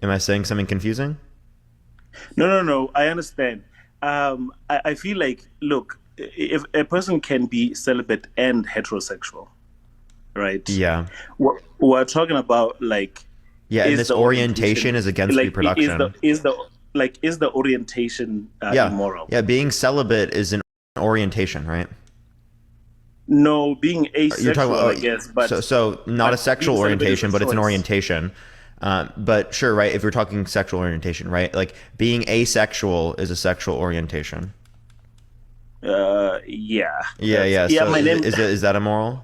Am I saying something confusing? No, no, no. I understand. I feel like, look, if a person can be celibate and heterosexual, right? Yeah. We're talking about like, Yeah, and is this the orientation orientation is against like reproduction. is the orientation Yeah. immoral? Yeah, being celibate is an orientation, right? No, being You're talking asexual, I about guess, so not a being sexual celibate is a orientation, but it's an choice. orientation. But sure, right? If we're talking sexual orientation, right? Like being asexual is a sexual orientation. Yeah, Yeah, that's yeah. yeah. So My name is that immoral?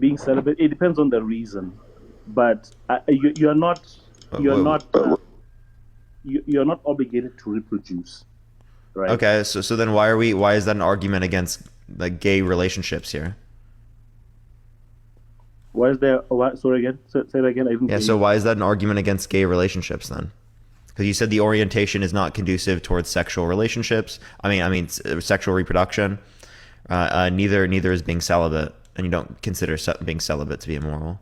being celibate. It depends on the reason, but you're Wait, not you're not obligated to reproduce, right? okay, so then why is that an argument against like gay relationships here? Why is there? Sorry again. Say it again. I didn't Yeah, hear so you. why is that an argument against gay relationships then? Because you said the orientation is not conducive towards sexual relationships. I mean sexual reproduction. Neither is being celibate, and you don't consider being celibate to be immoral.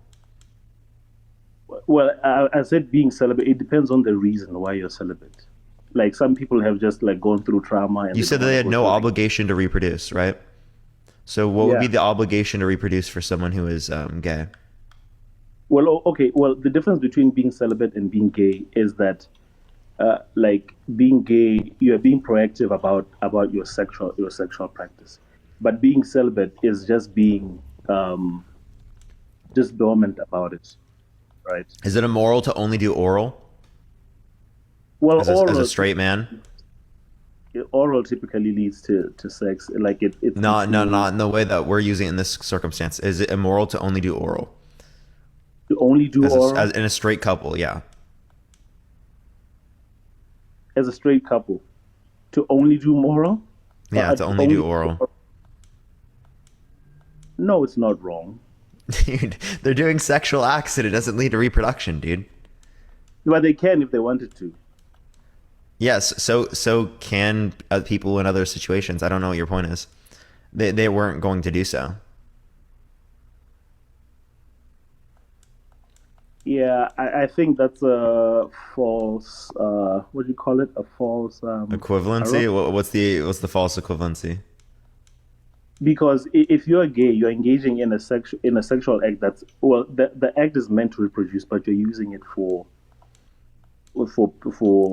Well, I said being celibate. It depends on the reason why you're celibate. Like some people have just like gone through trauma and You they don't said that want they to had go no through it again. obligation to reproduce, right? So what would be Yeah. the obligation to reproduce for someone who is gay? Well, okay. Well, the difference between being celibate and being gay is that, like being gay, you are being proactive about your sexual practice, but being celibate is just being just dormant about it, right? Is it immoral to only do oral Well, as a straight man? oral typically leads to sex. Like it No, leads no, to not in the way that we're using it in this circumstance. Is it immoral to only do oral only do as oral in a straight couple? Yeah, as a straight couple, to only do moral, yeah, to to only do only oral. no, it's not wrong, Dude, they're doing sexual acts and it doesn't lead to reproduction, dude. but they can if they wanted to. Yes, so can people in other situations. I don't know what your point is. They weren't going to do so. Yeah, I think that's a false. What do you call it? A false Equivalency? arrow. What's the false equivalency? Because if you're gay, you're engaging in a sexual act. That's well, the act is meant to reproduce, but you're using it for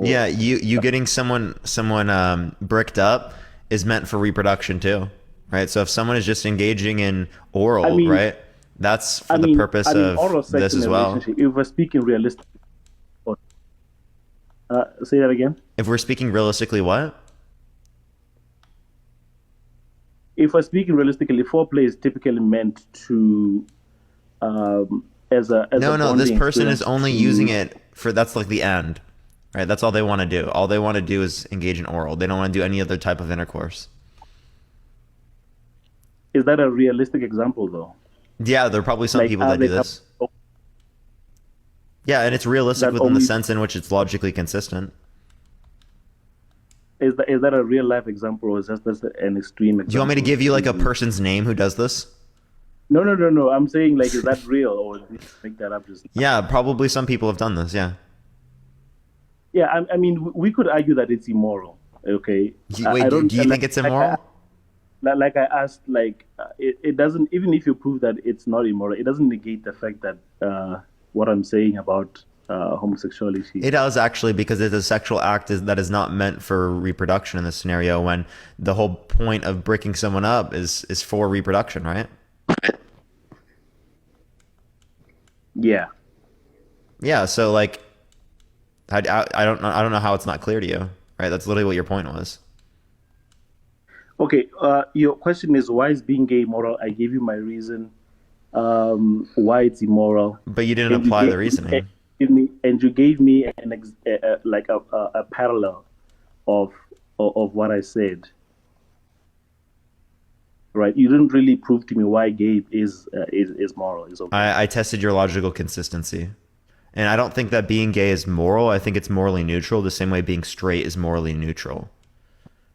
Yeah, you getting someone bricked up is meant for reproduction too, right? So if someone is just engaging in I oral, mean, right? That's for the purpose of oral sex this in as a well. relationship. If we're speaking realistically, say that again. If we're speaking realistically, what? If we're speaking realistically, foreplay is typically meant to as a No, no, this bonding person is experience. only using To it for that's like the end, right? That's all they want to do. All they want to do is engage in oral. They don't want to do any other type of intercourse. is that a realistic example though? Yeah, there are probably some Like, people are that do they this. Yeah, and it's realistic that within the only sense in which it's logically consistent. is that a real life example or is that just an extreme Do you want me to example give of you like a using? person's name who does this? No, no, no, no. I'm saying like, is that real or did you make that up just now? Yeah, probably some people have done this. Yeah. Yeah, I mean, we could argue that it's immoral. Okay, I Wait, don't do you think it's immoral? like I asked, like it doesn't, even if you prove that it's not immoral, it doesn't negate the fact that what I'm saying about homosexuality. It does actually because it's a sexual act that is not meant for reproduction in this scenario when the whole point of breaking someone up is for reproduction, right? Yeah. Yeah, so like I don't know how it's not clear to you, right? That's literally what your point was. Okay. Your question is why is being gay immoral? I gave you my reason why it's immoral, But you didn't and you apply the gave, reasoning. and you gave me like a parallel of of what I said. Right? You didn't really prove to me why gay is moral. Is okay. I tested your logical consistency. And I don't think that being gay is moral. I think it's morally neutral, the same way being straight is morally neutral.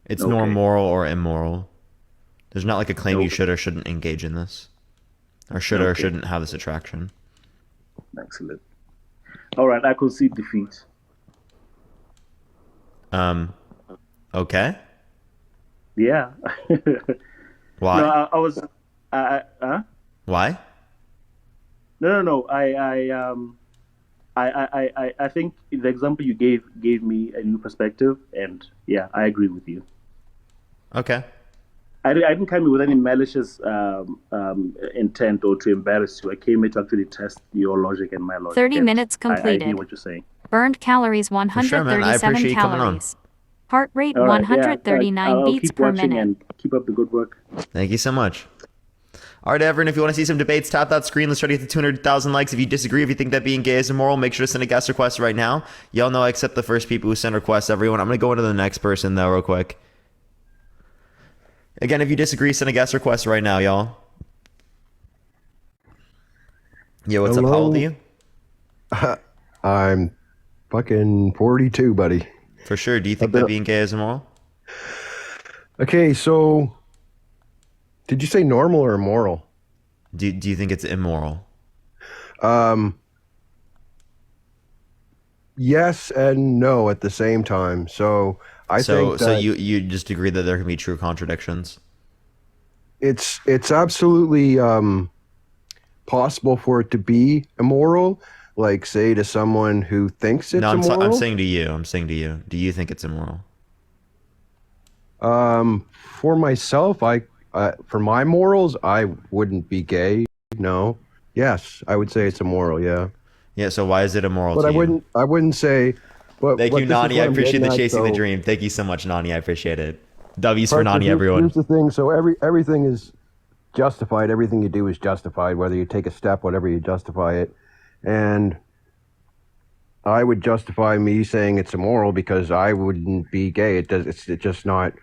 It's nor Okay. moral or immoral. There's not like a claim you Okay. should or shouldn't engage in this, or should or Okay. shouldn't have this attraction. Excellent. All right, I concede defeat. Okay. Yeah. No, Why? I was. Why? No, no, no. I think the example you gave me a new perspective, and yeah, I agree with you. Okay. I didn't come in with any malicious intent or to embarrass you. I came here to actually test your logic and my logic, 30 and minutes I hear completed. what you're saying. Burned calories For sure, man. I 137 appreciate you coming on. calories. Heart rate All right, yeah, 139 I'll beats keep per watching minute. and keep up the good work. Thank you so much. All right, everyone, if you want to see some debates, tap that screen. Let's try to get to 200,000 likes. If you disagree, if you think that being gay is immoral, make sure to send a guest request right now. Y'all know I accept the first people who send requests, everyone. I'm going to go into the next person, though, real quick. Again, if you disagree, send a guest request right now, y'all. Yo, what's up? How old are you? I'm fucking 42, buddy. For sure. Do you think that being gay is immoral? Okay, so did you say normal or immoral? Do you think it's immoral? Yes and no at the same time. So I think that so you just agree that there can be true contradictions? it's absolutely possible for it to be immoral. Like, say to someone who thinks it's No, immoral. I'm saying to you. I'm saying to you. Do you think it's immoral? For myself, for my morals, I wouldn't be gay. No. Yes, I would say it's immoral. Yeah. Yeah. So why is it immoral But to I you? wouldn't say. But Thank you, this is Nani. I what I'm appreciate getting the at, chasing the so- dream. Thank you so much, Nani. I appreciate it. W's for Parker, Nani, here's everyone. the thing. So everything is justified. Everything you do is justified. Whether you take a step, whatever you justify it, and I would justify me saying it's immoral because I wouldn't be gay. It's just not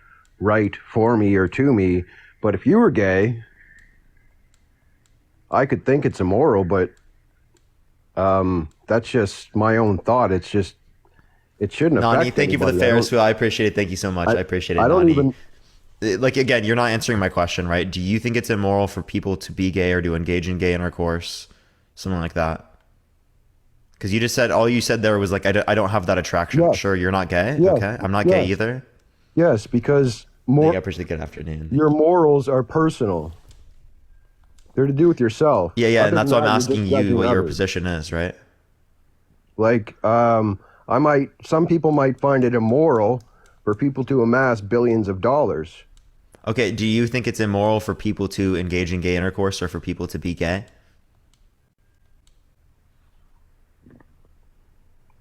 right for me or to me. But if you were gay, I could think it's immoral. But that's just my own thought. It shouldn't affect Nani, thank you for the anybody. Ferris wheel. I appreciate it. Thank you so much. I appreciate it, I don't Nani. even. Like, again, you're not answering my question, right? Do you think it's immoral for people to be gay or to engage in gay intercourse? Something like that. Because you just said, all you said there was like, I don't have that attraction. Yeah. Sure, you're not gay? Yeah. Okay. I'm not gay Yeah. either. Yes, because Thank you. I appreciate the good afternoon. your morals are personal. They're to do with yourself. Yeah, and Other that's than why I'm that, you're asking just you judging what your others. position is, right? Like, some people might find it immoral for people to amass billions of dollars. Okay, do you think it's immoral for people to engage in gay intercourse or for people to be gay?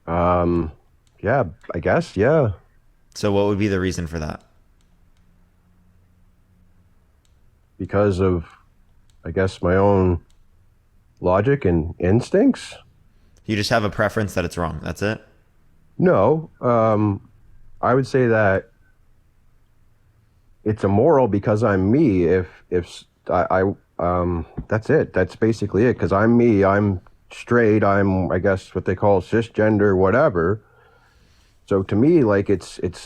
Yeah, I guess, yeah. So what would be the reason for that? Because of, I guess, my own logic and instincts. You just have a preference that it's wrong. That's it? No, I would say that it's immoral because I'm me. If that's it. That's basically it. Because I'm me. I'm straight. I'm, I guess, what they call cisgender, whatever. So to me, like it's Just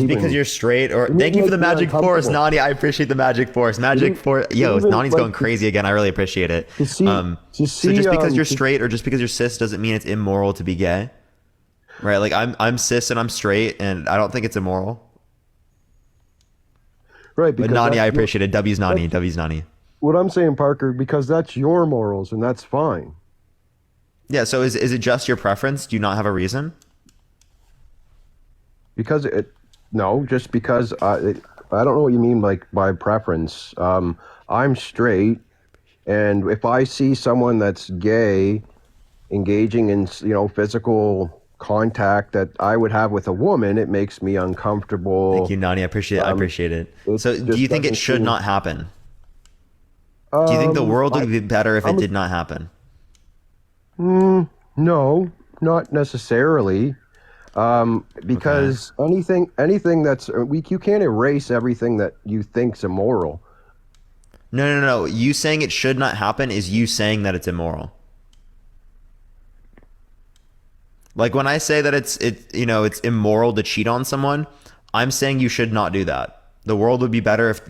because you're straight, or thank you for the magic force, Nani. I appreciate the magic force. Magic force, yo, Nani's going crazy again. I really appreciate it. So just because you're straight or just because you're cis doesn't mean it's immoral to be gay, right? Like I'm cis and I'm straight, and I don't think it's immoral. Right, but Nani, I appreciate it. W's Nani, W's Nani. What I'm saying, Parker, because that's your morals and that's fine. Yeah. So is it just your preference? Do you not have a reason? Because just because I don't know what you mean like by preference. I'm straight, and if I see someone that's gay engaging in physical contact that I would have with a woman, it makes me uncomfortable. Thank you, Nani. I appreciate it. I appreciate it. So do you think it should not happen? Do you think the world would be better if it did not happen? No, not necessarily. Because anything that's you can't erase everything that you think's immoral. No. You saying it should not happen is you saying that it's immoral. Like when I say that it's immoral to cheat on someone, I'm saying you should not do that. The world would be better if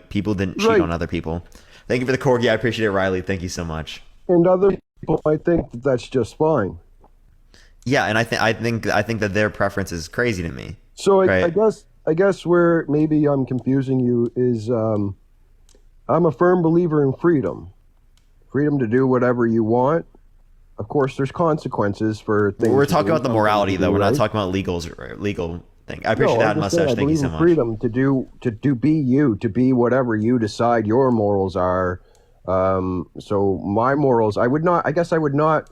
people didn't cheat on other people. Thank you for the corgi. I appreciate it, Riley. Thank you so much. And People might think that that's just fine. Yeah, and I think that their preference is crazy to me. So Right. I guess where maybe I'm confusing you is I'm a firm believer in freedom. Freedom to do whatever you want. Of course, there's consequences for things. We're you talking do, about the some things morality you though. do, We're not right? talking about legal thing. I appreciate No, that, I'm just saying mustache. I Thank you believe so in much. freedom to be you, to be whatever you decide your morals are. So my morals, I guess I would not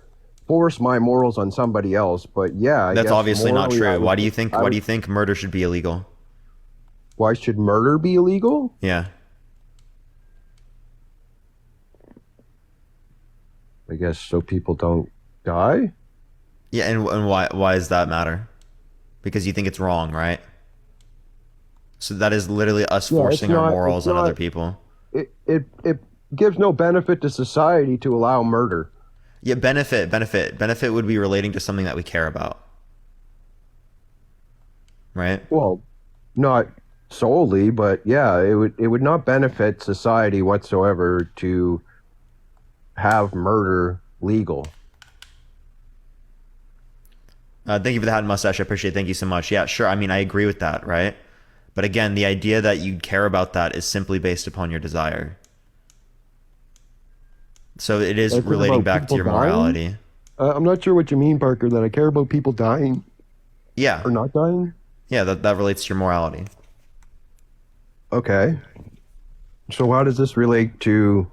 force my morals on somebody else, but yeah, I That's guess obviously not morally true. I Why do would, you think murder should be illegal? why should murder be illegal? Yeah. I guess so people don't die. Yeah, and why does that matter? Because you think it's wrong, right? So that is literally us Yeah, forcing our it's morals on other not, people. it gives no benefit to society to allow murder. Yeah, benefit would be relating to something that we care about, right? Well, not solely, but yeah, it would not benefit society whatsoever to have murder legal. Thank you for the hat and mustache. I appreciate it. Thank you so much. Yeah, sure. I mean, I agree with that, right? But again, the idea that you care about that is simply based upon your desire. So it is I care relating about back to people your dying? morality. I'm not sure what you mean, Parker, that I care about people dying Yeah. or not dying. Yeah, that relates to your morality. Okay. So how does this relate to?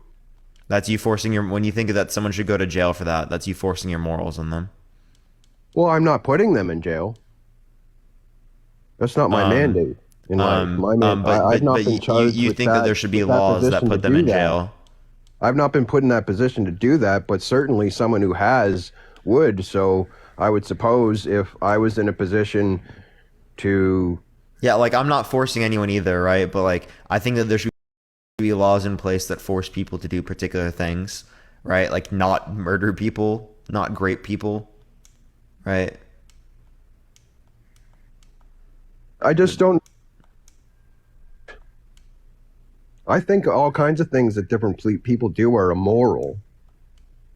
That's you forcing when you think that someone should go to jail for that, that's you forcing your morals on them. Well, I'm not putting them in jail. That's not my mandate in life. I've not been charged you with think that there should be laws that position to put them do in that. jail. I've not been put in that position to do that, but certainly someone who has would. So I would suppose if I was in a position to, Yeah, like I'm not forcing anyone either, right? But like I think that there should be laws in place that force people to do particular things, right? Like not murder people, not grape people, right? I just don't. I think all kinds of things that different people do are immoral.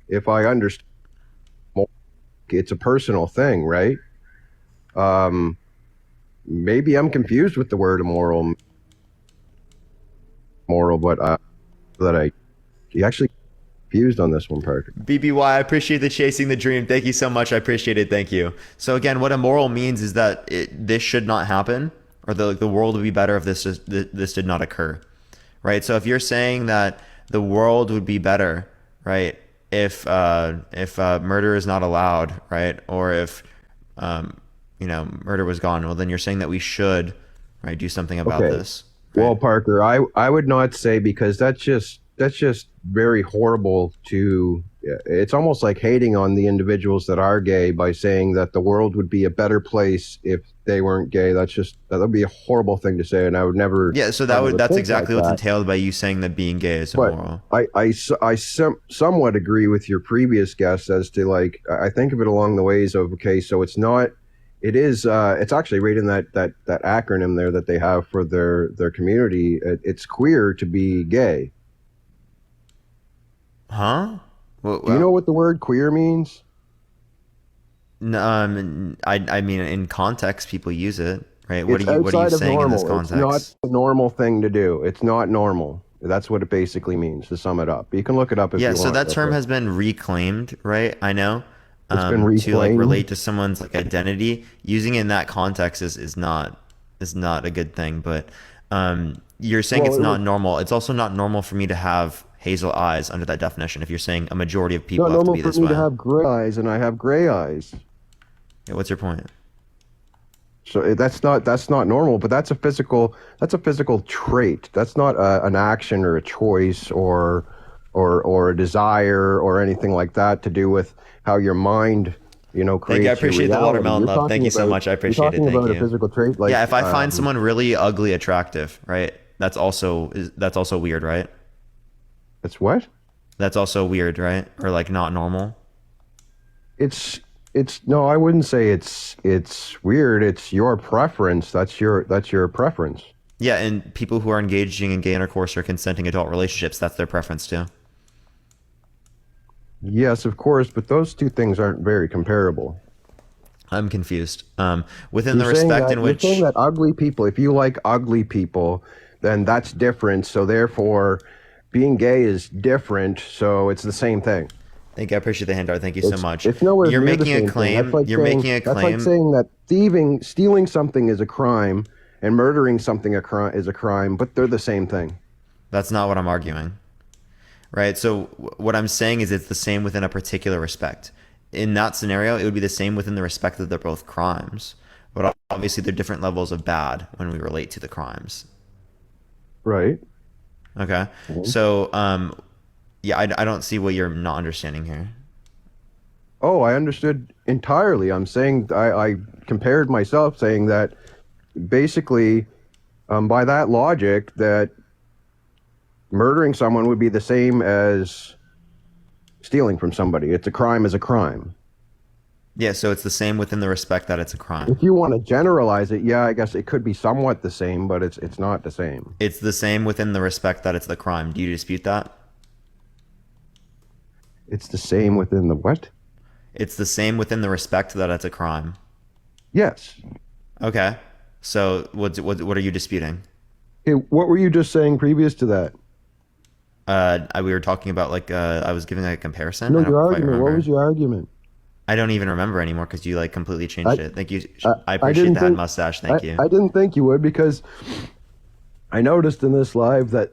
If I understand, it's a personal thing, right? Maybe I'm confused with the word immoral, but you actually confused on this one, Parker. BBY, I appreciate the chasing the dream. Thank you so much. I appreciate it. Thank you. So again, what immoral means is that this should not happen, or the world would be better if this did not occur, right? So if you're saying that the world would be better, right, if murder is not allowed, right, or if murder was gone, well then you're saying that we should, right, do something about Okay. this. Right? Well, Parker, I would not say, because that's just very horrible to. It's almost like hating on the individuals that are gay by saying that the world would be a better place if they weren't gay. That would be a horrible thing to say, and I would never. Yeah, so that's exactly what's entailed by you saying that being gay is immoral. But I somewhat agree with your previous guest as to, like, I think of it along the ways of, okay, so it's not. It is. It's actually right in that acronym there that they have for their community. It's queer to be gay. Huh? Do you know what the word queer means? No, I mean, in context, people use it, right? What It's are you outside of saying normal. in this context? It's not a normal thing to do. It's not normal. That's what it basically means, to sum it up. You can look it up if you want. Yeah, so that term has been reclaimed, right? I know. It's been to like reclaimed. relate to someone's like identity. Using it in that context is not a good thing. But you're saying it's not normal. It's also not normal for me to have hazel eyes under that definition. If you're saying a majority of people It's not have to normal be for this me way. to have gray eyes, and I have gray eyes. Yeah, what's your point? So that's not normal, but that's a physical trait. That's not an action or a choice or a desire or anything like that to do with how your mind, creates Thank you. I appreciate your the reality. watermelon You're love. Thank talking you so about- much. I appreciate it. You're talking Thank about you. a physical trait, like, Yeah, if I find someone really ugly attractive, right? That's also weird, right? It's what? That's also weird, right? Or like not normal. It's no, I wouldn't say it's weird. It's your preference. That's your preference. Yeah, and people who are engaging in gay intercourse or consenting adult relationships, that's their preference too. Yes, of course, but those two things aren't very comparable. I'm confused. Within the You're saying respect that in you're which saying that ugly people, if you like ugly people, then that's different. So therefore, being gay is different. So it's the same thing. Thank you. I appreciate the handout. Thank you so much. It's nowhere You're near the making a same thing. claim. You're making a That's like claim. saying that stealing something is a crime, and murdering something is a crime, but they're the same thing. That's not what I'm arguing. Right? So what I'm saying is it's the same within a particular respect. In that scenario, it would be the same within the respect that they're both crimes. But obviously, they're different levels of bad when we relate to the crimes. Right. Okay? So, yeah, I don't see what you're not understanding here. Oh, I understood entirely. I'm saying I compared myself, saying that basically, by that logic, that murdering someone would be the same as stealing from somebody. It's a crime as a crime. Yeah, so it's the same within the respect that it's a crime. If you want to generalize it, yeah, I guess it could be somewhat the same, but it's not the same. It's the same within the respect that it's the crime. Do you dispute that? It's the same within the what? It's the same within the respect that it's a crime. Yes. Okay. So what are you disputing? Okay, what were you just saying previous to that? We were talking about I was giving a comparison. No, I don't your quite argument. remember. What was your argument? I don't even remember anymore because you completely changed it. Thank you. I appreciate didn't the head think- mustache. Thank you. I didn't think you would, because I noticed in this live that,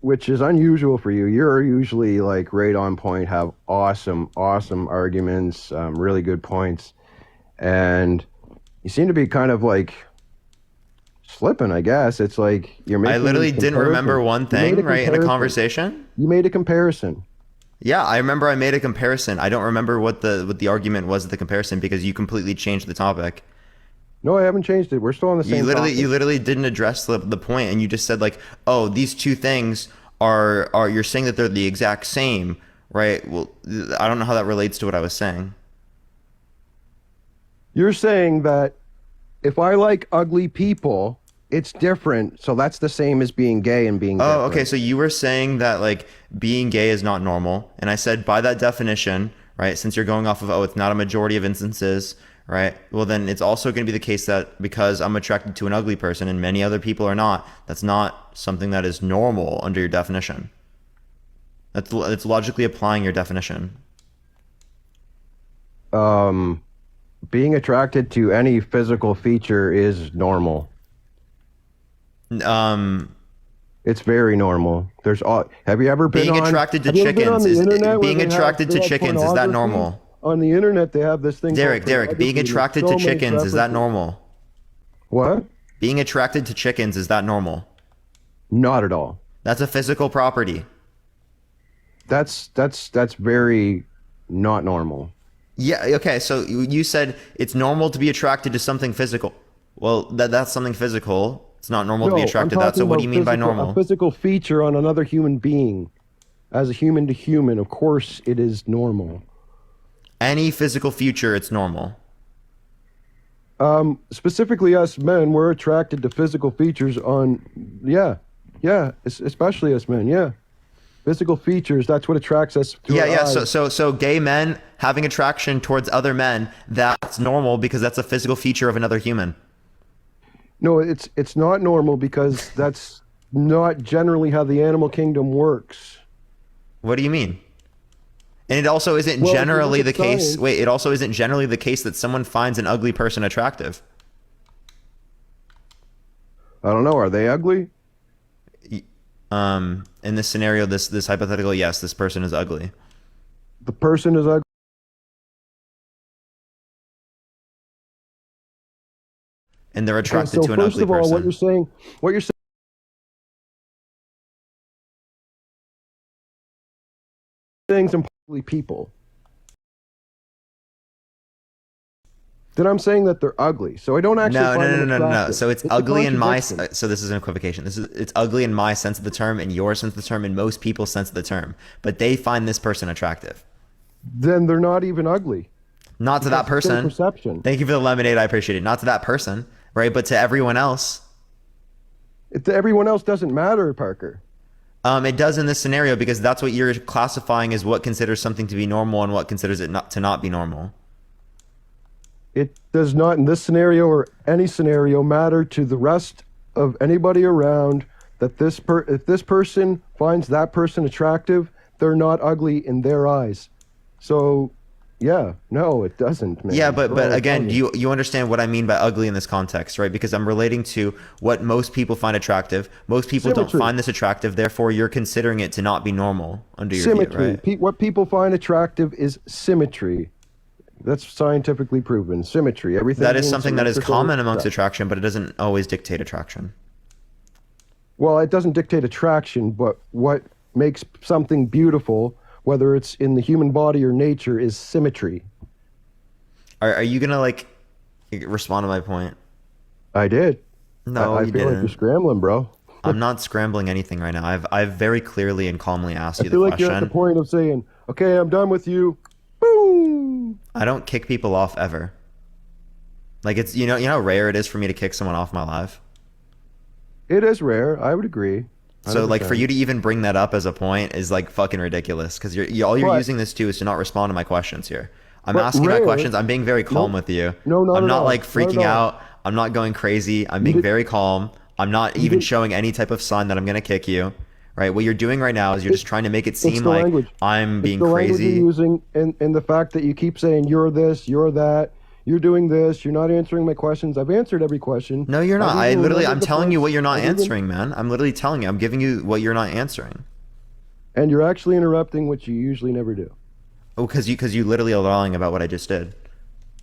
which is unusual for you, you're usually like right on point, have awesome arguments, really good points, and you seem to be kind of like slipping, I guess. It's like you're making I literally these didn't remember comparisons. one You made thing, right, in a comparison. conversation. You made a comparison. Yeah, I remember I made a comparison. I don't remember what the argument was of the comparison because you completely changed the topic. No, I haven't changed it. We're still on the same topic. You literally didn't address the point, and you just said oh, these two things are you're saying that they're the exact same, right? Well, I don't know how that relates to what I was saying. You're saying that if I like ugly people, it's different. So that's the same as being gay and being different. Oh, okay. So you were saying that being gay is not normal, and I said by that definition, right? Since you're going off of it's not a majority of instances, right? Well, then it's also going to be the case that because I'm attracted to an ugly person and many other people are not, that's not something that is normal under your definition. It's logically applying your definition. Being attracted to any physical feature is normal. It's very normal. Have you ever been Being attracted to have you ever been on chickens the is internet where being they have- attracted they to have chickens, is that pornography? normal? On the internet, they have this thing. Derek, called being pornography. attracted There's to so many chickens, is that preferences. normal? What? Being attracted to chickens, is that normal? Not at all. That's a physical property. That's very not normal. Yeah, okay, so you said it's normal to be attracted to something physical. Well, that's something physical. It's not normal to be attracted to that. So what do you mean by normal? A physical feature on another human being. As a human to human, of course it is normal. Any physical feature, it's normal. Specifically us men, we're attracted to physical features especially us men, yeah. Physical features, that's what attracts us to our eyes. So gay men having attraction towards other men, that's normal because that's a physical feature of another human. No, it's not normal because that's not generally how the animal kingdom works. What do you mean? And it also isn't Well, if you generally look the at case. science- Wait, it also isn't generally the case that someone finds an ugly person attractive. I don't know, are they ugly? In this scenario, this hypothetical, yes, this person is ugly. The person is ugly. And they're attracted So to an first ugly of all, person. what you're saying some ugly people. Then I'm saying that they're ugly. So I don't actually No. find them attractive. So it's a ugly in my. contradiction. So this is an equivocation. It's ugly in my sense of the term, in your sense of the term, in most people's sense of the term. But they find this person attractive. Then they're not even ugly. Not to that That's their person. perception. Thank you for the lemonade. I appreciate it. Not to that person, right? But to everyone else. Everyone else doesn't matter, Parker. It does in this scenario because that's what you're classifying as what considers something to be normal and what considers it not to not be normal. It does not, in this scenario or any scenario, matter to the rest of anybody around that if this person finds that person attractive, they're not ugly in their eyes. So, yeah, no, it doesn't, man. Yeah, but again, you understand what I mean by ugly in this context, right? Because I'm relating to what most people find attractive. Most people don't find this attractive, therefore you're considering it to not be normal under your view, right? What people find attractive is symmetry. That's scientifically proven. Symmetry. Everything that is something that is common stuff. amongst attraction, but it doesn't always dictate attraction. Well, it doesn't dictate attraction, but what makes something beautiful, whether it's in the human body or nature, is symmetry. Are you gonna like respond to my point? I did. No, I you feel like didn't. you're scrambling, bro. I'm not scrambling anything right now. I've very clearly and calmly asked you the I feel like question. you're at the point of saying, "Okay, I'm done with you." Boom. I don't kick people off ever. Like it's you know how rare it is for me to kick someone off my live. It is rare. I would agree. So like 100%. for you to even bring that up as a point is like fucking ridiculous because all you're But- using this to is to not respond to my questions here. I'm But asking my rare- questions. I'm being very calm with you. No, not I'm at not all. like Not at freaking all. out. I'm not going crazy. I'm being did- very calm. I'm not even did- showing any type of sign that I'm gonna kick you. Right? What you're doing right now is you're just trying to make it It's seem the like language. I'm It's being the language crazy. you're using, and the fact that you keep saying you're this, you're that, you're doing this, you're not answering my questions. I've answered every question. No, you're not. I've even I'm remembered the telling you points. what you're not I've even- answering, man. I'm literally telling you. I'm giving you what you're not answering. And you're actually interrupting, which you usually never do. Oh, because you literally are lying about what I just did.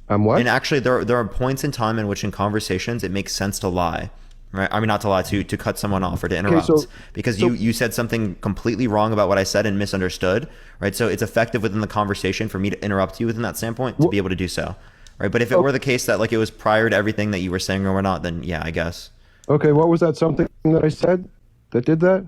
I'm what? And actually, there are points in time in which in conversations it makes sense to lie, right? I mean, not to lie, to cut someone off or to interrupt, because you said something completely wrong about what I said and misunderstood, right? So it's effective within the conversation for me to interrupt you within that standpoint to be able to do so, right? But if it were the case that like it was prior to everything that you were saying or not, then yeah, I guess. Okay, what was that something that I said that did that?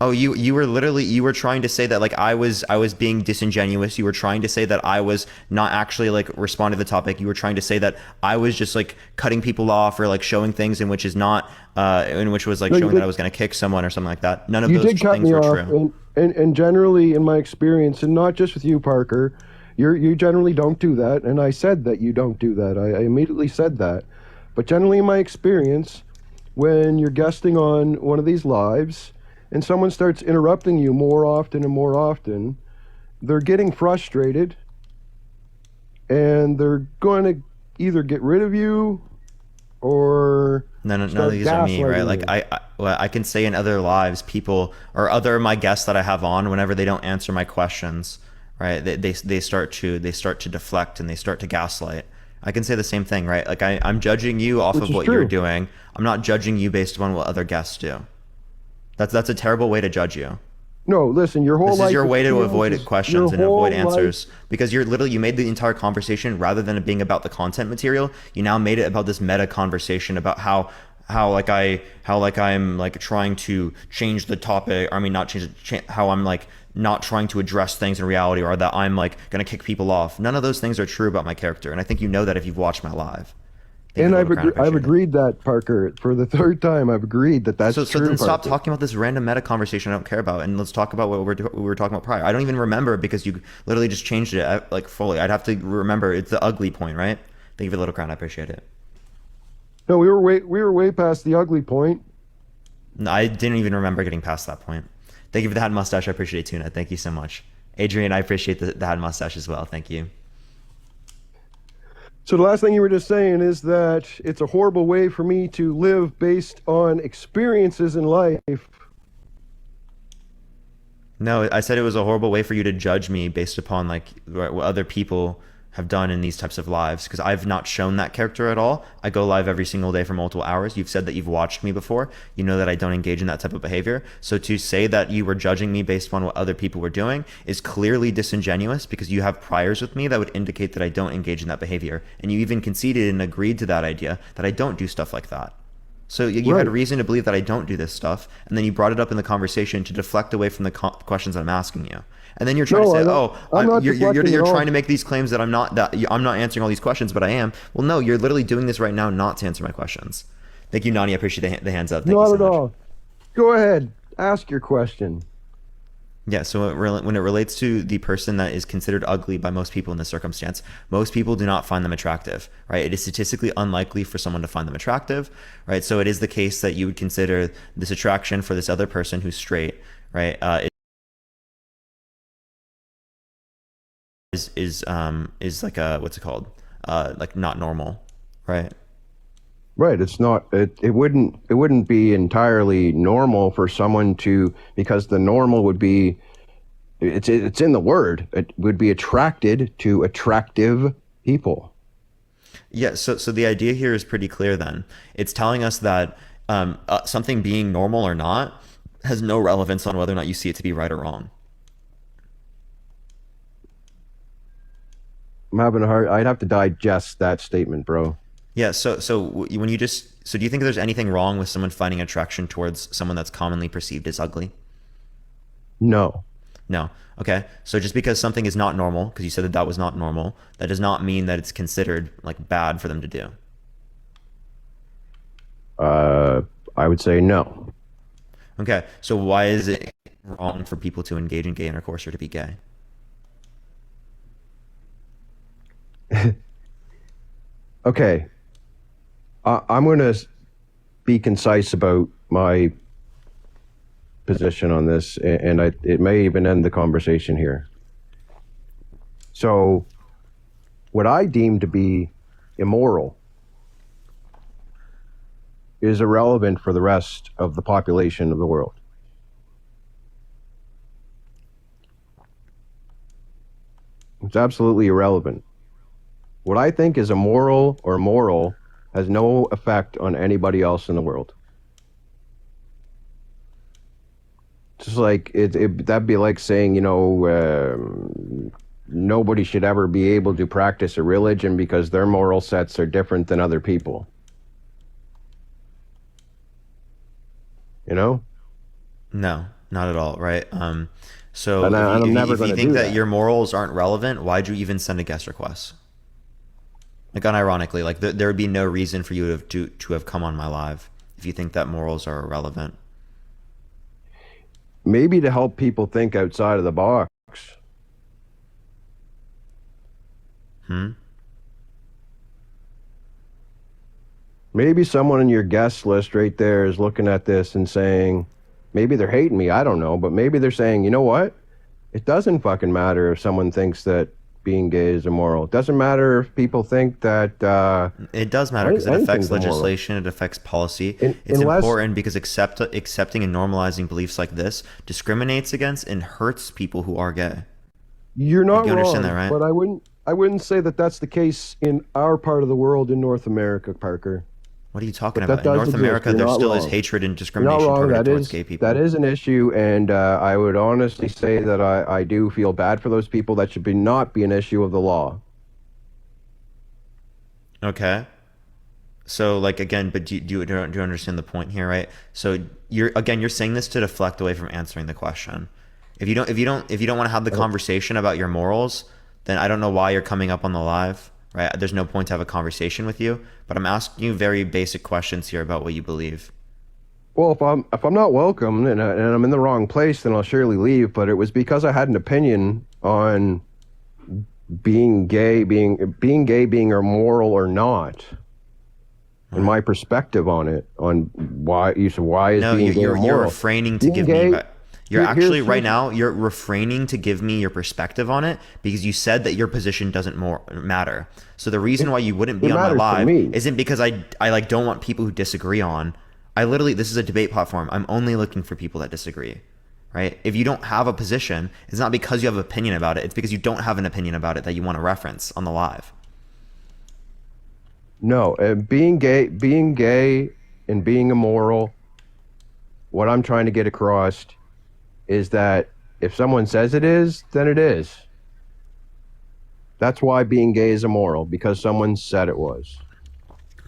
Oh, you were trying to say that like I was being disingenuous. You were trying to say that I was not actually like responding to the topic. You were trying to say that I was just like cutting people off or like showing things in which is not in which was like showing that I was going to kick someone or something like that. None of You those did cut things me were off, true. and generally in my experience, and not just with you, Parker, you generally don't do that. And I said that you don't do that. I immediately said that. But generally in my experience, when you're guesting on one of these lives and someone starts interrupting you more often and more often, they're getting frustrated and they're going to either get rid of you or None of start these are me, right? gaslighting Like you. I can say in other lives, people or other of my guests that I have on, whenever they don't answer my questions, right? They start to deflect and they start to gaslight. I can say the same thing, right? Like I'm judging you off Which of is what you're true. doing. I'm not judging you based upon what other guests do. That's a terrible way to judge you. No, listen, your whole This life is your way to avoid experience is- questions and your avoid whole answers because you made the entire conversation rather than it being about the content material. You now made it about this meta conversation about how I'm like trying to change the topic. I mean, not how I'm like not trying to address things in reality, or that I'm like gonna kick people off. None of those things are true about my character, and I think you know that if you've watched my live. And I've agreed that, Parker, for the third time. I've agreed that that's So true. then stop Parker. talking about this random meta conversation I don't care about, and let's talk about what we were talking about prior. I don't even remember because you literally just changed it like fully. I'd have to remember. It's the ugly point, right? Thank you for the little crown. I appreciate it. No, we were way past the ugly point. No, I didn't even remember getting past that point. Thank you for the hat and mustache. I appreciate it, Tuna. Thank you so much. Adrian, I appreciate the hat and mustache as well. Thank you. So the last thing you were just saying is that it's a horrible way for me to live based on experiences in life. No, I said it was a horrible way for you to judge me based upon like what other people have done in these types of lives, because I've not shown that character at all. I go live every single day for multiple hours. You've said that you've watched me before. You know that I don't engage in that type of behavior. So to say that you were judging me based upon what other people were doing is clearly disingenuous, because you have priors with me that would indicate that I don't engage in that behavior. And you even conceded and agreed to that idea that I don't do stuff like that. So you had reason to believe that I don't do this stuff, and then you brought it up in the conversation to deflect away from the questions I'm asking you. And then you're trying to say, you're trying to make these claims that I'm not answering all these questions, but I am. Well, no, you're literally doing this right now not to answer my questions. Thank you, Nani. I appreciate the hands up. Thank you so Not at much. all. Go ahead. ask your question. Yeah, so when it relates to the person that is considered ugly by most people in this circumstance, most people do not find them attractive, right? It is statistically unlikely for someone to find them attractive, right? So it is the case that you would consider this attraction for this other person who's straight, right? Is like a, what's it called? Like not normal, right? Right. It's not. It wouldn't be entirely normal for someone to, because the normal would be, it's in the word. It would be attracted to attractive people. Yeah. So the idea here is pretty clear. Then it's telling us that something being normal or not has no relevance on whether or not you see it to be right or wrong. I'm having a hard. I'd have to digest that statement, bro. Yeah. So do you think there's anything wrong with someone finding attraction towards someone that's commonly perceived as ugly? No. No. Okay. So just because something is not normal, because you said that was not normal, that does not mean that it's considered like bad for them to do. I would say no. Okay. So why is it wrong for people to engage in gay intercourse or to be gay? Okay. I'm going to be concise about my position on this, and it may even end the conversation here. So, what I deem to be immoral is irrelevant for the rest of the population of the world. It's absolutely irrelevant. What I think is immoral or moral has no effect on anybody else in the world. Just like that'd be like saying, nobody should ever be able to practice a religion because their moral sets are different than other people. You know? No, not at all, right? So And I'm never if you gonna think do that that. your morals aren't relevant, why'd you even send a guest request? Like unironically, like there would be no reason for you to have come on my live if you think that morals are irrelevant. Maybe to help people think outside of the box. Maybe someone in your guest list right there is looking at this and saying, maybe they're hating me, I don't know, but maybe they're saying, you know what? It doesn't fucking matter if someone thinks that being gay is immoral. It doesn't matter if people think that It does matter because it affects anything's immoral. legislation, it affects policy. It's Unless- important because accepting and normalizing beliefs like this discriminates against and hurts people who are gay. You're not You wrong, understand that, right? but I wouldn't say that that's the case in our part of the world in North America, Parker. What are you talking But that about? In does North exist. America, You're there not still is wrong. hatred and You're not discrimination wrong. towards gay people. That is an issue, and I would honestly say that I do feel bad for those people. That should not be an issue of the law. Okay. So like again, but do you understand the point here, right? So you're saying this to deflect away from answering the question. If you don't want to have the conversation about your morals, then I don't know why you're coming up on the live, right? There's no point to have a conversation with you, but I'm asking you very basic questions here about what you believe. Well, if I'm not welcome and I'm in the wrong place, then I'll surely leave. But it was because I had an opinion on being gay being immoral or not, and my perspective on it, on why is being gay you're immoral. refraining to Being give gay- me. You're Here- actually here's- right now you're refraining to give me your perspective on it because you said that your position doesn't matter. So the reason why you wouldn't be it on my matters to live me. isn't because I like don't want people who disagree on. This is a debate platform. I'm only looking for people that disagree. Right? If you don't have a position, it's not because you have an opinion about it. It's because you don't have an opinion about it that you want to reference on the live. No, being gay and being immoral, what I'm trying to get across is that if someone says it is, then it is. That's why being gay is immoral, because someone said it was.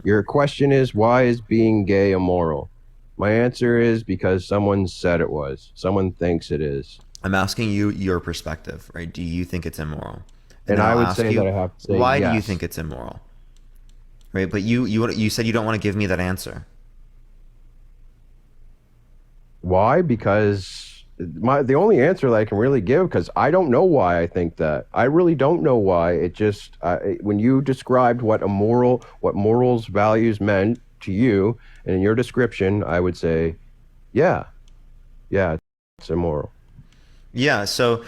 Your question is, why is being gay immoral? My answer is because someone said it was. Someone thinks it is. I'm asking you your perspective, right? Do you think it's immoral? And then I I'll would ask say you, that I have to say why do you yes. think it's immoral? Right? But you said you don't want to give me that answer. Why? Because the only answer that I can really give, because I don't know why I think that. I really don't know why. It just when you described what morals, values meant to you, and in your description, I would say, yeah, it's immoral. Yeah, so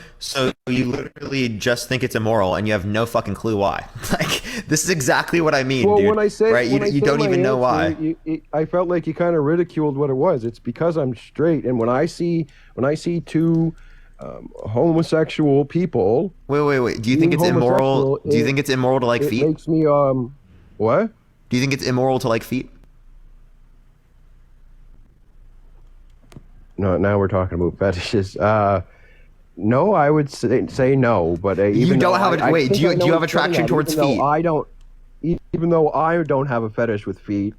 you literally just think it's immoral and you have no fucking clue why. Like, this is exactly what I mean, Well, dude. when I say right, you don't my even know answer, why. I felt like you kind of ridiculed what it was. It's because I'm straight, and when I see two homosexual people, Wait. Do you think being it's immoral? homosexual, Do you think it's immoral to like it feet? makes me what? Do you think it's immoral to like feet? No, now we're talking about fetishes. No, I would say no, but You don't have a wait. Do you have attraction towards feet? Even though I don't have a fetish with feet,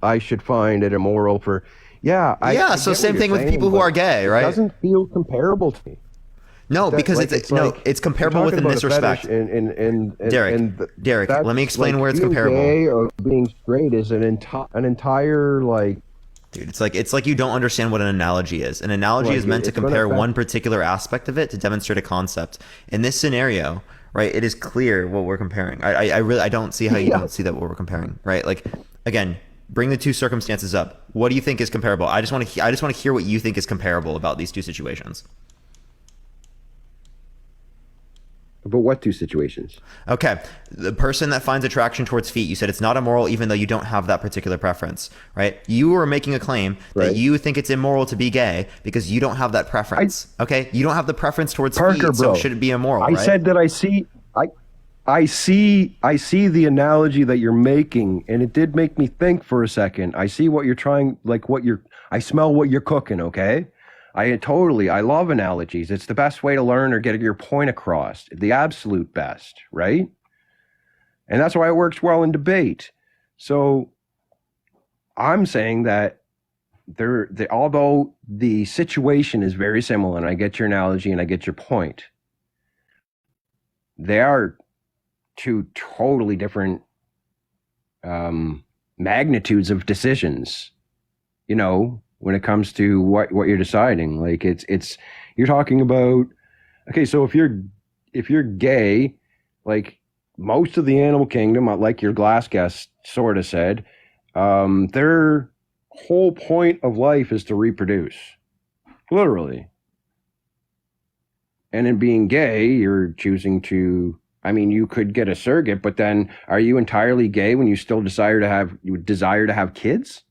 I should find it immoral for. Yeah, I So get same what thing you're with saying, people who but are gay, right? It doesn't feel comparable to me. No, because it's comparable within this respect. Derek, let me explain where it's comparable. Being gay or being straight is an entire like. Dude, it's like you don't understand what an analogy is. An analogy is meant to compare one particular aspect of it to demonstrate a concept. In this scenario, right, it is clear what we're comparing. I don't see how you don't see that what we're comparing, right? Like, again, bring the two circumstances up. What do you think is comparable? I just want to hear what you think is comparable about these two situations. But what two situations? Okay, the person that finds attraction towards feet, you said it's not immoral even though you don't have that particular preference, right? You were making a claim that you think it's immoral to be gay because you don't have that preference, okay? You don't have the preference towards feet, so should it be immoral, I said that I see the analogy that you're making, and it did make me think for a second. I see what you're trying, I smell what you're cooking, okay? I love analogies. It's the best way to learn or get your point across. The absolute best, right? And that's why it works well in debate. So I'm saying that although the situation is very similar, and I get your analogy and I get your point, they are two totally different magnitudes of decisions, when it comes to what you're deciding. Like it's you're talking about, okay, so if you're gay, like most of the animal kingdom, like your glass guest sort of said, their whole point of life is to reproduce, literally. And in being gay, you're choosing to, you could get a surrogate, but then are you entirely gay when you still desire to have kids?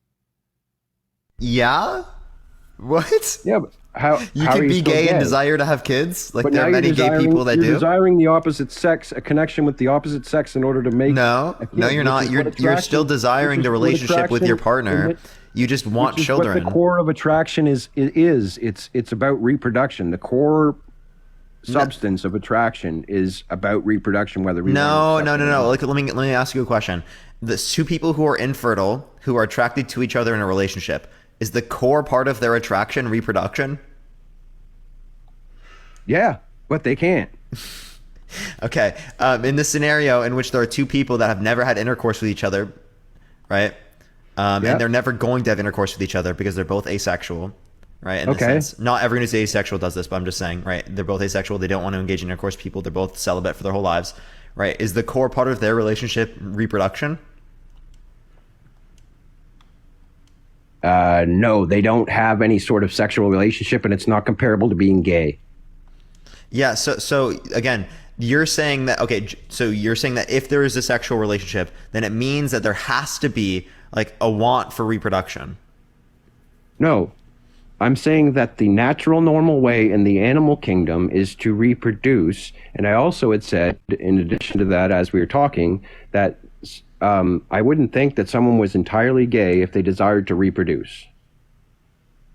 Yeah? What? Yeah, but how can are you be still gay and desire to have kids? Like, but there are many gay people that do. You're desiring the opposite sex, a connection with the opposite sex in order to make No, you're not. You're still desiring the relationship with your partner. You just want children. What the core of attraction is. It's about reproduction. The core substance of attraction is about reproduction, whether we No. Like, let me ask you a question. The two people who are infertile, who are attracted to each other in a relationship, is the core part of their attraction reproduction? Yeah, but they can't. Okay. In this scenario in which there are two people that have never had intercourse with each other, right? And they're never going to have intercourse with each other because they're both asexual, right? In this sense. Not everyone who's asexual does this, but I'm just saying, right? They're both asexual. They don't want to engage in intercourse with people. They're both celibate for their whole lives, right? Is the core part of their relationship reproduction? No, they don't have any sort of sexual relationship, and it's not comparable to being gay. Yeah. So again, you're saying that, okay, so you're saying that if there is a sexual relationship, then it means that there has to be like a want for reproduction. No, I'm saying that the natural, normal way in the animal kingdom is to reproduce. And I also had said, in addition to that, as we were talking, that I wouldn't think that someone was entirely gay if they desired to reproduce.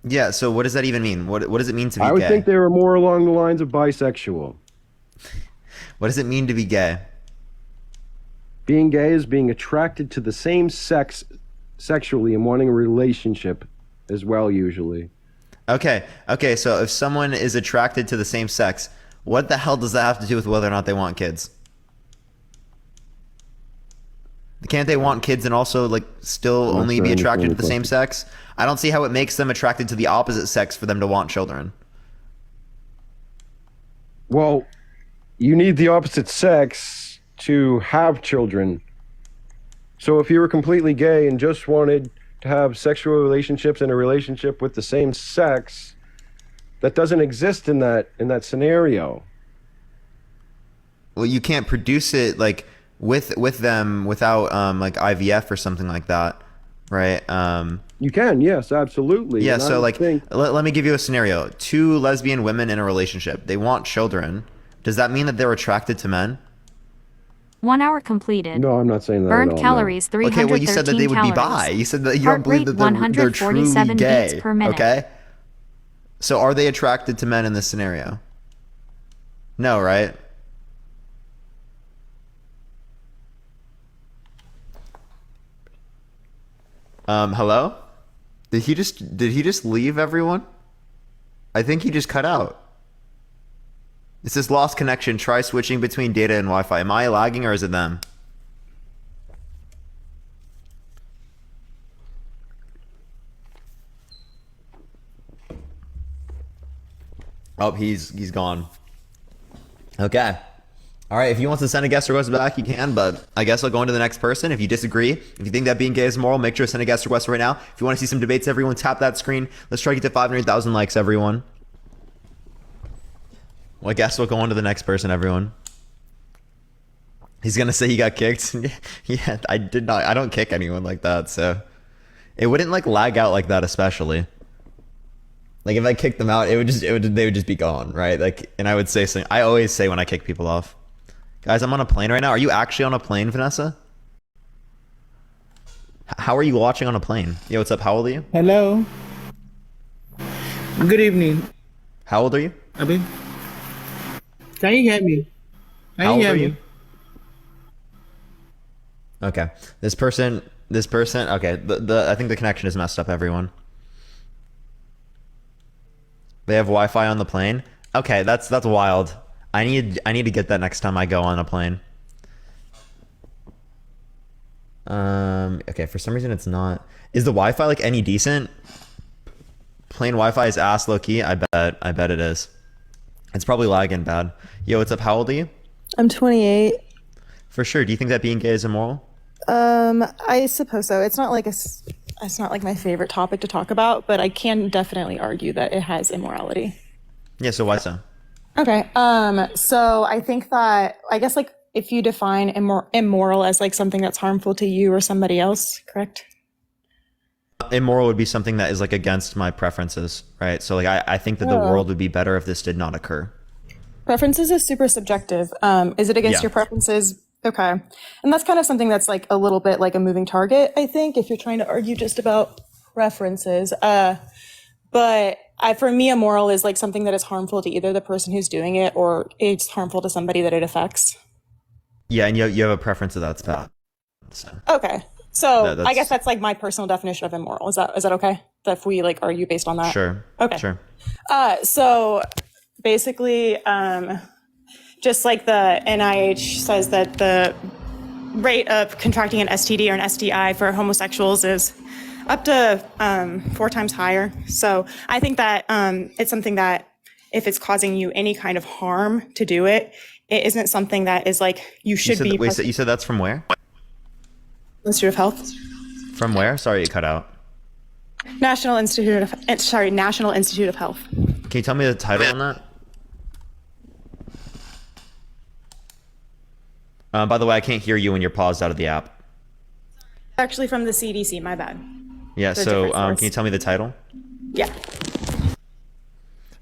Yeah, so what does that even mean? What does it mean to be gay? I would think they were more along the lines of bisexual. What does it mean to be gay? Being gay is being attracted to the same sex sexually and wanting a relationship as well, usually. Okay, so if someone is attracted to the same sex, what the hell does that have to do with whether or not they want kids? Can't they want kids and also like still I'm not only sure I be understand attracted to the the same question. sex? I don't see how it makes them attracted to the opposite sex for them to want children. Well, you need the opposite sex to have children. So if you were completely gay and just wanted to have sexual relationships and a relationship with the same sex, that doesn't exist in that scenario. Well, you can't produce it like with them without like IVF or something like that, right? You can, yes, absolutely. Yeah, And I so would like think, let me give you a scenario. Two lesbian women in a relationship. They want children. Does that mean that they're attracted to men? 1 hour completed. no, I'm not saying that Burned at all. calories, No. 313 Okay, well you said that they would be bi. calories. You said that you Heart don't believe rate that they're truly 147 gay. beats per minute. Okay? So are they attracted to men in this scenario? No, right? Hello? Did he just leave everyone? I think he just cut out. It says lost connection. Try switching between data and Wi-Fi. Am I lagging or is it them? Oh, he's gone. Okay. All right, if he wants to send a guest request back, he can, but I guess I'll go on to the next person. If you disagree, if you think that being gay is moral, make sure to send a guest request right now. If you want to see some debates, everyone tap that screen. Let's try to get to 500,000 likes, everyone. Well, I guess we'll go on to the next person, everyone. He's going to say he got kicked. Yeah, I did not. I don't kick anyone like that, so it wouldn't like lag out like that, especially. Like if I kicked them out, they would just be gone, right? Like, and I would say something. I always say when I kick people off, guys, I'm on a plane right now. Are you actually on a plane, Vanessa? How are you watching on a plane? Yo, what's up? How old are you? Hello. Good evening. How old are you? Abi, can you hear me? Can How you old hear are me? you? Okay. This person, okay. I think the connection is messed up, everyone. They have Wi-Fi on the plane. Okay, that's wild. I need to get that next time I go on a plane. Okay, for some reason it's not. Is the Wi-Fi like any decent? Plane Wi-Fi is ass low key. I bet it is. It's probably lagging bad. Yo, what's up? How old are you? I'm 28. For sure. Do you think that being gay is immoral? I suppose so. It's not like my favorite topic to talk about, but I can definitely argue that it has immorality. Yeah. So why so? Okay. So I think that, I guess, like, if you define immoral as like something that's harmful to you or somebody else, correct? Immoral would be something that is like against my preferences, right? So like I think that the world would be better if this did not occur. Preferences is super subjective. Is it against Yeah. your preferences? Okay. And that's kind of something that's like a little bit like a moving target, I think, if you're trying to argue just about preferences. But for me, immoral is like something that is harmful to either the person who's doing it or it's harmful to somebody that it affects. Yeah, and you have a preference of that's bad. So. Okay. So That's- I guess that's like my personal definition of immoral. Is that okay? That if we like argue based on that? Sure. Okay. Sure. So basically, just like the NIH says that the rate of contracting an STD or an STI for homosexuals is up to 4 times higher. So I think that it's something that if it's causing you any kind of harm to do it, it isn't something that is like you should be. Wait, so you said that's from where? Institute of Health. From where? Sorry, it cut out. National Institute of Health. Can you tell me the title on that? By the way, I can't hear you when you're paused out of the app. Actually from the CDC, my bad. Yeah, They're so different source. can you tell me the title? Yeah.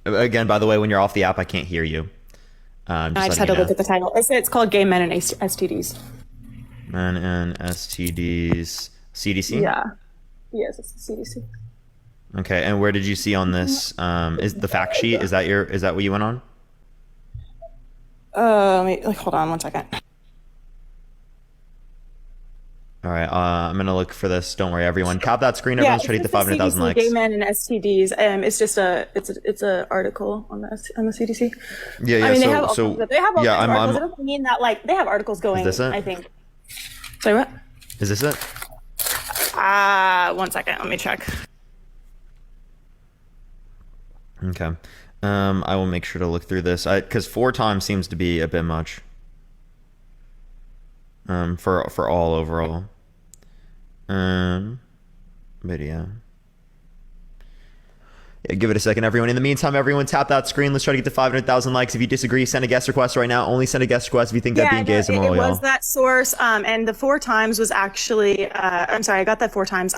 Again, by the way, when you're off the app, I can't hear you. I just had to look at the title. It's called Gay Men and STDs. Men and STDs. CDC? Yeah. Yes, it's the CDC. Okay, and where did you see on this? Is the fact sheet? Is that what you went on? Hold on 1 second. All right, I'm gonna look for this. Don't worry, everyone. Tap that screen. Everyone's trying to get to 500,000 likes. Gay Men and STDs. It's just it's a article on the CDC. Yeah. I mean, they have so all kinds of articles. yeah, It doesn't mean that like they have articles going. Is this it? I think. Sorry, what? Is this it? 1 second, let me check. Okay. I will make sure to look through this. Because 4 times seems to be a bit much. For all overall. But yeah. Yeah, give it a second, everyone. In the meantime, everyone, tap that screen. Let's try to get to 500,000 likes. If you disagree, send a guest request right now. Only send a guest request if you think that being gay is immoral, it y'all. was that source, and the 4 times was actually, I'm sorry, I got that 4 times.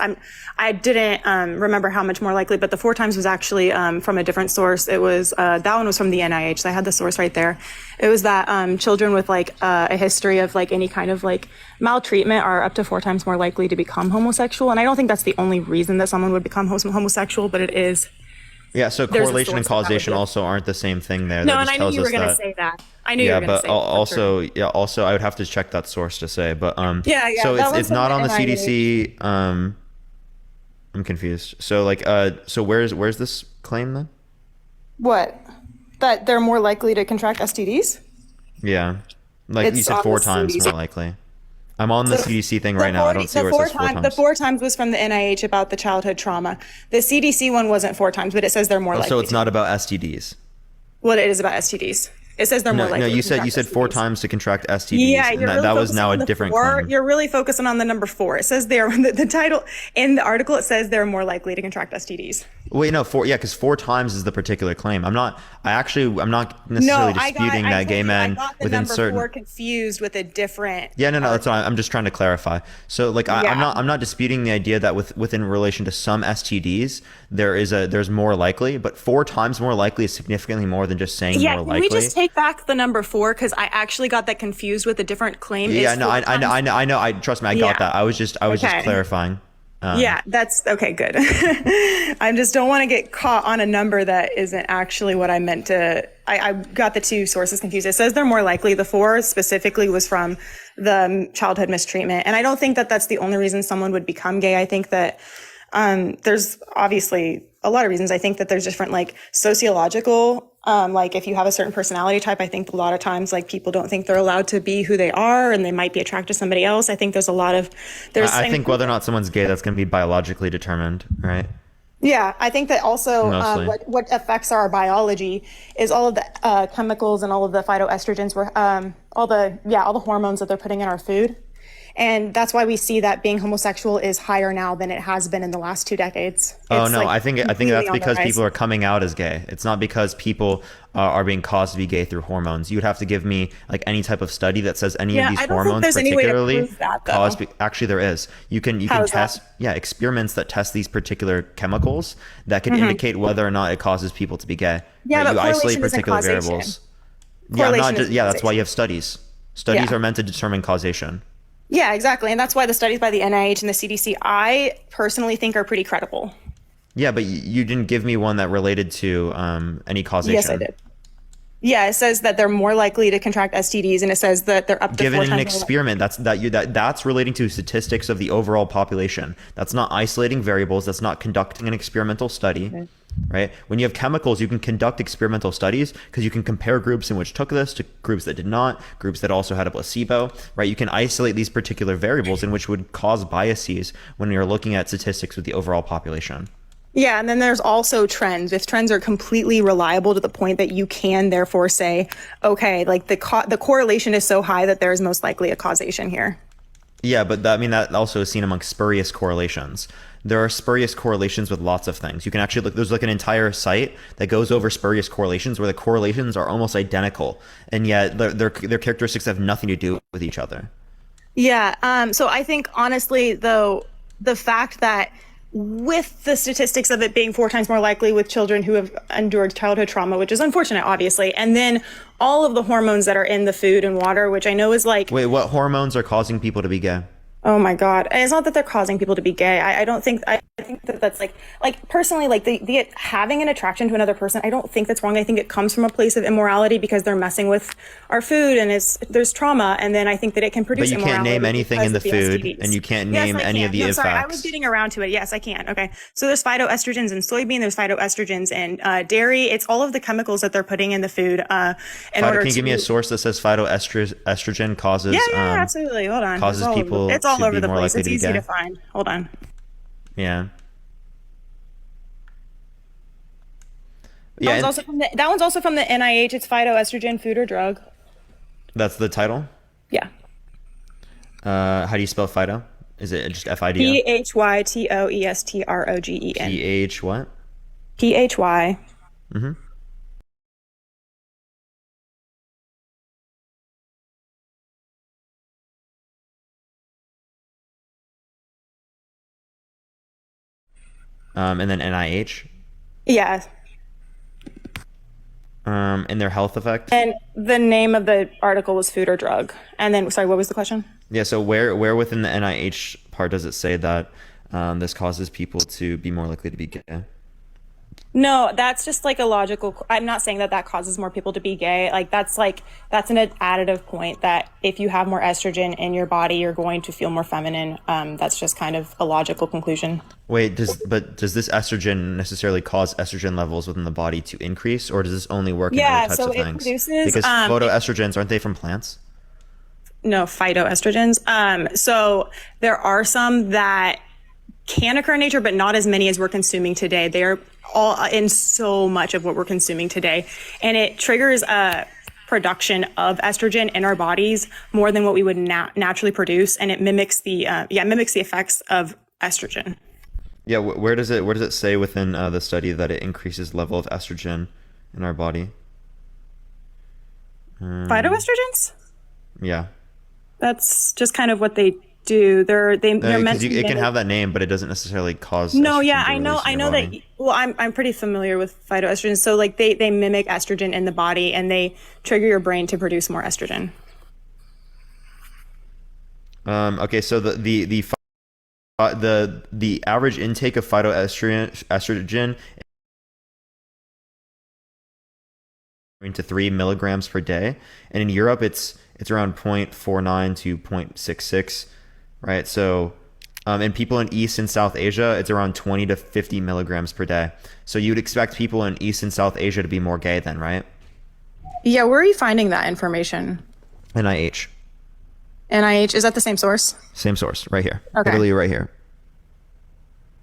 I didn't remember how much more likely, but the 4 times was actually from a different source. It was, that one was from the NIH, so I had the source right there. It was that children with like a history of like any kind of like maltreatment are up to 4 times more likely to become homosexual. And I don't think that's the only reason that someone would become homosexual, but it is. Yeah, so correlation and causation also aren't the same thing there. No, and I knew you were going to say that. I knew you were going to say that. Yeah, also I would have to check that source to say, but yeah. So it's not on the CDC. I'm confused. So like so where's this claim then? What? That they're more likely to contract STDs? Yeah. Like you said 4 times more likely. I'm on the CDC thing right now. I don't see where it says 4 times. The 4 times was from the NIH about the childhood trauma. The CDC one wasn't 4 times, but it says they're more likely. So it's not about STDs. Well, it is about STDs. It says they're more likely. No, you said 4 times to contract STDs. Yeah, and that was now a different claim. You're really focusing on the number 4. It says the title in the article. It says they're more likely to contract STDs. Wait, no, 4. Yeah, because 4 times is the particular claim. I'm not necessarily disputing that gay men within certain. I got the number 4 confused with a different. Yeah, no, that's what I'm just trying to clarify. So like I'm not disputing the idea that within relation to some STDs there's more likely, but 4 times more likely is significantly more than just saying more likely. Can we just take back the number 4 because I actually got that confused with a different claim. Yeah, no, I know. Trust me, I got that. I was just clarifying. Yeah, that's okay. Good. I just don't want to get caught on a number that isn't actually what I meant to. I got the 2 sources confused. It says they're more likely. The 4 specifically was from the childhood mistreatment, and I don't think that that's the only reason someone would become gay. I think that there's obviously a lot of reasons. I think that there's different like sociological. Like if you have a certain personality type, I think a lot of times like people don't think they're allowed to be who they are and they might be attracted to somebody else. I think there's a lot of I think whether or not someone's gay, that's going to be biologically determined, right? Yeah, I think that also what affects our biology is all of the chemicals and all of the phytoestrogens, all the hormones that they're putting in our food. And that's why we see that being homosexual is higher now than it has been in the last 2 decades. Oh no, I think that's because people are coming out as gay. It's not because people are being caused to be gay through hormones. You would have to give me like any type of study that says any of these hormones particularly cause. Actually, there is. You can test experiments that test these particular chemicals that can indicate whether or not it causes people to be gay. Yeah, but you isolate particular causation. Variables. That's why you have studies. Studies are meant to determine causation. Yeah, exactly. And that's why the studies by the NIH and the CDC, I personally think are pretty credible. Yeah, but you didn't give me one that related to any causation. Yes, I did. Yeah, it says that they're more likely to contract STDs, and it says that they're up to 4 times. Given an experiment, that's relating to statistics of the overall population. That's not isolating variables. That's not conducting an experimental study. Okay. Right? When you have chemicals, you can conduct experimental studies because you can compare groups in which took this to groups that did not, groups that also had a placebo, right? You can isolate these particular variables in which would cause biases when you're looking at statistics with the overall population. Yeah, and then there's also trends. If trends are completely reliable to the point that you can therefore say, okay, like the correlation is so high that there is most likely a causation here. Yeah, but that also is seen among spurious correlations. There are spurious correlations with lots of things. You can actually look, there's like an entire site that goes over spurious correlations where the correlations are almost identical, and yet their characteristics have nothing to do with each other. Yeah, so I think honestly, though, the fact that with the statistics of it being 4 times more likely with children who have endured childhood trauma, which is unfortunate, obviously, and then all of the hormones that are in the food and water, which I know is like... Wait, what hormones are causing people to be gay? Oh my God. And it's not that they're causing people to be gay. I don't think think that that's like personally, like the having an attraction to another person, I don't think that's wrong. I think it comes from a place of immorality because they're messing with our food and there's trauma. And then I think that it can produce But you immorality. can't name anything in the food, STDs. and you can't Yes, name I any can. of the No, effects. sorry, I was getting around to it. Yes, I can. Okay. So there's phytoestrogens in soybean, there's phytoestrogens in dairy. It's all of the chemicals that they're putting in the food in order Can you to give me a source that says phytoestrogen causes yeah, absolutely. Hold on. causes people it's all to over be the more place. likely It's to be easy gay? to find. Hold on. Yeah. That Yeah, one's also from the NIH. It's phytoestrogen, food or drug. that's the title. Yeah. How do you spell phyto? Is it just FIDO? PHYTOESTROGEN. PH what? PHY. Mm-hmm. And then NIH. Yeah. And their health effect. And the name of the article was food or drug. And then, sorry, what was the question? Yeah. So where within the NIH part does it say that this causes people to be more likely to be gay? No, that's just like a logical. I'm not saying that that causes more people to be gay. That's an additive point that if you have more estrogen in your body, you're going to feel more feminine. That's just kind of a logical conclusion. Wait, does this estrogen necessarily cause estrogen levels within the body to increase, or does this only work in other types of things? Produces, because phytoestrogens, aren't they from plants? No, phytoestrogens. So there are some that can occur in nature, but not as many as we're consuming today. They are all in so much of what we're consuming today. And it triggers a production of estrogen in our bodies more than what we would naturally produce. And it mimics the effects of estrogen. Yeah. Where does it say within the study that it increases level of estrogen in our body? Phytoestrogens? Yeah. That's just kind of what they do. They're meant to it can have that name, but it doesn't necessarily cause. No, estrogen yeah, to I know release in your that. body. Well, I'm pretty familiar with phytoestrogens. So like they mimic estrogen in the body and they trigger your brain to produce more estrogen. Okay, so the average intake of phytoestrogen into 3 milligrams per day, and in Europe it's around 0.49 to 0.66, right? So in people in East and South Asia, it's around 20 to 50 milligrams per day. So you'd expect people in East and South Asia to be more gay then, right? Yeah, where are you finding that information? NIH. NIH, is that the same source? Same source, right here. Okay. Literally right here.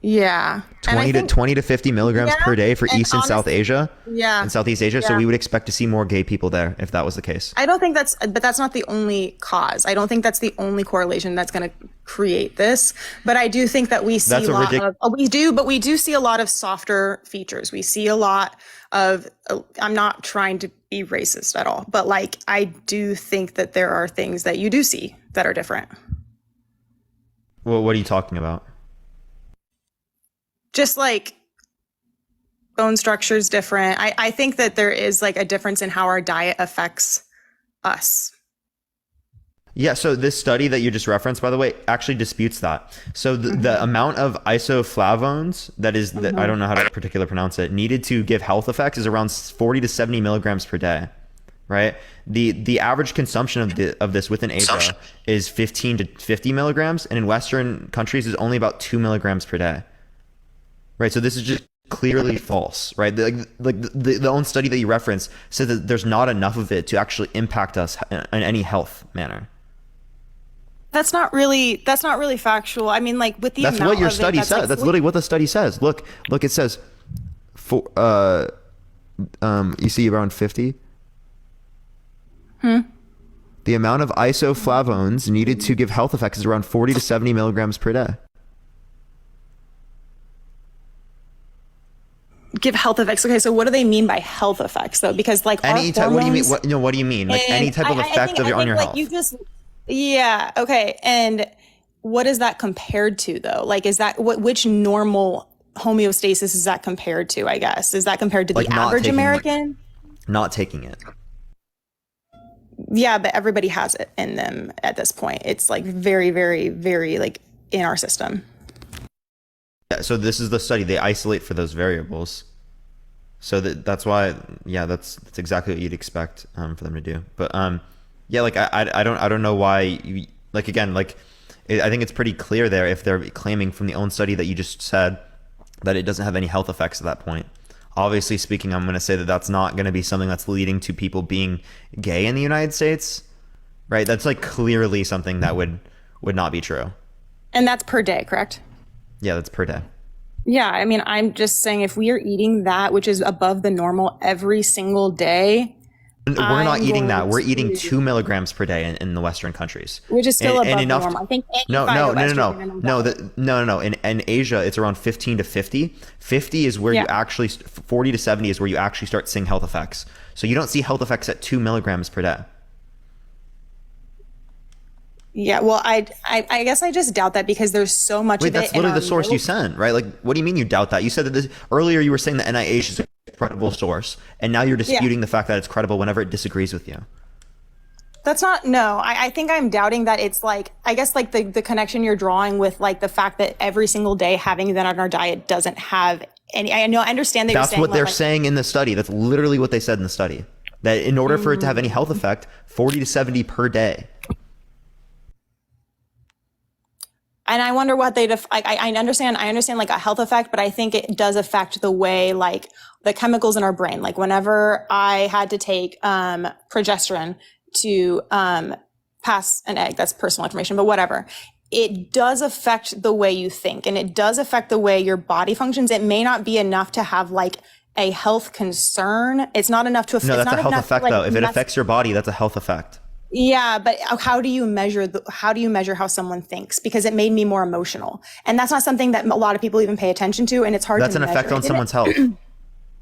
Yeah. 20 to 50 milligrams per day for East and South Asia. Yeah. And Southeast Asia. So we would expect to see more gay people there if that was the case. I don't think that's not the only cause. I don't think that's the only correlation that's going to create this. But I do think that we see we do see a lot of softer features. We see a lot of, I'm not trying to be racist at all, but like, I do think that there are things that you do see that are different. Well, what are you talking about? Just like bone structure is different. I think that there is like a difference in how our diet affects us. Yeah, so this study that you just referenced, by the way, actually disputes that. So the amount of isoflavones I don't know how to particularly pronounce it, needed to give health effects is around 40 to 70 milligrams per day, right? The average consumption of this within Asia is 15 to 50 milligrams, and in Western countries is only about 2 milligrams per day. Right, so this is just clearly false, right? The own study that you referenced said that there's not enough of it to actually impact us in any health manner. That's not really factual. I mean, like with the That's amount what your of it, study says. That's literally what the study says. Look, it says you see around 50. The amount of isoflavones needed to give health effects is around 40 to 70 milligrams per day. give health effects. Okay, so what do they mean by health effects though? Because like any type. What do you mean? What do you mean? Like any type of effect on your health? You just, yeah, okay. And what is that compared to though? Like, is that which normal homeostasis is that compared to? I guess is that compared to the average American? Not taking it. Yeah, but everybody has it in them at this point. It's like very, very, very like in our system. So this is the study. They isolate for those variables. So that's why, yeah, that's exactly what you'd expect for them to do. But yeah, like I don't know why you, like, again, like I think it's pretty clear there if they're claiming from the own study that you just said that it doesn't have any health effects at that point. Obviously speaking, I'm going to say that that's not going to be something that's leading to people being gay in the United States, right? That's like clearly something that would not be true. And that's per day, correct? Yeah, that's per day. Yeah, I mean, I'm just saying if we are eating that, which is above the normal every single day. We're not eating that. We're eating 2 milligrams per day in the Western countries, which is still above enough the normal. I think no. no. In Asia, it's around 15 to 50. 50 is where you actually 40 to 70 is where you actually start seeing health effects. So you don't see health effects at 2 milligrams per day. Yeah, well, I guess I just doubt that because there's so much of it. That's literally the source you sent, right? Like, what do you mean you doubt that? You said that earlier you were saying the NIH is a credible source, and now you're disputing the fact that it's credible whenever it disagrees with you. That's not, no, I think I'm doubting that it's like, I guess like the connection you're drawing with like the fact that every single day having that on our diet doesn't have any, I understand that that's what they're saying in the study. That's literally what they said in the study. That in order for it to have any health effect, 40 to 70 per day. And I wonder what I understand like a health effect, but I think it does affect the way like the chemicals in our brain. Like whenever I had to take progesterone to pass an egg, that's personal information, but whatever. It does affect the way you think, and it does affect the way your body functions. It may not be enough to have like a health concern. It's not enough to affect. No, that's a health effect though. If it affects your body, that's a health effect. Yeah, but how do you measure how someone thinks? Because it made me more emotional, and that's not something that a lot of people even pay attention to, and it's hard. That's to an effect on someone's health.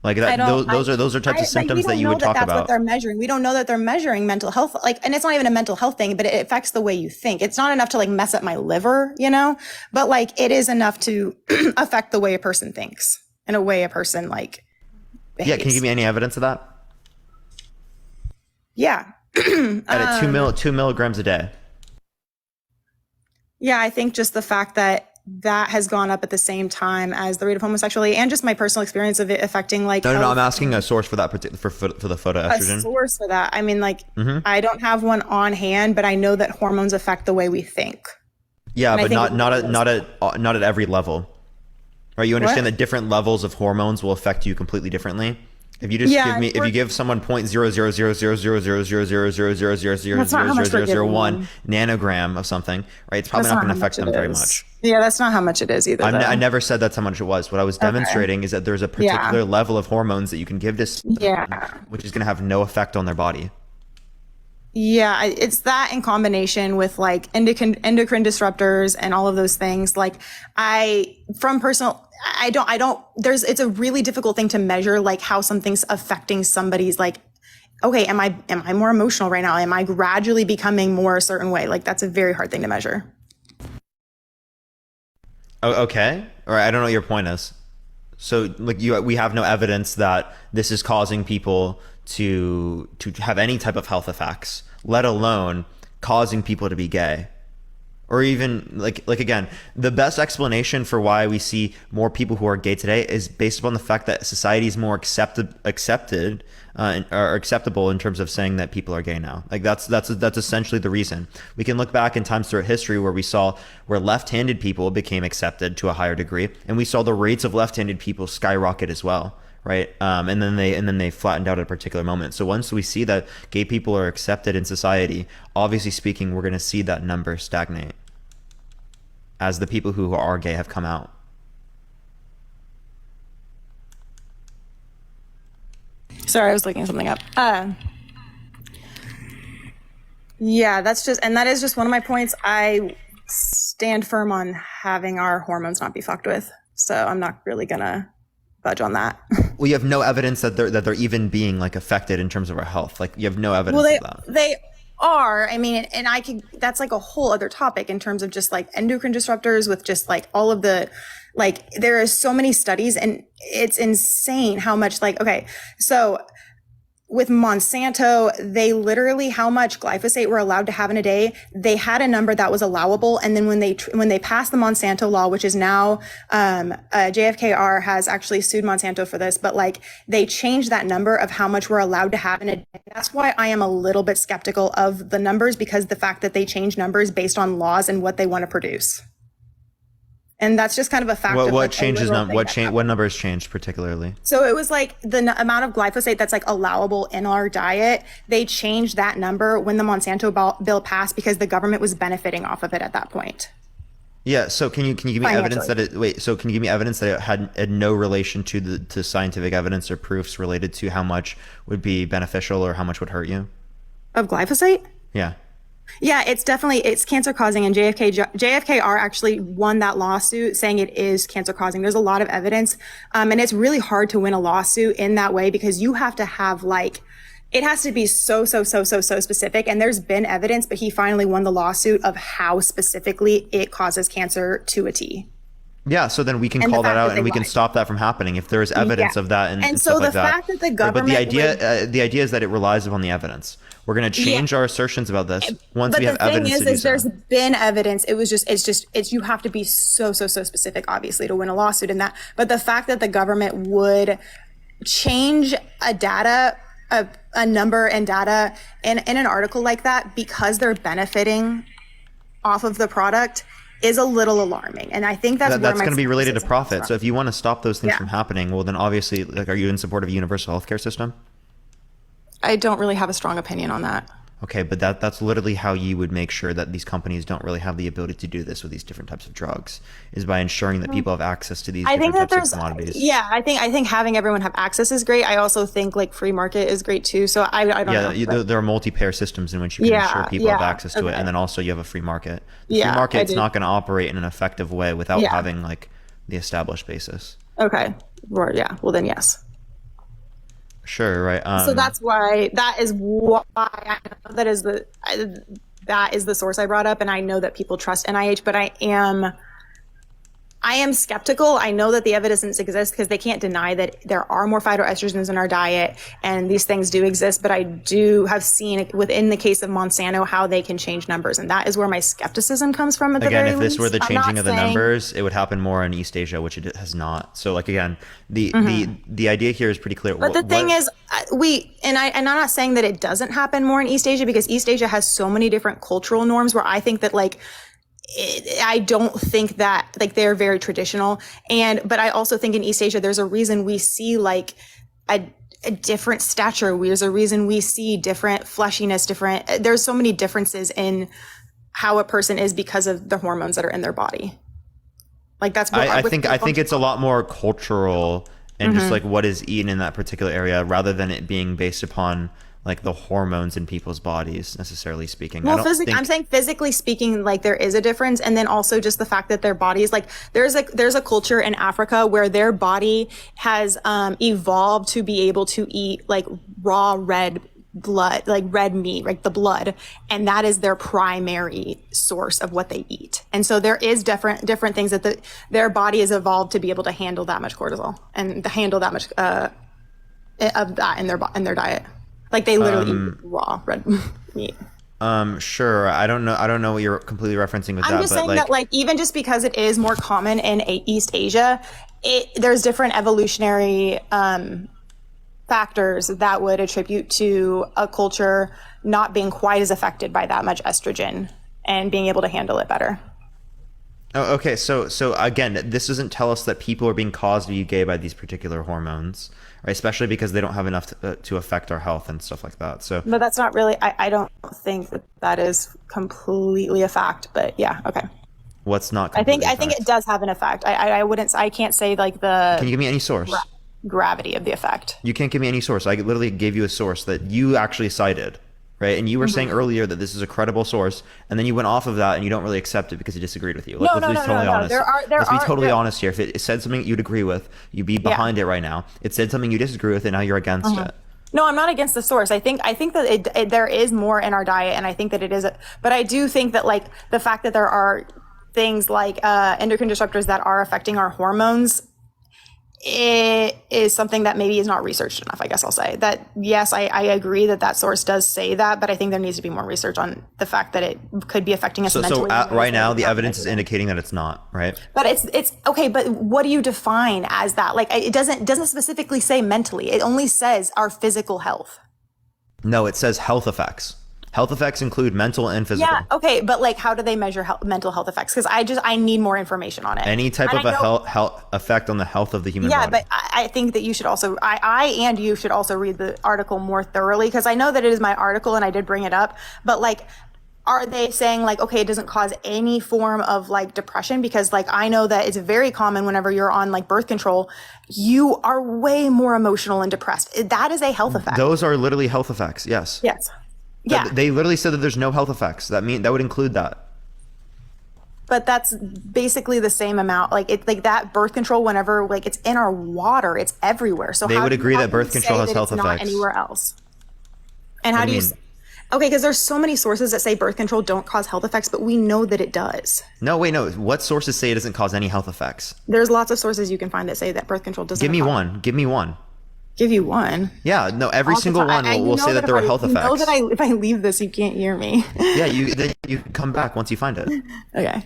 Like that, those are types of symptoms that you would talk about. That's what they're measuring. We don't know that they're measuring mental health. Like, and it's not even a mental health thing, but it affects the way you think. It's not enough to like mess up my liver, you know, but like it is enough to affect the way a person thinks and a way a person like behaves. Yeah, can you give me any evidence of that? Yeah. At 2 milligrams a day. Yeah, I think just the fact that has gone up at the same time as the rate of homosexuality, and just my personal experience of it affecting like. No, I'm asking a source for that particular for the photoestrogen. A source for that. I mean, like I don't have one on hand, but I know that hormones affect the way we think. Yeah, but not at every level. Right? You understand that different levels of hormones will affect you completely differently. If you just if you give someone 0.000000000000001 nanogram of something, right? It's probably not going to affect them very much. Yeah, that's not how much it is either. I never said that's how much it was. What I was demonstrating is that there's a particular level of hormones that you can give this, which is going to have no effect on their body. Yeah, it's that in combination with like endocrine disruptors and all of those things. Like it's a really difficult thing to measure, like how something's affecting somebody's like, okay, am I more emotional right now? Am I gradually becoming more a certain way? Like that's a very hard thing to measure. Oh, okay. All right. I don't know what your point is. So like we have no evidence that this is causing people to have any type of health effects, let alone causing people to be gay. Or even like again, the best explanation for why we see more people who are gay today is based upon the fact that society is more accepted or acceptable in terms of saying that people are gay now. Like that's essentially the reason. We can look back in times throughout history where we saw where left-handed people became accepted to a higher degree, and we saw the rates of left-handed people skyrocket as well. Right. And then they flattened out at a particular moment. So once we see that gay people are accepted in society, obviously speaking, we're going to see that number stagnate as the people who are gay have come out. Sorry, I was looking something up. Yeah, that is just one of my points. I stand firm on having our hormones not be fucked with. So I'm not really going to budge on that. Well, you have no evidence that they're even being like affected in terms of our health. Like you have no evidence of that. They are. I mean, and that's like a whole other topic in terms of just like endocrine disruptors with just like all of the, like there are so many studies and it's insane how much like, okay, so with Monsanto, they literally how much glyphosate we're allowed to have in a day. They had a number that was allowable, and then when they passed the Monsanto law, which is now JFKR has actually sued Monsanto for this, but like they changed that number of how much we're allowed to have in a day. That's why I am a little bit skeptical of the numbers, because the fact that they change numbers based on laws and what they want to produce. And that's just kind of a fact. What changes? What numbers changed particularly? So it was like the amount of glyphosate that's like allowable in our diet. They changed that number when the Monsanto bill passed because the government was benefiting off of it at that point. Yeah. So can you give me evidence that it? So can you give me evidence that it had no relation to scientific evidence or proofs related to how much would be beneficial or how much would hurt you? Of glyphosate? Yeah. Yeah, it's cancer causing, and JFKR actually won that lawsuit saying it is cancer causing. There's a lot of evidence. And it's really hard to win a lawsuit in that way because you have to have it has to be so specific. And there's been evidence, but he finally won the lawsuit of how specifically it causes cancer to a T. Yeah, so then we can call that out and we can stop that from happening if there is evidence of that and so stuff like the that. fact that the government, but the idea is that it relies upon the evidence. We're going to change our assertions about this once we have evidence to do so. There's been evidence. It's you have to be so specific, obviously, to win a lawsuit in that. But the fact that the government would change a number and data in an article like that because they're benefiting off of the product is a little alarming. And I think that's going to be related to profit. So if you want to stop those things from happening, well, then obviously, are you in support of a universal healthcare system? I don't really have a strong opinion on that. Okay, but that's literally how you would make sure that these companies don't really have the ability to do this with these different types of drugs, is by ensuring that people have access to these different types of commodities. Yeah, I think having everyone have access is great. I also think free market is great too. So I don't know. Yeah, there are multi-payer systems in which you can ensure people have access to it, and then also you have a free market. The free market's not going to operate in an effective way without having the established basis. Okay. Well then yes. Sure, right. So that is why I know that is the source I brought up, and I know that people trust NIH, but I am skeptical. I know that the evidence exists because they can't deny that there are more phytoestrogens in our diet and these things do exist, but I do have seen within the case of Monsanto how they can change numbers, and that is where my skepticism comes from at the very least. If this were the changing of the numbers, it would happen more in East Asia, which it has not. So again, the idea here is pretty clear. But the thing is, I'm not saying that it doesn't happen more in East Asia because East Asia has so many different cultural norms where I think that I don't think that they're very traditional. But I also think in East Asia, there's a reason we see a different stature. There's a reason we see different fleshiness, there's so many differences in how a person is because of the hormones that are in their body. That's what I think it's a lot more cultural and just what is eaten in that particular area rather than it being based upon the hormones in people's bodies, necessarily speaking. Well, I'm saying physically speaking, there is a difference. And then also just the fact that their bodies, there's a culture in Africa where their body has evolved to be able to eat raw red blood, red meat, the blood. And that is their primary source of what they eat. And so there is different things that their body has evolved to be able to handle that much cortisol and to handle that much of that in their diet. They literally eat raw red meat. Sure. I don't know what you're completely referencing with that. I'm just saying that even just because it is more common in East Asia, there's different evolutionary factors that would attribute to a culture not being quite as affected by that much estrogen and being able to handle it better. Oh, okay. So again, this doesn't tell us that people are being caused to be gay by these particular hormones, right? Especially because they don't have enough to affect our health and stuff like that. So, but that's not really. I don't think that is completely a fact. But yeah, okay. What's not? I think it does have an effect. I can't say the. Can you give me any source? Gravity of the effect. You can't give me any source. I literally gave you a source that you actually cited. Right, and you were saying earlier that this is a credible source, and then you went off of that, and you don't really accept it because you disagreed with you. Let's be totally honest. Let's be totally honest here. If it said something you'd agree with, you'd be behind it right now. It said something you disagree with, and now you're against it. No, I'm not against the source. I think that there is more in our diet, and I think that it is. But I do think that the fact that there are things like endocrine disruptors that are affecting our hormones it is something that maybe is not researched enough. I guess I'll say that. Yes, I agree that source does say that, but I think there needs to be more research on the fact that it could be affecting us mentally. So right now, the evidence is indicating that it's not, right? But it's okay. But what do you define as that? Like, it doesn't specifically say mentally. It only says our physical health. No, it says health effects. Health effects include mental and physical. Yeah, okay, but like, how do they measure mental health effects? Because I need more information on it. Any type of a health effect on the health of the human body. Yeah, but I think that you should also, I and you should also read the article more thoroughly, because I know that it is my article and I did bring it up, but like, are they saying like, okay, it doesn't cause any form of like depression? Because like, I know that it's very common whenever you're on like birth control, you are way more emotional and depressed. That is a health effect. Those are literally health effects, yes. Yes. Yeah. They literally said that there's no health effects. That would include that. But that's basically the same amount. Like it's like that birth control, whenever like it's in our water, it's everywhere. So they would agree that birth control has health effects. Not anywhere else. And how do you? Okay, because there's so many sources that say birth control don't cause health effects, but we know that it does. No, wait, no. What sources say it doesn't cause any health effects? There's lots of sources you can find that say that birth control doesn't. Give me one. Give me one. Give you one. Yeah, no. Every single one will say that there are health effects. You know that if I leave this, you can't hear me. Yeah, you come back once you find it. Okay.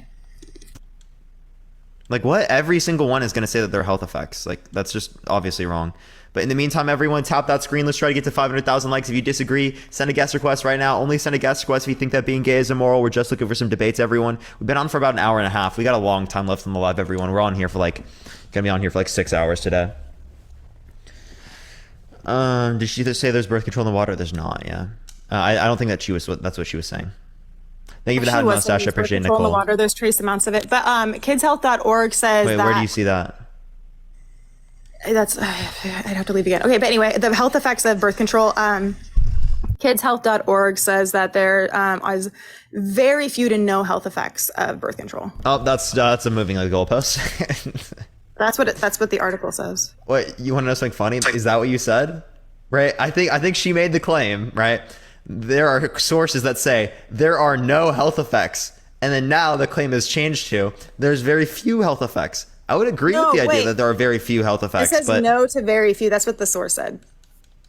Like what? Every single one is going to say that there are health effects. Like that's just obviously wrong. But in the meantime, everyone tap that screen. Let's try to get to 500,000 likes. If you disagree, send a guest request right now. Only send a guest request if you think that being gay is immoral. We're just looking for some debates, everyone. We've been on for about an hour and a half. We got a long time left on the live, everyone. We're on here for like, gonna be on here for like 6 hours today. Did she say there's birth control in the water? There's not, yeah. I don't think that's what she was saying. Thank you for the hat mustache. I appreciate it, Nicole. In the water, there's trace amounts of it. But kidshealth.org says Wait, that... where do you see that? That's I'd have to leave again. Okay, but anyway, the health effects of birth control. Kidshealth.org says that there is very few to no health effects of birth control. Oh, that's a moving of the goalpost. That's what the article says. What, you want to know something funny? Is that what you said? Right? I think she made the claim, right? There are sources that say there are no health effects, and then now the claim has changed to there's very few health effects. I would agree with the idea that there are very few health effects. It says no to very few. That's what the source said.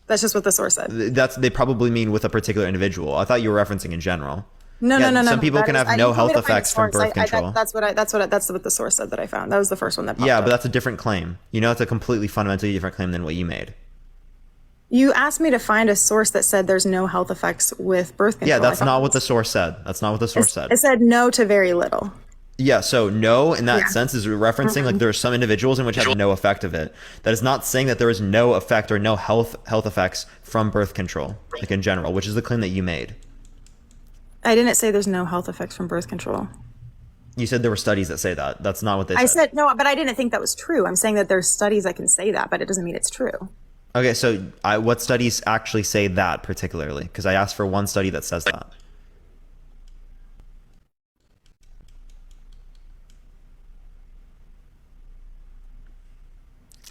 That's just what the source said. They probably mean with a particular individual. I thought you were referencing in general. No. Some people can have no health effects from birth control. That's what the source said that I found. That was the first one that popped up. But that's a different claim. You know, it's a completely fundamentally different claim than what you made. You asked me to find a source that said there's no health effects with birth control. Yeah, that's not what the source said. It said no to very little. Yeah, so no in that sense is referencing like there are some individuals in which have no effect of it. That is not saying that there is no effect or no health effects from birth control, like in general, which is the claim that you made. I didn't say there's no health effects from birth control. You said there were studies that say that. That's not what they said. I said no, but I didn't think that was true. I'm saying that there's studies that can say that, but it doesn't mean it's true. Okay, so what studies actually say that particularly? Because I asked for one study that says that.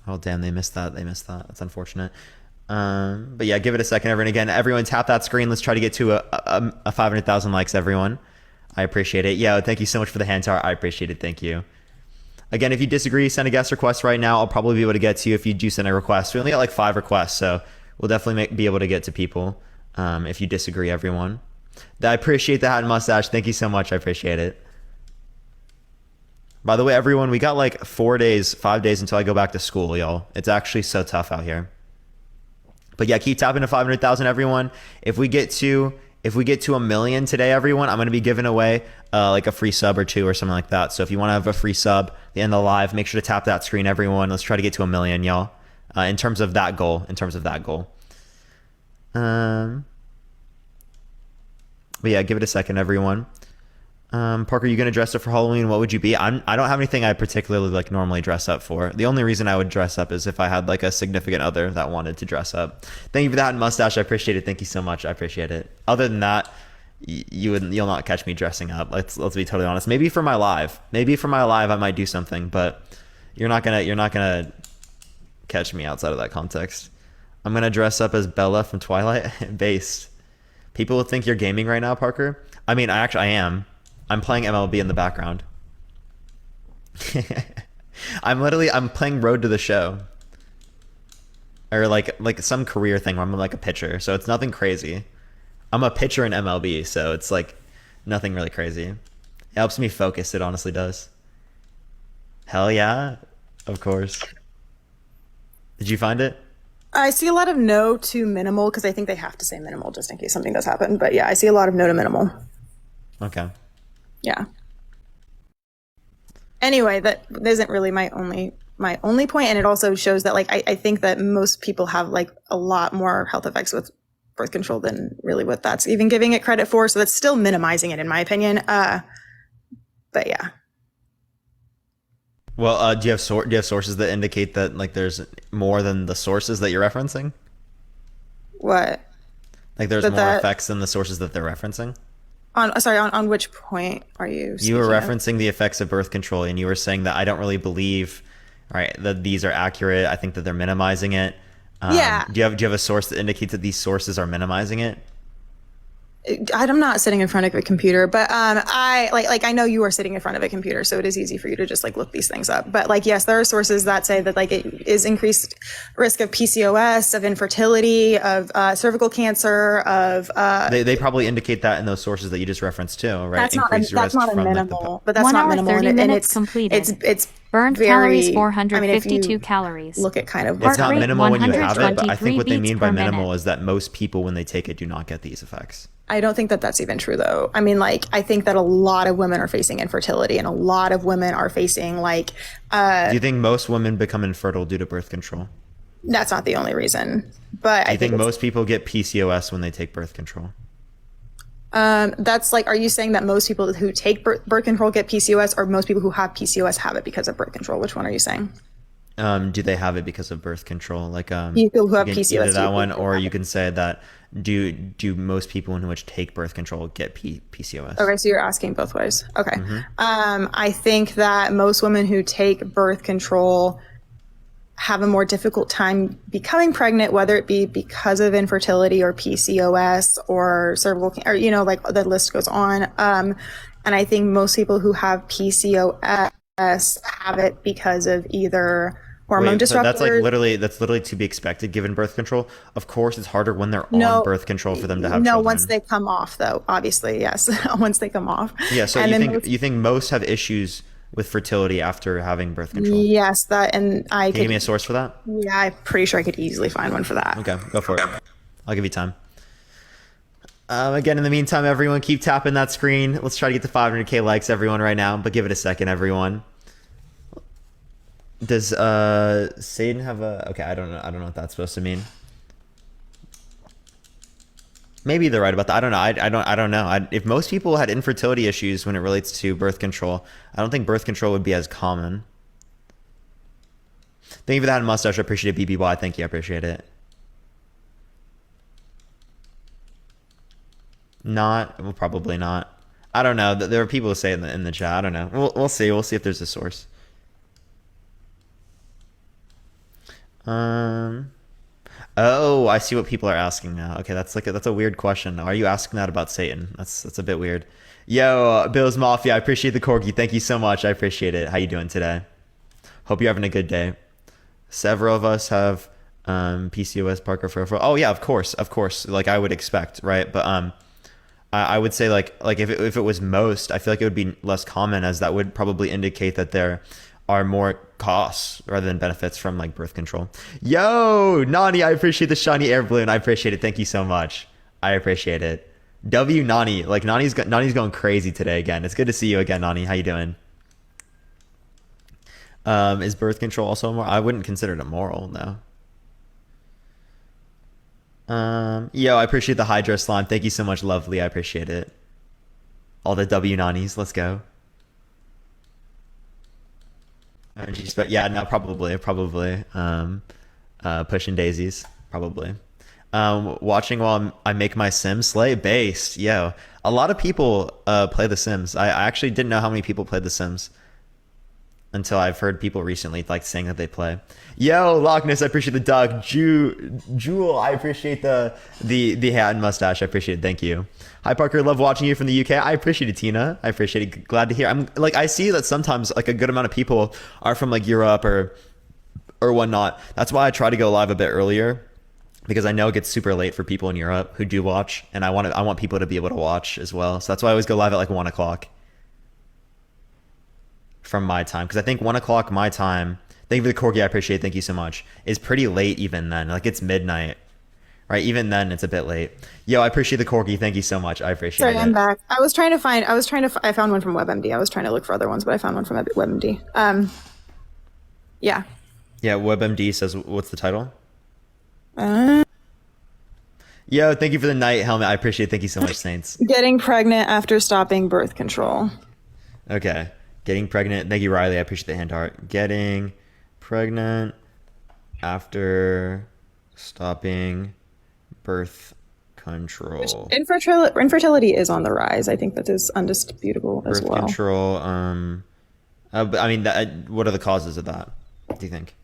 Oh, damn, they missed that. That's unfortunate. But yeah, give it a second, everyone. Again, everyone tap that screen. Let's try to get to a 500,000 likes, everyone. I appreciate it. Yeah, thank you so much for the hand tower. I appreciate it. Thank you. Again, if you disagree, send a guest request right now. I'll probably be able to get to you if you do send a request. We only got like 5 requests, so we'll definitely be able to get to people if you disagree, everyone. I appreciate the hat and mustache. Thank you so much. I appreciate it. By the way, everyone, we got like 5 days until I go back to school, y'all. It's actually so tough out here. But yeah, keep tapping to 500,000, everyone. If we get to 1 million today, everyone, I'm going to be giving away like a free sub or 2 or something like that. So if you want to have a free sub at the end of the live, make sure to tap that screen, everyone. Let's try to get to 1 million, y'all. In terms of that goal. But yeah, give it a second, everyone. Parker, you gonna dress up for Halloween? What would you be? I don't have anything I particularly like normally dress up for. The only reason I would dress up is if I had like a significant other that wanted to dress up. Thank you for that mustache. I appreciate it. Thank you so much. I appreciate it. Other than that, you'll not catch me dressing up. Let's be totally honest. Maybe for my live I might do something, but you're not gonna catch me outside of that context. I'm gonna dress up as Bella from Twilight. Based. People will think you're gaming right now, Parker. I mean, I am. I'm playing MLB in the background. I'm playing Road to the Show. Or like some career thing where I'm like a pitcher. So it's nothing crazy. I'm a pitcher in MLB, so it's like nothing really crazy. It helps me focus, it honestly does. Hell yeah. Of course. Did you find it? I see a lot of no to minimal because I think they have to say minimal just in case something does happen. But yeah, I see a lot of no to minimal. Okay. Yeah. Anyway, that isn't really my only point, and it also shows that like I think that most people have like a lot more health effects with birth control than really what that's even giving it credit for. So that's still minimizing it in my opinion. But yeah. Well, do you have sources that indicate that like there's more than the sources that you're referencing? What? Like there's more effects than the sources that they're referencing? On which point are you speaking You were of? referencing the effects of birth control, and you were saying that I don't really believe, right, that these are accurate. I think that they're minimizing it. Yeah. Do you have a source that indicates that these sources are minimizing it? I'm not sitting in front of a computer, but I know you are sitting in front of a computer, so it is easy for you to just like look these things up. But like, yes, there are sources that say that like it is increased risk of PCOS, of infertility, of cervical cancer, of They probably indicate that in those sources that you just referenced too, right? that's not a minimal, but that's 1 not hour, minimal, 30 and minutes it's completed. it's Burned very, calories I mean, if 452 you calories. look at kind of It's not rate minimal when you have it, but I 123 think what they beats mean by per minimal minute. is that most people, when they take it, do not get these effects. I don't think that that's even true, though. I mean, like, I think that a lot of women are facing infertility, and a lot of women are facing, like... do you think most women become infertile due to birth control? That's not the only reason. But I think most people get PCOS when they take birth control. that's like, are you saying that most people who take birth control get PCOS, or most people who have PCOS have it because of birth control? Which one are you saying? Do they have it because of birth control? Like People who have you can PCOS, either that do one, you or have you it? can say that do most people in which take birth control get PCOS? Okay, so you're asking both ways. Okay. Mm-hmm. I think that most women who take birth control have a more difficult time becoming pregnant, whether it be because of infertility or PCOS or cervical cancer, or, you know, like the list goes on. And I think most people who have PCOS have it because of either hormone Wait, so disruptors. that's literally to be expected given birth control. Of course, it's harder when they're No, on birth control for them to have no, children. once they come off, though, obviously, yes. Once they come off. Yeah, so And you then think you think most have issues with fertility after having birth control? Yes, that, and I Can you give me a could, source for that? yeah, I'm pretty sure I could easily find one for that. Okay, go for it. I'll give you time. Again, in the meantime, everyone keep tapping that screen. Let's try to get to 500k likes, everyone, right now. But give it a second, everyone. Does Satan have a? Okay, I don't know what that's supposed to mean. Maybe they're right about that. I don't know. I don't know. If most people had infertility issues when it relates to birth control, I don't think birth control would be as common. Thank you for that mustache. I appreciate it, BBY. Thank you. I appreciate it. Not. Well, probably not. I don't know. There are people who say it in the chat. I don't know. We'll see. We'll see if there's a source. Oh, I see what people are asking now. Okay, that's a weird question. Are you asking that about Satan? That's a bit weird. Yo, Bill's Mafia, I appreciate the corgi. Thank you so much. I appreciate it. How you doing today? Hope you're having a good day. Several of us have PCOS, Parker for. Oh yeah, of course. Like I would expect, right? But I would say like if it was most, I feel like it would be less common, as that would probably indicate that there are more costs rather than benefits from like birth control. Yo, Nani, I appreciate the shiny air balloon. I appreciate it. Thank you so much. I appreciate it. W Nani, like Nani's going crazy today again. It's good to see you again, Nani. How you doing? Is birth control also immoral? I wouldn't consider it immoral, no. Yo, I appreciate the Hydra slime. Thank you so much, lovely. I appreciate it. All the W Nanis. Let's go. But yeah, no, probably pushing daisies, probably. Watching while I make my Sims slay based. Yo, a lot of people play The Sims. I actually didn't know how many people played The Sims. until I've heard people recently like saying that they play. Yo, Loch Ness, I appreciate the dog. Jewel, I appreciate the hat and mustache. I appreciate it. Thank you. Hi Parker, love watching you from the UK. I appreciate it, Tina. I appreciate it. Glad to hear. I'm like, I see that sometimes like a good amount of people are from like Europe or whatnot. That's why I try to go live a bit earlier, because I know it gets super late for people in Europe who do watch, and I want people to be able to watch as well. So that's why I always go live at like 1 o'clock from my time, because I think 1 o'clock my time. Thank you for the corgi. I appreciate it. Thank you so much. Is pretty late even then. Like it's midnight, right? Even then it's a bit late. Yo, I appreciate the corgi. Thank you so much. I appreciate it. Sorry, I'm back. I found one from WebMD. I was trying to look for other ones, but I found one from WebMD. Yeah. Yeah, WebMD says, what's the title? Yo, thank you for the night helmet. I appreciate it. Thank you so much, Saints. Getting pregnant after stopping birth control. Okay. Getting pregnant. Thank you, Riley. I appreciate the hand heart. Getting pregnant after stopping birth control. Infertility is on the rise. I think that is undisputable as well. Birth control. But I mean, what are the causes of that, do you think?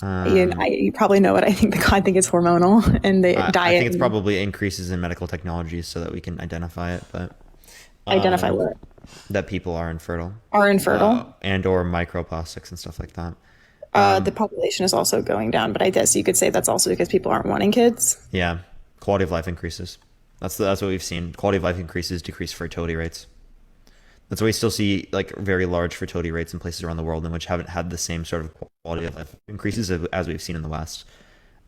You probably know what I think. I think it's hormonal and the diet. I think it's probably increases in medical technologies so that we can identify it. But identify what? That people are infertile. And or microplastics and stuff like that. The population is also going down, but I guess you could say that's also because people aren't wanting kids. Yeah, quality of life increases. That's what we've seen. Quality of life increases, decreased fertility rates. That's why we still see like very large fertility rates in places around the world in which haven't had the same sort of quality of life increases as we've seen in the West.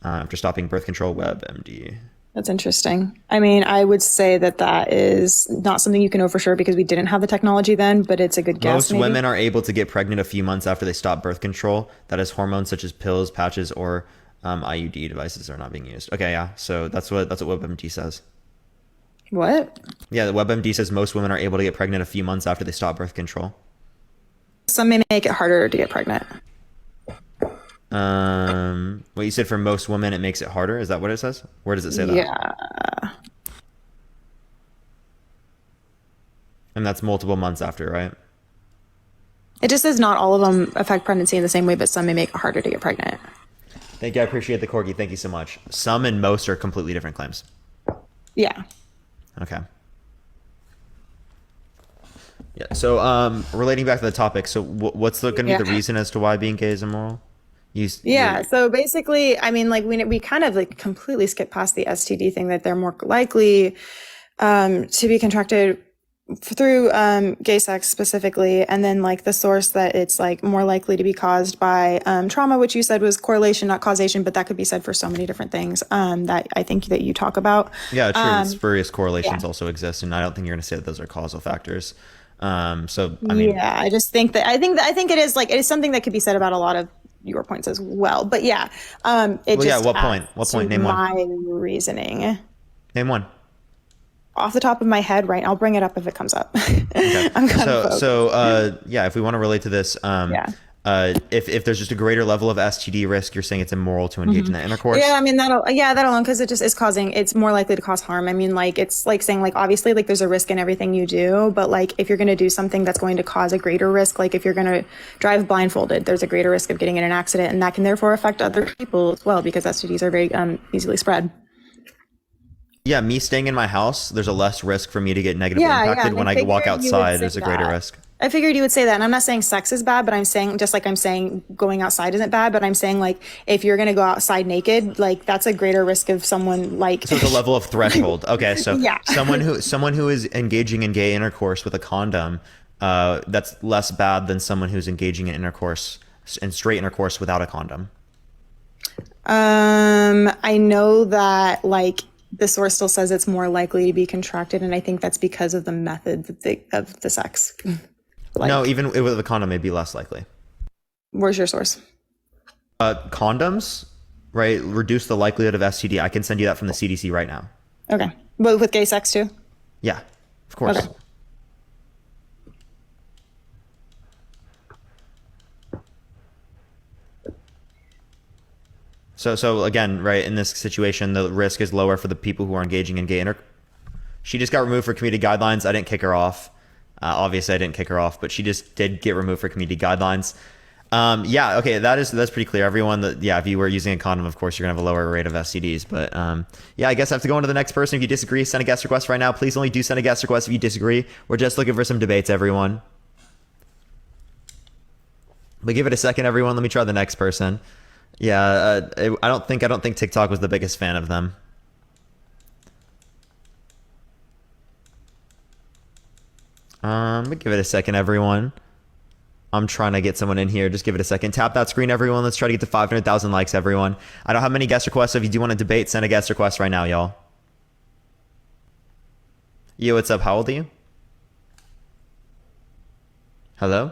After stopping birth control, WebMD. That's interesting. I mean, I would say that is not something you can know for sure because we didn't have the technology then, but it's a good guess. Most women are able to get pregnant a few months after they stop birth control. That is, hormones such as pills, patches, or IUD devices are not being used. Okay, yeah. So that's what WebMD says. What? Yeah, the WebMD says most women are able to get pregnant a few months after they stop birth control. Some may make it harder to get pregnant. What you said for most women, it makes it harder. Is that what it says? Where does it say that? Yeah. And that's multiple months after, right? It just says not all of them affect pregnancy in the same way, but some may make it harder to get pregnant. Thank you. I appreciate the corgi. Thank you so much. Some and most are completely different claims. Yeah. Okay. Yeah. So, relating back to the topic, so what's going to be the reason as to why being gay is immoral? So basically, I mean, like we kind of like completely skip past the STD thing, that they're more likely to be contracted through gay sex specifically, and then like the source that it's like more likely to be caused by trauma, which you said was correlation, not causation, but that could be said for so many different things that I think that you talk about. Yeah, true. Spurious correlations also exist, and I don't think you're going to say that those are causal factors. So I mean, I just think that I think it is like it is something that could be said about a lot of your points as well. But yeah, what point? What point? Name one. My reasoning. Name one. Off the top of my head, right? I'll bring it up if it comes up. Okay. If we want to relate to this, if there's just a greater level of STD risk, you're saying it's immoral to engage in that intercourse? Yeah, I mean that alone, because it just is it's more likely to cause harm. I mean, like it's like saying like obviously like there's a risk in everything you do, but like if you're going to do something that's going to cause a greater risk, like if you're going to drive blindfolded, there's a greater risk of getting in an accident, and that can therefore affect other people as well because STDs are very easily spread. Yeah, me staying in my house, there's a less risk for me to get negatively impacted. When I walk outside, there's a greater risk. I figured you would say that. And I'm not saying sex is bad, but I'm saying, just like I'm saying going outside isn't bad, but I'm saying like if you're going to go outside naked, like that's a greater risk of someone like. So it's a level of threshold. Okay, so someone who is engaging in gay intercourse with a condom, that's less bad than someone who's engaging in straight intercourse without a condom. I know that like. The source still says it's more likely to be contracted, and I think that's because of the method of the sex. Like, no, even with a condom, may be less likely. Where's your source? Condoms, right, reduce the likelihood of STD. I can send you that from the CDC right now. Okay. But with gay sex too? Yeah, of course. Okay. So again, right, in this situation, the risk is lower for the people who are engaging in gay She just got removed for community guidelines. I didn't kick her off. Obviously, I didn't kick her off, but she just did get removed for community guidelines. Yeah, okay, that's pretty clear. Everyone that, yeah, if you were using a condom, of course, you're gonna have a lower rate of STDs. But yeah, I guess I have to go on to the next person. If you disagree, send a guest request right now. Please only do send a guest request if you disagree. We're just looking for some debates, everyone. But give it a second, everyone. Let me try the next person. Yeah, I don't think TikTok was the biggest fan of them. Give it a second, everyone. I'm trying to get someone in here. Just give it a second. Tap that screen, everyone. Let's try to get to 500,000 likes, everyone. I don't have many guest requests, so if you do want to debate, send a guest request right now, y'all. Yo, what's up? How old are you? Hello?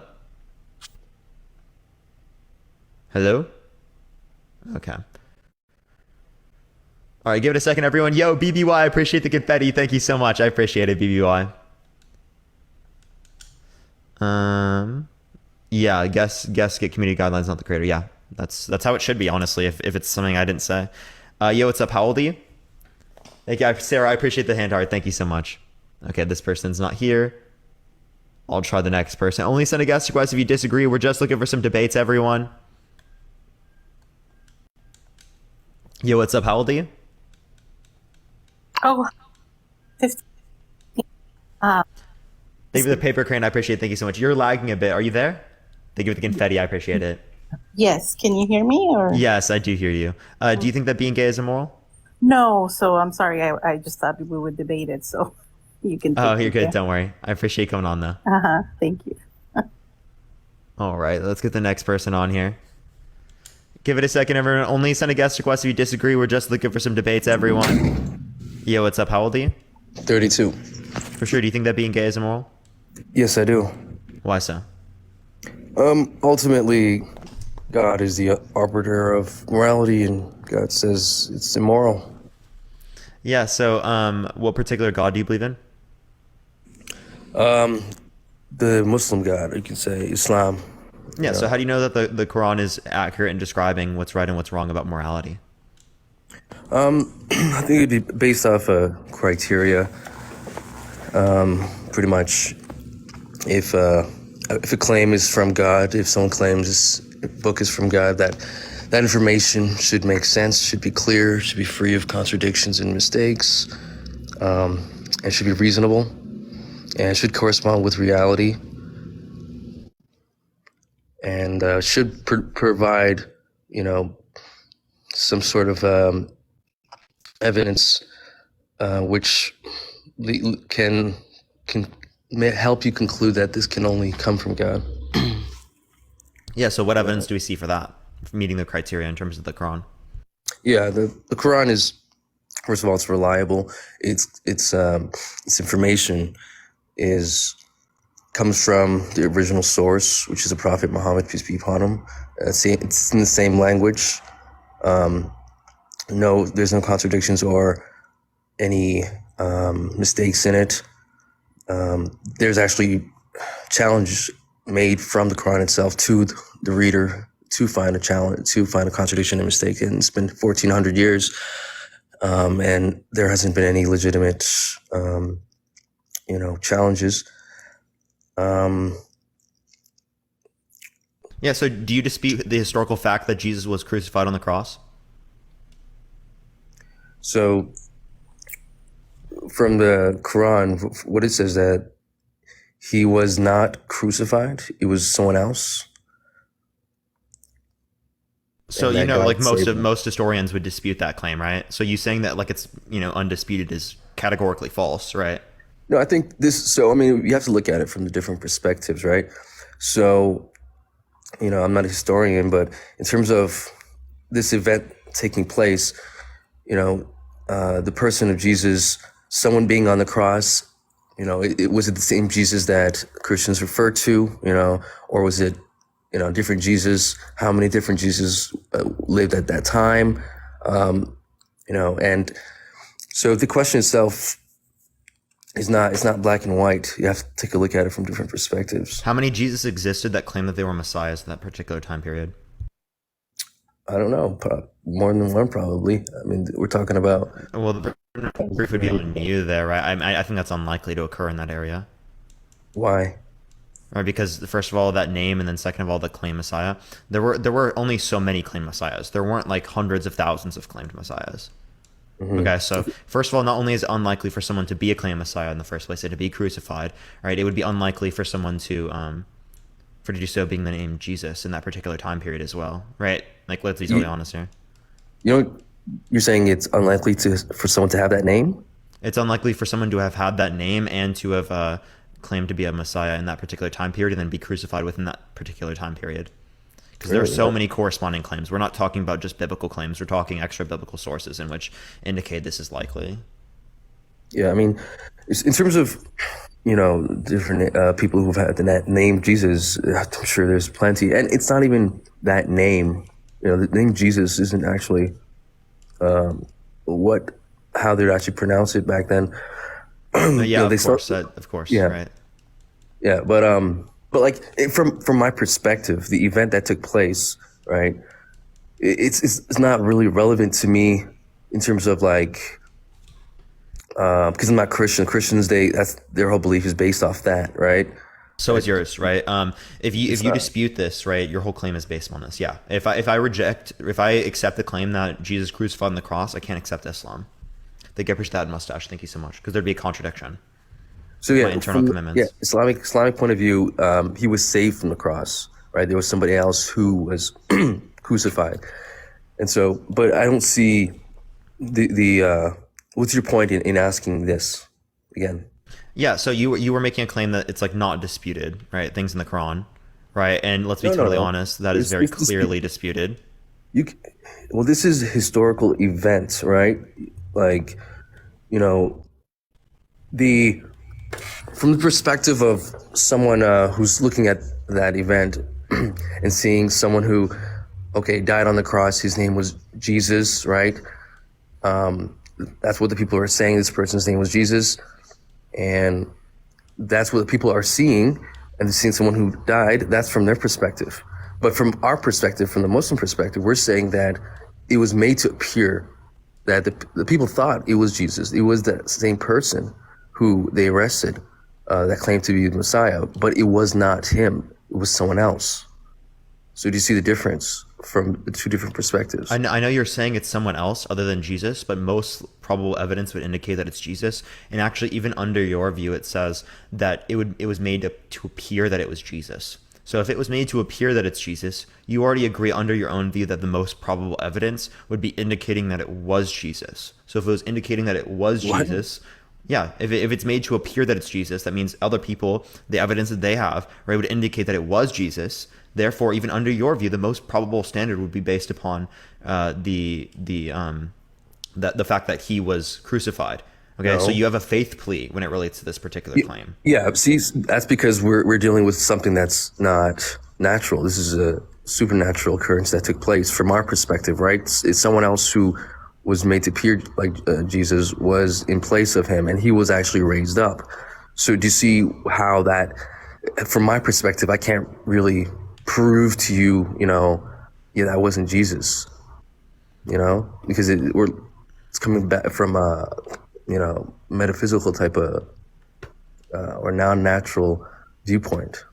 Hello? Okay. All right, give it a second, everyone. Yo, BBY, I appreciate the confetti. Thank you so much. I appreciate it, BBY. Yeah, I guess get community guidelines, not the creator. Yeah, that's how it should be, honestly, if it's something I didn't say. Yo, what's up? How old are you? Thank you, Sarah. I appreciate the hand heart. Thank you so much. Okay, this person's not here. I'll try the next person. Only send a guest request if you disagree. We're just looking for some debates, everyone. Yo, what's up? How old are you? Oh, 15. Thank you for the paper crane. I appreciate it. Thank you so much. You're lagging a bit. Are you there? Thank you for the confetti. I appreciate it. Yes. Can you hear me or? Yes, I do hear you. Do you think that being gay is immoral? No. So I'm sorry. I just thought we would debate it. So you can. Oh, you're good. Don't worry. I appreciate you coming on, though. Thank you. All right. Let's get the next person on here. Give it a second, everyone. Only send a guest request if you disagree. We're just looking for some debates, everyone. Yo, what's up? How old are you? 32. For sure. Do you think that being gay is immoral? Yes, I do. Why so? Ultimately, God is the arbiter of morality, and God says it's immoral. Yeah. So, what particular God do you believe in? The Muslim God, you can say, Islam. Yeah. So, how do you know that the Quran is accurate in describing what's right and what's wrong about morality? I think it'd be based off a criteria. Pretty much, if a claim is from God, if someone claims this book is from God, that information should make sense, should be clear, should be free of contradictions and mistakes, and should be reasonable, and should correspond with reality, and should provide, some sort of evidence which can help you conclude that this can only come from God. Yeah. So, what evidence do we see for that, for meeting the criteria in terms of the Quran? Yeah, the Quran is, first of all, it's reliable. Its information comes from the original source, which is the Prophet Muhammad, peace be upon him. It's in the same language. No, there's no contradictions or any mistakes in it. There's actually challenge made from the Quran itself to the reader to find a contradiction and mistake. And it's been 1,400 years, and there hasn't been any legitimate, challenges. Yeah. So, do you dispute the historical fact that Jesus was crucified on the cross? So, from the Quran, what it says that he was not crucified; it was someone else. So, like most historians would dispute that claim, right? So, you saying that like it's undisputed is categorically false, right? No, I think this. So, I mean, you have to look at it from the different perspectives, right? So, I'm not a historian, but in terms of this event taking place, the person of Jesus, someone being on the cross, was it the same Jesus that Christians refer to, or was it, different Jesus? How many different Jesus lived at that time? And so the question itself it's not black and white. You have to take a look at it from different perspectives. How many Jesus existed that claimed that they were messiahs in that particular time period? I don't know. More than one, probably. I mean, we're talking about. Well, the proof would be on you there, right? I think that's unlikely to occur in that area. Why? Right, because first of all, that name, and then second of all, the claimed Messiah. There were only so many claimed Messiahs. There weren't like hundreds of thousands of claimed Messiahs. Okay, so first of all, not only is it unlikely for someone to be a claimed Messiah in the first place and to be crucified, right? It would be unlikely for someone to do so being the name Jesus in that particular time period as well, right? Like, let's be totally honest here. You know, you're saying it's unlikely for someone to have that name? It's unlikely for someone to have had that name and to have claimed to be a Messiah in that particular time period and then be crucified within that particular time period. Because there are so many corresponding claims. We're not talking about just biblical claims. We're talking extra biblical sources in which indicate this is likely. Yeah, I mean, in terms of, different people who've had the name Jesus, I'm sure there's plenty. And it's not even that name. The name Jesus isn't actually how they'd actually pronounce it back then. Yeah, of course, yeah, right. Yeah, but like from my perspective, the event that took place, right? It's not really relevant to me in terms of like, because I'm not Christian. Christians, that's their whole belief is based off that, right? So is yours, right? If you dispute this, right, your whole claim is based on this. Yeah. If I accept the claim that Jesus crucified on the cross, I can't accept Islam. The Geppish that mustache. Thank you so much, because there'd be a contradiction. So yeah, my internal commitments. Yeah, Islamic point of view, he was saved from the cross, right? There was somebody else who was crucified, and so, but I don't see the what's your point in asking this again? Yeah, so you were making a claim that it's like not disputed, right? Things in the Quran, right? And let's be totally honest, that is very clearly disputed. Well, this is historical events, right? Like, from the perspective of someone who's looking at that event and seeing someone who, died on the cross, his name was Jesus, right? That's what the people are saying. This person's name was Jesus. And that's what the people are seeing. And they're seeing someone who died. That's from their perspective. But from our perspective, from the Muslim perspective, we're saying that it was made to appear that the people thought it was Jesus. It was that same person who they arrested that claimed to be the Messiah, but it was not him. It was someone else. So do you see the difference from the two different perspectives? I know you're saying it's someone else other than Jesus, but most probable evidence would indicate that it's Jesus. And actually, even under your view, it says that it was made to appear that it was Jesus. So if it was made to appear that it's Jesus, you already agree under your own view that the most probable evidence would be indicating that it was Jesus. So if it was indicating that it was Jesus, yeah, if it's made to appear that it's Jesus, that means other people, the evidence that they have, right, would indicate that it was Jesus. Therefore, even under your view, the most probable standard would be based upon the fact that he was crucified. Okay, No. so you have a faith plea when it relates to this particular claim. Yeah, see, that's because we're dealing with something that's not natural. This is a supernatural occurrence that took place from our perspective, right? It's someone else who was made to appear like Jesus was in place of him, and he was actually raised up. So do you see how that, from my perspective, I can't really prove to you, that wasn't Jesus, because it's coming back from metaphysical type of or non-natural viewpoint.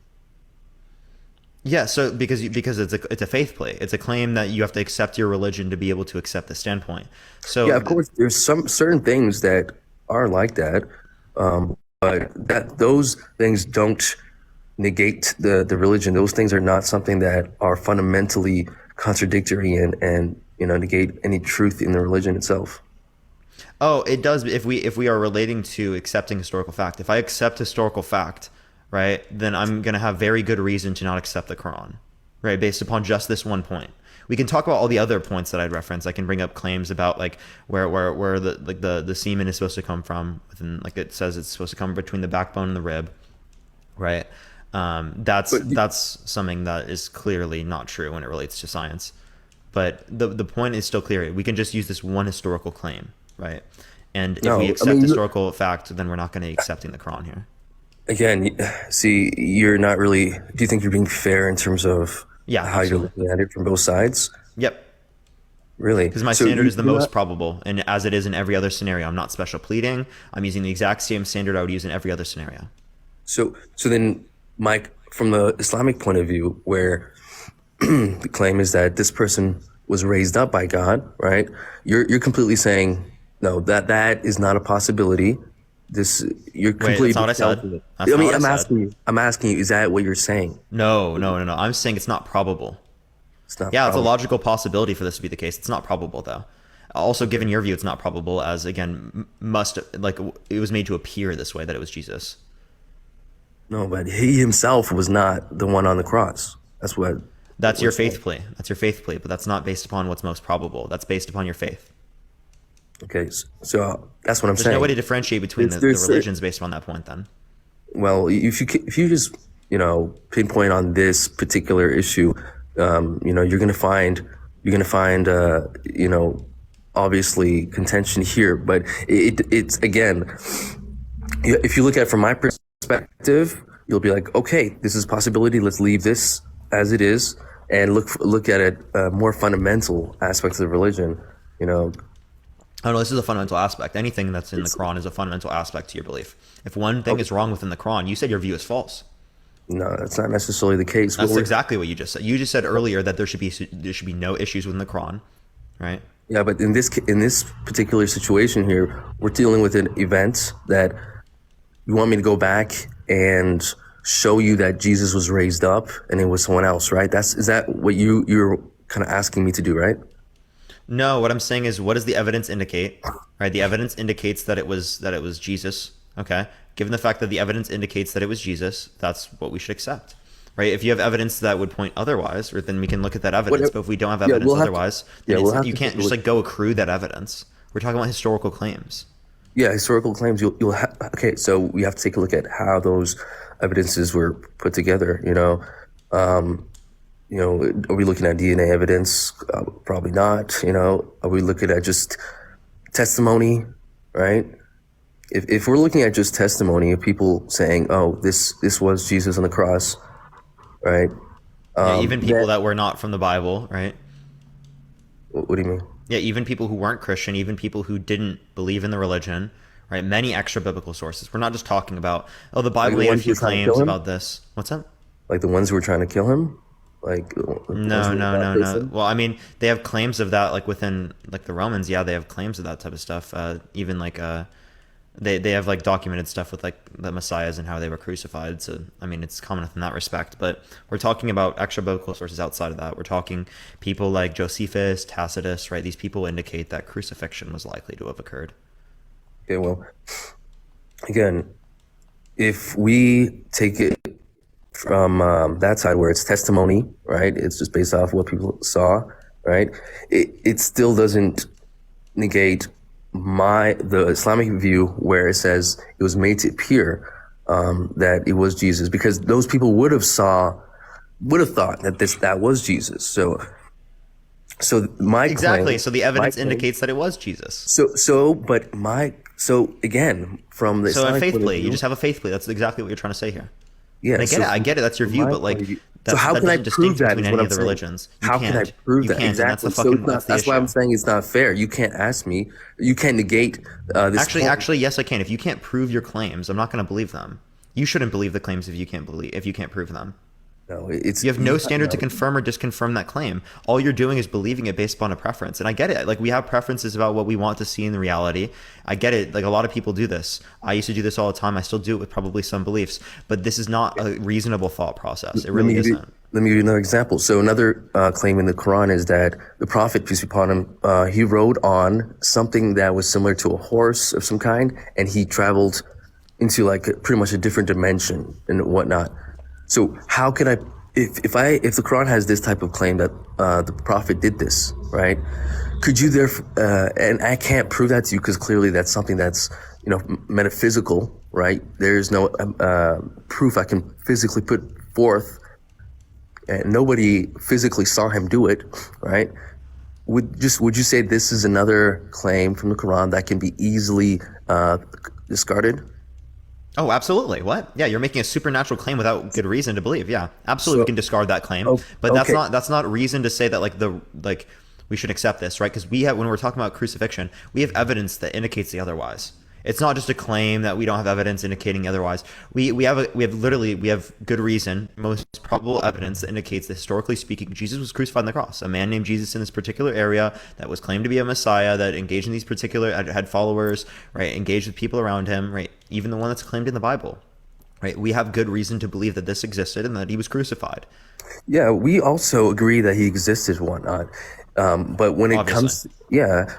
Yeah, so because it's a faith play. It's a claim that you have to accept your religion to be able to accept the standpoint. So yeah, of course, there's some certain things that are like that, but those things don't negate the religion. Those things are not something that are fundamentally contradictory and negate any truth in the religion itself. Oh, it does. If we are relating to accepting historical fact, if I accept historical fact, right, then I'm going to have very good reason to not accept the Quran, right, based upon just this one point. We can talk about all the other points that I'd reference. I can bring up claims about like where the semen is supposed to come from, within, like it says it's supposed to come between the backbone and the rib, right? That's something that is clearly not true when it relates to science. But the point is still clear. We can just use this one historical claim, right? And if we accept historical fact, then we're not going to be accepting the Quran here. Again, see, you're not really. Do you think you're being fair in terms of how you're looking at it from both sides? Yep. Really? Because my standard is the most probable, and as it is in every other scenario, I'm not special pleading. I'm using the exact same standard I would use in every other scenario. So then, Mike, from the Islamic point of view, where the claim is that this person was raised up by God, right? You're completely saying no, that is not a possibility. You're completely. Wait, that's not what I said. That's not what I said. I'm asking you, is that what you're saying? No. I'm saying it's not probable. It's not. Yeah, it's a probable. logical possibility for this to be the case. It's not probable, though. Also, given your view, it's not probable, as again, it was made to appear this way that it was Jesus. No, but he himself was not the one on the cross. That's your faith plea. That's your faith plea, but that's not based upon what's most probable. That's based upon your faith. Okay, so that's what I'm There's saying. no way to differentiate between the religions based on that point, then. Well, if you just pinpoint on this particular issue, you're gonna find obviously contention here, but it's again, if you look at it from my perspective, you'll be like, okay, this is a possibility. Let's leave this as it is and look at it more fundamental aspects of religion. Oh no, this is a fundamental aspect. Anything that's in the Quran is a fundamental aspect to your belief. If one thing is wrong within the Quran, you said your view is false. No, that's not necessarily the case. That's exactly what you just said. You just said earlier that there should be no issues within the Quran, right? Yeah, but in this particular situation here, we're dealing with an event that you want me to go back and show you that Jesus was raised up and it was someone else, right? Is that what you're kind of asking me to do, right? No, what I'm saying is, what does the evidence indicate? Right, the evidence indicates that it was Jesus. Okay, given the fact that the evidence indicates that it was Jesus, that's what we should accept. Right? If you have evidence that would point otherwise, then we can look at that evidence. But if we don't have evidence otherwise, you can't just like go accrue that evidence. We're talking about historical claims. Yeah, historical claims. Okay, so we have to take a look at how those evidences were put together. Are we looking at DNA evidence? Probably not. Are we looking at just testimony, right? If we're looking at just testimony of people saying, "Oh, this was Jesus on the cross," right? Even people that were not from the Bible, right? What do you mean? Yeah, even people who weren't Christian, even people who didn't believe in the religion, right? Many extra biblical sources. We're not just talking about, the Bible made a few claims about this. What's that? Like the ones who were trying to kill him? No. Well, I mean, they have claims of that, like within like the Romans. Yeah, they have claims of that type of stuff. Even like they have like documented stuff with like the messiahs and how they were crucified. So I mean, it's common in that respect. But we're talking about extra biblical sources outside of that. We're talking people like Josephus, Tacitus, right? These people indicate that crucifixion was likely to have occurred. Okay, well, again, if we take it from that side where it's testimony, right? It's just based off what people saw, right? It still doesn't negate the Islamic view where it says it was made to appear that it was Jesus, because those people would have thought that that was Jesus. So my claim, so the evidence indicates that it was Jesus. So again, from the Islamic a faith point of plea, view, you just have a faith plea. That's exactly what you're trying to say here. Yeah, and I get it. That's your view, but like, so how can I prove that? Between any of the religions, how can I prove that? Exactly. That's why I'm saying it's not fair. You can't ask me. You can't negate this. Actually, yes, I can. If you can't prove your claims, I'm not going to believe them. You shouldn't believe the claims if you can't prove them. No, you have no standard to confirm or disconfirm that claim. All you're doing is believing it based upon a preference. And I get it. Like, we have preferences about what we want to see in the reality. I get it. Like, a lot of people do this. I used to do this all the time. I still do it with probably some beliefs. But this is not a reasonable thought process. It really isn't. Let me give you another example. So another claim in the Quran is that the Prophet, peace be upon him, he rode on something that was similar to a horse of some kind, and he traveled into like pretty much a different dimension and whatnot. So how can if the Quran has this type of claim that the Prophet did this, right? Could you and I can't prove that to you because clearly that's something that's metaphysical, right? There's no proof I can physically put forth, and nobody physically saw him do it, right? Would you say this is another claim from the Quran that can be easily discarded? Oh, absolutely. What? Yeah, you're making a supernatural claim without good reason to believe. Yeah, absolutely, we can discard that claim. But that's not reason to say that like we should accept this, right? Because when we're talking about crucifixion, we have evidence that indicates the otherwise. It's not just a claim that we don't have evidence indicating otherwise. We have good reason, most probable evidence that indicates that historically speaking, Jesus was crucified on the cross. A man named Jesus in this particular area that was claimed to be a Messiah, that engaged in these particular, had followers, right? Engaged with people around him, right? Even the one that's claimed in the Bible, right? We have good reason to believe that this existed and that he was crucified. Yeah, we also agree that he existed and whatnot. But when it comes,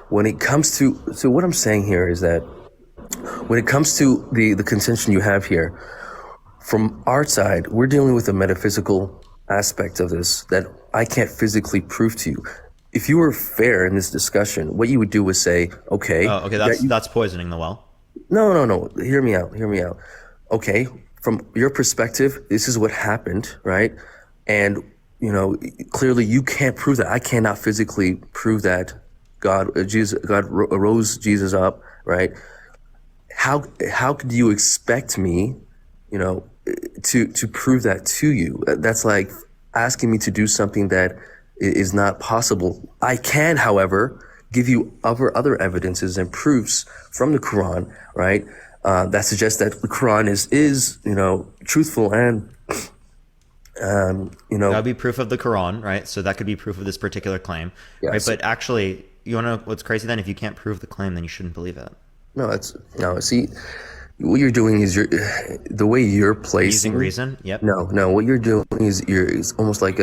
when it comes to, so what I'm saying here is that when it comes to the contention you have here, from our side, we're dealing with a metaphysical aspect of this that I can't physically prove to you. If you were fair in this discussion, what you would do was say, okay. That's poisoning the well. No. Hear me out. Okay, from your perspective, this is what happened, right? And, clearly you can't prove that. I cannot physically prove that God rose Jesus up, right? How could you expect me, to prove that to you? That's like asking me to do something that is not possible. I can, however, give you other evidences and proofs from the Quran, right? That suggests that the Quran is truthful and, that would be proof of the Quran, right? So that could be proof of this particular claim, right? But actually, you want to know what's crazy then? If you can't prove the claim, then you shouldn't believe it. See, what you're doing is the way you're placing using reason. Yep. No. What you're doing is it's almost like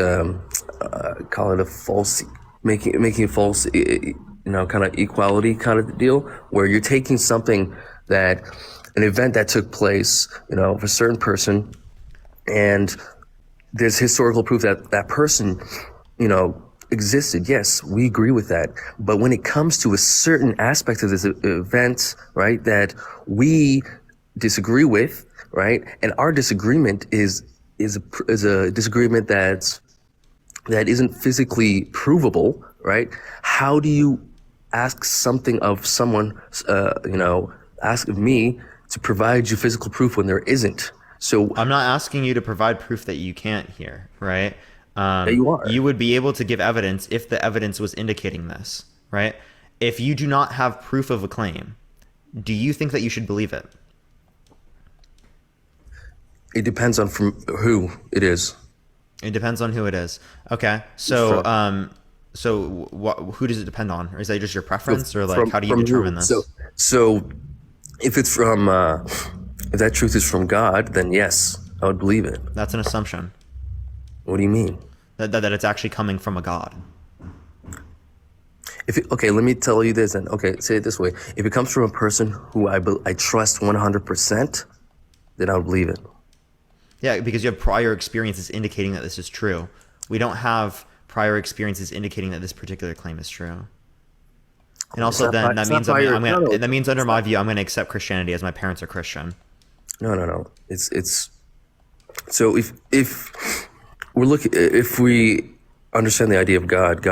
call it a false, making a false, kind of equality kind of deal, where you're taking something that an event that took place, of a certain person, and there's historical proof that that person, existed. Yes, we agree with that. But when it comes to a certain aspect of this event, right, that we disagree with, right, and our disagreement is a disagreement that isn't physically provable, right? How do you ask something of someone, ask of me to provide you physical proof when there isn't? So I'm not asking you to provide proof that you can't here, right? You are. You would be able to give evidence if the evidence was indicating this, right? If you do not have proof of a claim, do you think that you should believe it? It depends on from who it is. It depends on who it is. Okay, so who does it depend on? Or is that just your preference, or like how do you determine this? So if it's from if that truth is from God, then yes, I would believe it. That's an assumption. What do you mean? That it's actually coming from a God. Okay, let me tell you this, and okay, say it this way: if it comes from a person who I trust 100%, then I would believe it. Yeah, because you have prior experiences indicating that this is true. We don't have prior experiences indicating that this particular claim is true. And also, then that means under my view, I'm going to accept Christianity as my parents are Christian. No. It's so if we understand the idea of God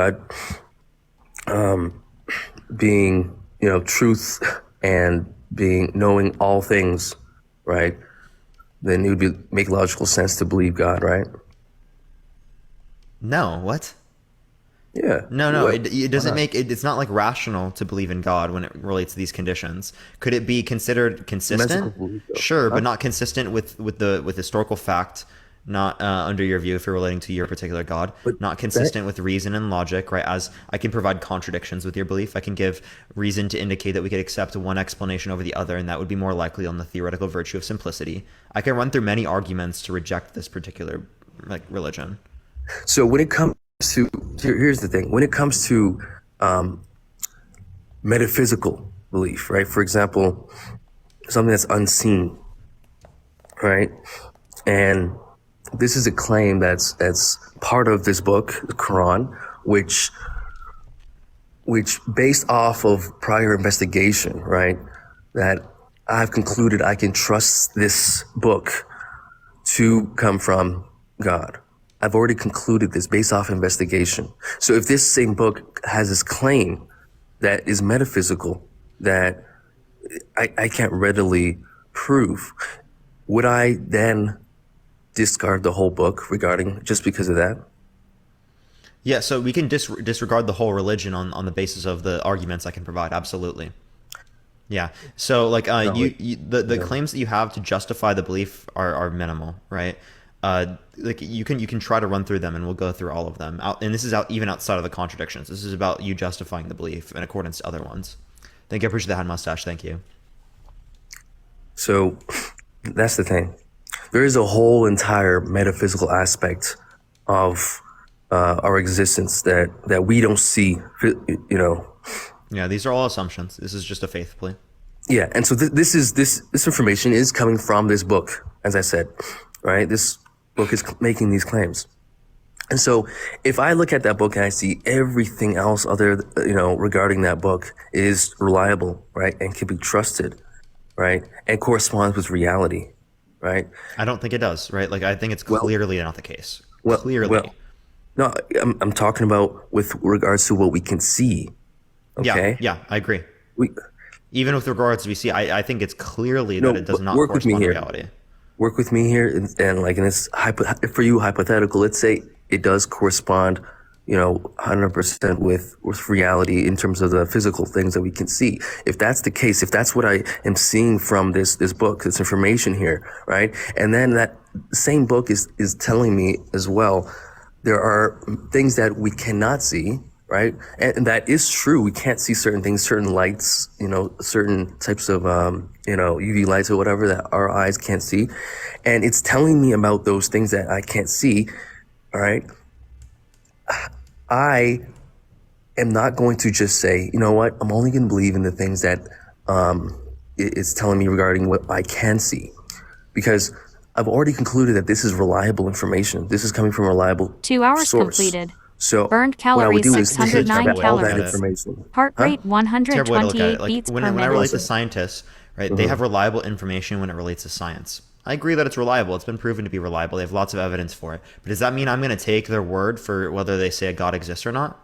being, truth and being knowing all things, right? Then it would make logical sense to believe God, right? No, what? Yeah. No. It doesn't make it. It's not like rational to believe in God when it relates to these conditions. Could it be considered consistent? Sure, but not consistent with historical fact. Not under your view, if you're relating to your particular God, but not consistent with reason and logic, right? As I can provide contradictions with your belief, I can give reason to indicate that we could accept one explanation over the other, and that would be more likely on the theoretical virtue of simplicity. I can run through many arguments to reject this particular religion. So when it comes to, here's the thing, when it comes to metaphysical belief, right? For example, something that's unseen, right? And this is a claim that's part of this book, the Quran, which based off of prior investigation, right, that I've concluded I can trust this book to come from God. I've already concluded this based off investigation. So if this same book has this claim that is metaphysical, that I can't readily prove, would I then discard the whole book regarding just because of that? Yeah, so we can disregard the whole religion on the basis of the arguments I can provide. Absolutely. Yeah. So like the claims that you have to justify the belief are minimal, right? Like you can try to run through them, and we'll go through all of them. And this is even outside of the contradictions. This is about you justifying the belief in accordance to other ones. Thank you. I appreciate the hand mustache. Thank you. So that's the thing. There is a whole entire metaphysical aspect of our existence that we don't see, you know. Yeah, these are all assumptions. This is just a faith plea. Yeah, and so this information is coming from this book, as I said, right? This book is making these claims. And so if I look at that book and I see everything else other, regarding that book is reliable, right? And can be trusted, right? And corresponds with reality, right? I don't think it does, right? Like, I think it's clearly not the case. Well, Clearly. no, I'm talking about with regards to what we can see. Okay. Yeah, I agree. We, Even with regards to VC, I think it's clearly that it does not correspond to reality. Work with me here, and like in this for you hypothetical, let's say it does correspond, 100% with reality in terms of the physical things that we can see. If that's the case, if that's what I am seeing from this book, this information here, right? And then that same book is telling me as well, there are things that we cannot see, right? And that is true. We can't see certain things, certain lights, certain types of, UV lights or whatever that our eyes can't see. And it's telling me about those things that I can't see. All right. I am not going to just say, you know what, I'm only going to believe in the things that, it's telling me regarding what I can see, because I've already concluded that this is reliable information. This is coming from a reliable 2 hours source. completed. So Burned what I would calories do is take 609 all that calories. information. Heart rate Terrible way to look at 128 it. Like, beats when per I relate minute. to scientists, right, they have reliable information when it relates to science. I agree that it's reliable. It's been proven to be reliable. They have lots of evidence for it. But does that mean I'm going to take their word for whether they say a God exists or not?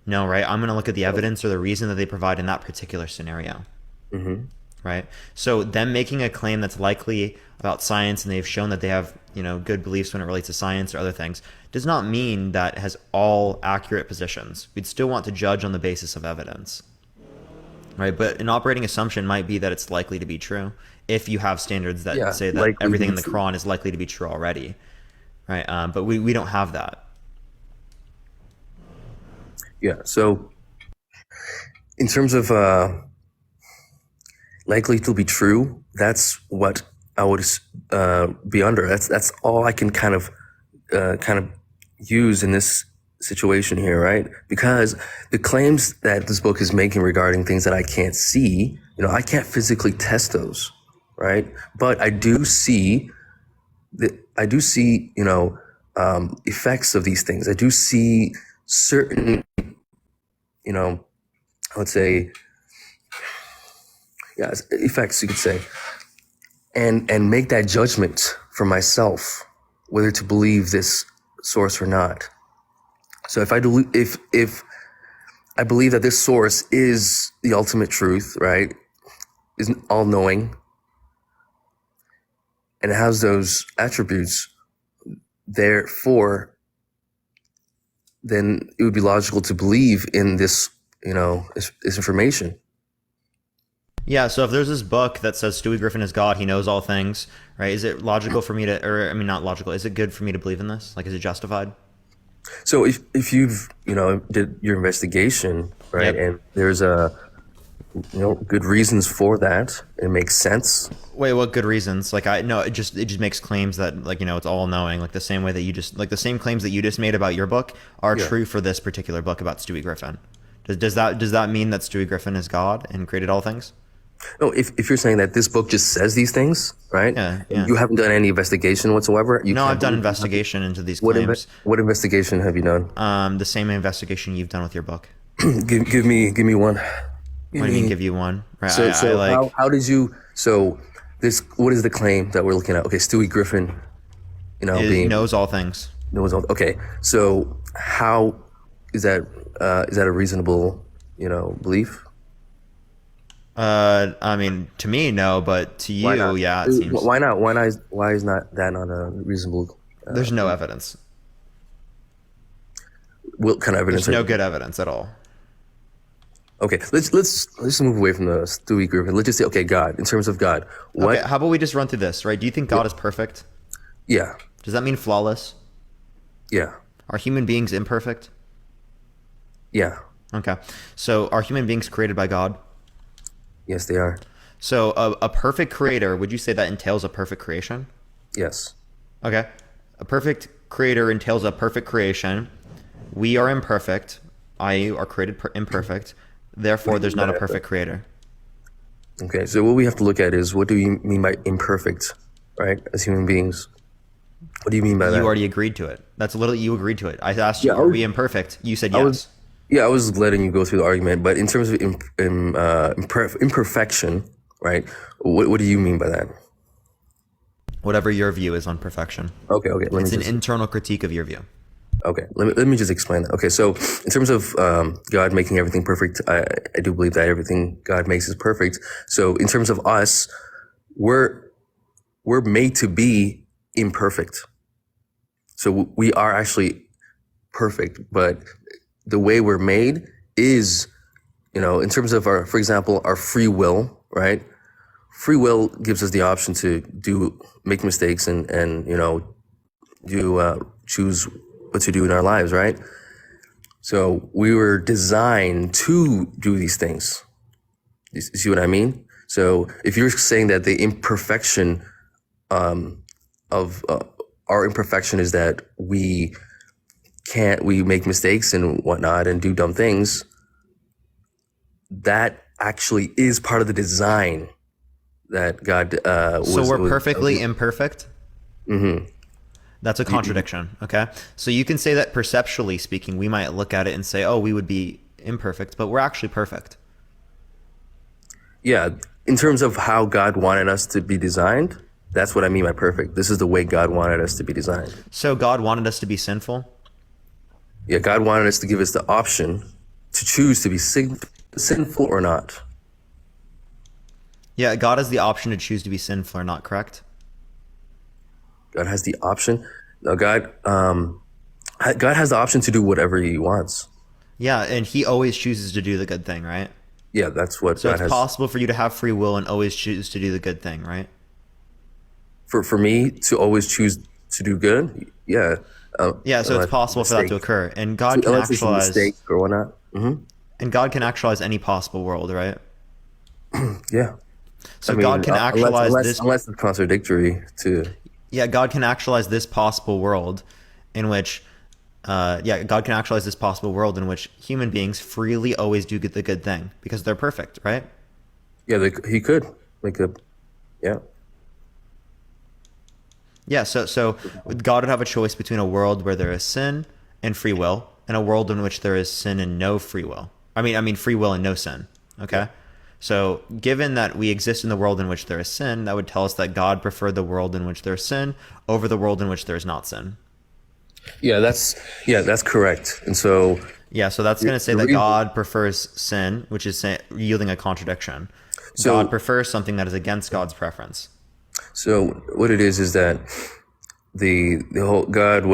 No, right? I'm going to look at the evidence or the reason that they provide in that particular scenario. Mm-hmm. Right? So them making a claim that's likely about science, and they've shown that they have, good beliefs when it relates to science or other things, does not mean that it has all accurate positions. We'd still want to judge on the basis of evidence. Right? But an operating assumption might be that it's likely to be true if you have standards that say that everything in the Quran is likely to be true already. Right? But we don't have that. Yeah. So in terms of likely to be true, that's what I would be under. That's all I can kind of use in this situation here, right? Because the claims that this book is making regarding things that I can't see, I can't physically test those, right? But I do see effects of these things. I do see certain, let's say, effects, you could say, and make that judgment for myself whether to believe this source or not. So if I believe that this source is the ultimate truth, right, is all knowing, and it has those attributes, therefore, then it would be logical to believe in this, this information. Yeah, so if there's this book that says Stewie Griffin is God, he knows all things, right? Is it logical for me to, not logical, is it good for me to believe in this? Like, is it justified? So if you've, did your investigation, right, and there's good reasons for that, it makes sense. Wait, what good reasons? Like, it just makes claims that, it's all knowing, like the same way that the same claims that you just made about your book are true for this particular book about Stewie Griffin. Does that mean that Stewie Griffin is God and created all things? No, if you're saying that this book just says these things, right? Yeah. You haven't done any investigation whatsoever. No, I've done investigation into these claims. What investigation have you done? The same investigation you've done with your book. give me one. What do you mean give you one? Right. So how did you? So this, what is the claim that we're looking at? Okay, Stewie Griffin, knows all things. Knows all. Okay, so how is that? Is that a reasonable, belief? To me, no, but to you, yeah, it seems. Why not? Why is that not a reasonable? There's no evidence. What kind of evidence? There's no good evidence at all. Okay, let's move away from the Stewie group and let's just say, okay, God. In terms of God, what? Okay, how about we just run through this, right? Do you think God is perfect? Yeah, Does that mean flawless? yeah, Are human beings imperfect? yeah. Okay. So are human beings created by God? Yes, they are. So a perfect creator, would you say that entails a perfect creation? Yes. Okay. A perfect creator entails a perfect creation. We are imperfect, i.e. are created imperfect. Therefore, there's not a perfect creator. Okay, so what we have to look at is, what do you mean by imperfect, right? As human beings, what do you mean by that? You already agreed to it. That's literally, you agreed to it. I asked you, Yeah, are we imperfect? You said yes. I was letting you go through the argument, but in terms of imperfection, right? What do you mean by that? Whatever your view is on perfection. Okay. It's an internal critique of your view. Okay, let me just explain that. Okay, so in terms of God making everything perfect, I do believe that everything God makes is perfect. So in terms of us, we're made to be imperfect. So we are actually perfect, but the way we're made is, in terms of for example, our free will, right? Free will gives us the option to make mistakes and choose what to do in our lives, right? So we were designed to do these things. You see what I mean? So if you're saying that the imperfection of our imperfection is that we make mistakes and whatnot and do dumb things, that actually is part of the design that God So we're perfectly imperfect? Mm-hmm. That's a contradiction, okay? So you can say that perceptually speaking, we might look at it and say, oh, we would be imperfect, but we're actually perfect. Yeah, in terms of how God wanted us to be designed, that's what I mean by perfect. This is the way God wanted us to be designed. So God wanted us to be sinful? Yeah, God wanted us to give us the option to choose to be sinful or not. Yeah, God has the option to choose to be sinful or not, correct? God has the option. No, God has the option to do whatever He wants. Yeah, and He always chooses to do the good thing, right? Yeah, that's what So God it's has. possible for you to have free will and always choose to do the good thing, right? For me to always choose to do good, yeah. Yeah, so it's possible for that to occur, and God can unless it's a actualize. mistake or whatnot. Mm-hmm. And God can actualize any possible world, right? Yeah. So God can actualize unless it's contradictory to. Yeah, God can actualize this possible world in which, God can actualize this possible world in which human beings freely always do the good thing because they're perfect, right? Yeah, He could make a, yeah. Yeah, so God would have a choice between a world where there is sin and free will and a world in which there is sin and no free will. I mean free will and no sin, okay? So given that we exist in the world in which there is sin, that would tell us that God preferred the world in which there is sin over the world in which there is not sin. Yeah, that's correct. And so yeah, so that's going to say that God prefers sin, which is yielding a contradiction. So God prefers something that is against God's preference. So what it is that the whole God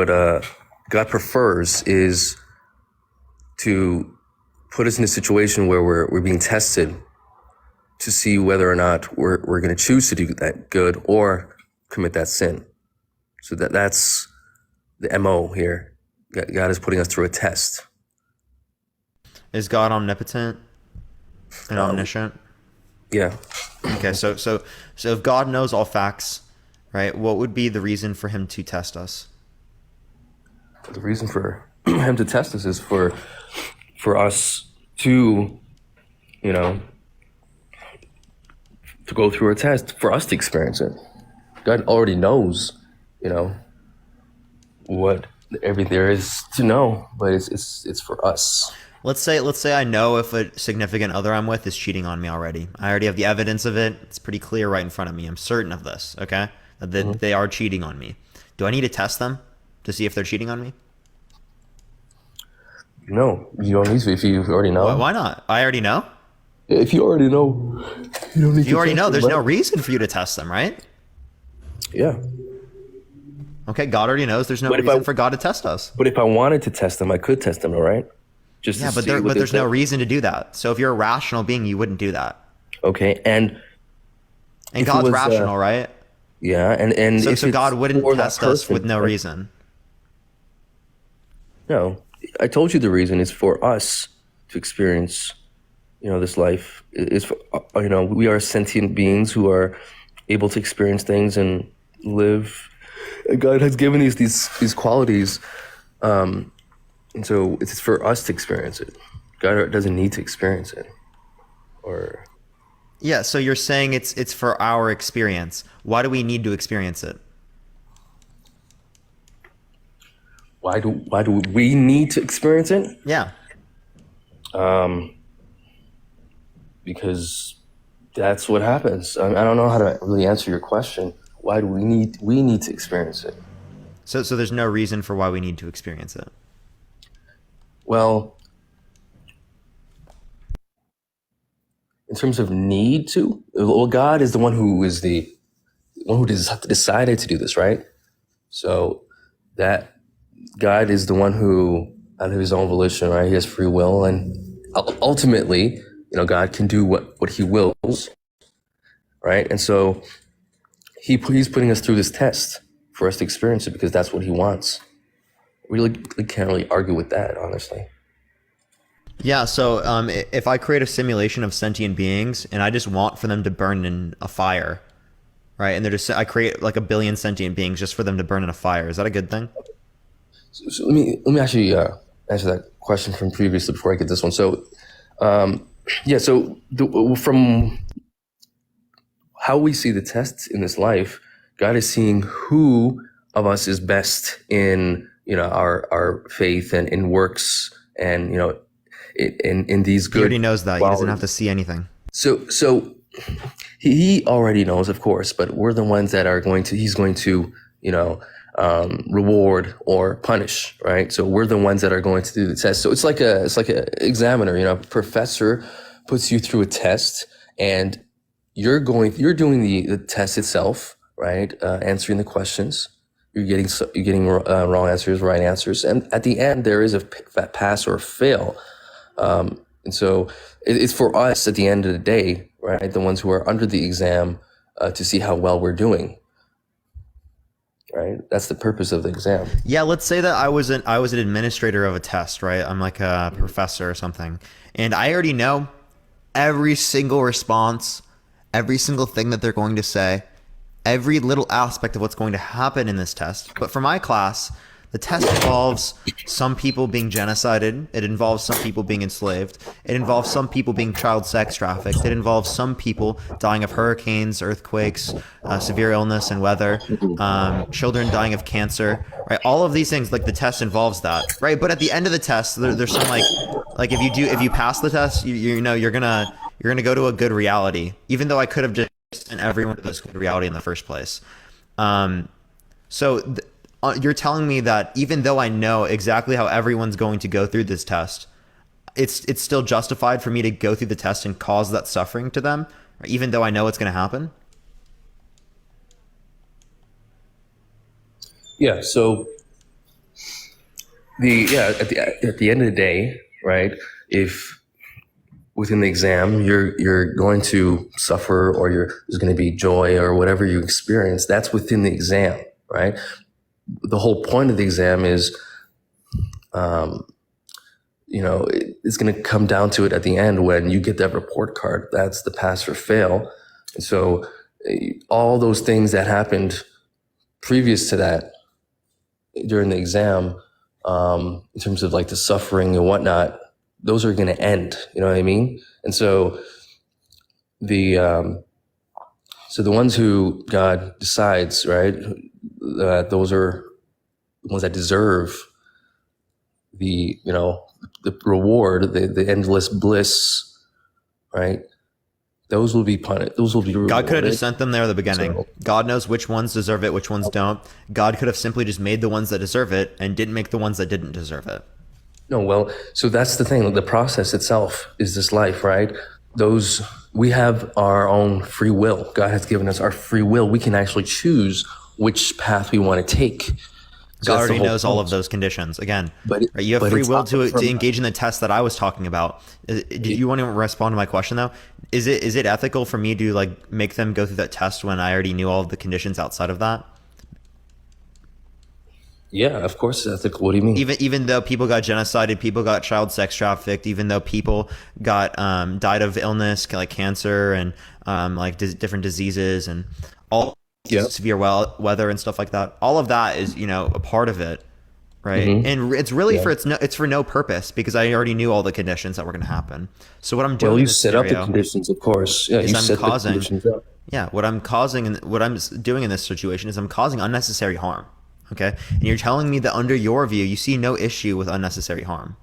prefers is to put us in a situation where we're being tested to see whether or not we're going to choose to do that good or commit that sin. So that's the MO here. God is putting us through a test. Is God omnipotent and omniscient? Yeah. Okay, so if God knows all facts, right, what would be the reason for Him to test us? The reason for Him to test us is for us to, to go through a test, for us to experience it. God already knows, what everything there is to know, but it's for us. Let's say I know if a significant other I'm with is cheating on me already. I already have the evidence of it. It's pretty clear right in front of me. I'm certain of this, okay? That they are cheating on me. Do I need to test them to see if they're cheating on me? No, you don't need to if you already know. Why not? I already know? If you already know, you don't need to. If you already know, there's no reason for you to test them, right? Yeah. Okay, God already knows there's no reason for God to test us. But if I wanted to test them, I could test them, all right? just Yeah, to but see what there's they no think. reason to do that. So if you're a rational being, you wouldn't do that. Okay, and And if it God's was, rational, right? yeah, and So if so it's God wouldn't for that test us with person, no right? reason. No, I told you the reason is for us to experience, this life is for, we are sentient beings who are able to experience things and live. And God has given us these qualities, and so it's for us to experience it. God doesn't need to experience it, or Yeah, so you're saying it's for our experience. Why do we need to experience it? why do we need to experience it? Yeah. Because that's what happens. I don't know how to really answer your question. Why do we need to experience it? So there's no reason for why we need to experience it. Well, in terms of need to, well, God is the one who decided to do this, right? So that God is the one who, out of his own volition, right? He has free will, and ultimately, God can do what he wills, right? And so he's putting us through this test for us to experience it because that's what he wants. We really can't really argue with that, honestly. Yeah, so if I create a simulation of sentient beings and I just want for them to burn in a fire, right? And I create like a billion sentient beings just for them to burn in a fire. Is that a good thing? So let me actually answer that question from previously before I get this one. So, from how we see the tests in this life, God is seeing who of us is best in our faith and in works and in these good. He already knows that. He doesn't have qualities. to see anything. So he already knows, of course, but we're the ones that he's going to reward or punish, right? So we're the ones that are going to do the test. So it's like a examiner, professor puts you through a test, and you're doing the test itself, right? Answering the questions. You're getting wrong answers, right answers, and at the end there is a pass or fail. And so it's for us at the end of the day, right? The ones who are under the exam to see how well we're doing. Right, that's the purpose of the exam. Yeah, let's say that I was an administrator of a test, right? I'm like a professor or something, and I already know every single response, every single thing that they're going to say, every little aspect of what's going to happen in this test. But for my class, the test involves some people being genocided. It involves some people being enslaved. It involves some people being child sex trafficked. It involves some people dying of hurricanes, earthquakes, severe illness and weather, children dying of cancer, right? All of these things, like the test involves that, right? But at the end of the test, there's some like if you pass the test, you're gonna go to a good reality, even though I could have just sent everyone to this good reality in the first place. You're telling me that even though I know exactly how everyone's going to go through this test, it's still justified for me to go through the test and cause that suffering to them, even though I know it's going to happen? Yeah. So at the end of the day, right? If within the exam you're going to suffer, or there's going to be joy or whatever you experience, that's within the exam, right? The whole point of the exam is, it's going to come down to it at the end when you get that report card. That's the pass or fail. And so all those things that happened previous to that during the exam, in terms of like the suffering and whatnot, those are going to end. You know what I mean? And so the ones who God decides, right, those are the ones that deserve the reward, the endless bliss, right? Those will be punished. Those will be rewarded. God could have just sent them there at the beginning. So, God knows which ones deserve it, which ones don't. God could have simply just made the ones that deserve it and didn't make the ones that didn't deserve it. no, well, so that's the thing. The process itself is this life, right? We have our own free will. God has given us our free will. We can actually choose which path we want to take. So God that's the already whole knows all of point. those conditions. Again, But right, you have free it's will not to from- engage in the test that I was talking about. Did you want to respond to my question though? Is it ethical for me to like make them go through that test when I already knew all of the conditions outside of that? Yeah, of course it's ethical. What do you mean? Even though people got genocided, people got child sex trafficked, even though people got died of illness like cancer and like different diseases and all severe weather and stuff like that. All of that is a part of it, right? And it's really it's for no purpose because I already knew all the conditions that were going to happen. So what I'm doing, Well, you in this set up the scenario conditions, of course. Yeah, is you I'm set causing- the conditions up. Yeah, what I'm causing and what I'm doing in this situation is I'm causing unnecessary harm. Okay, and you're telling me that under your view, you see no issue with unnecessary harm.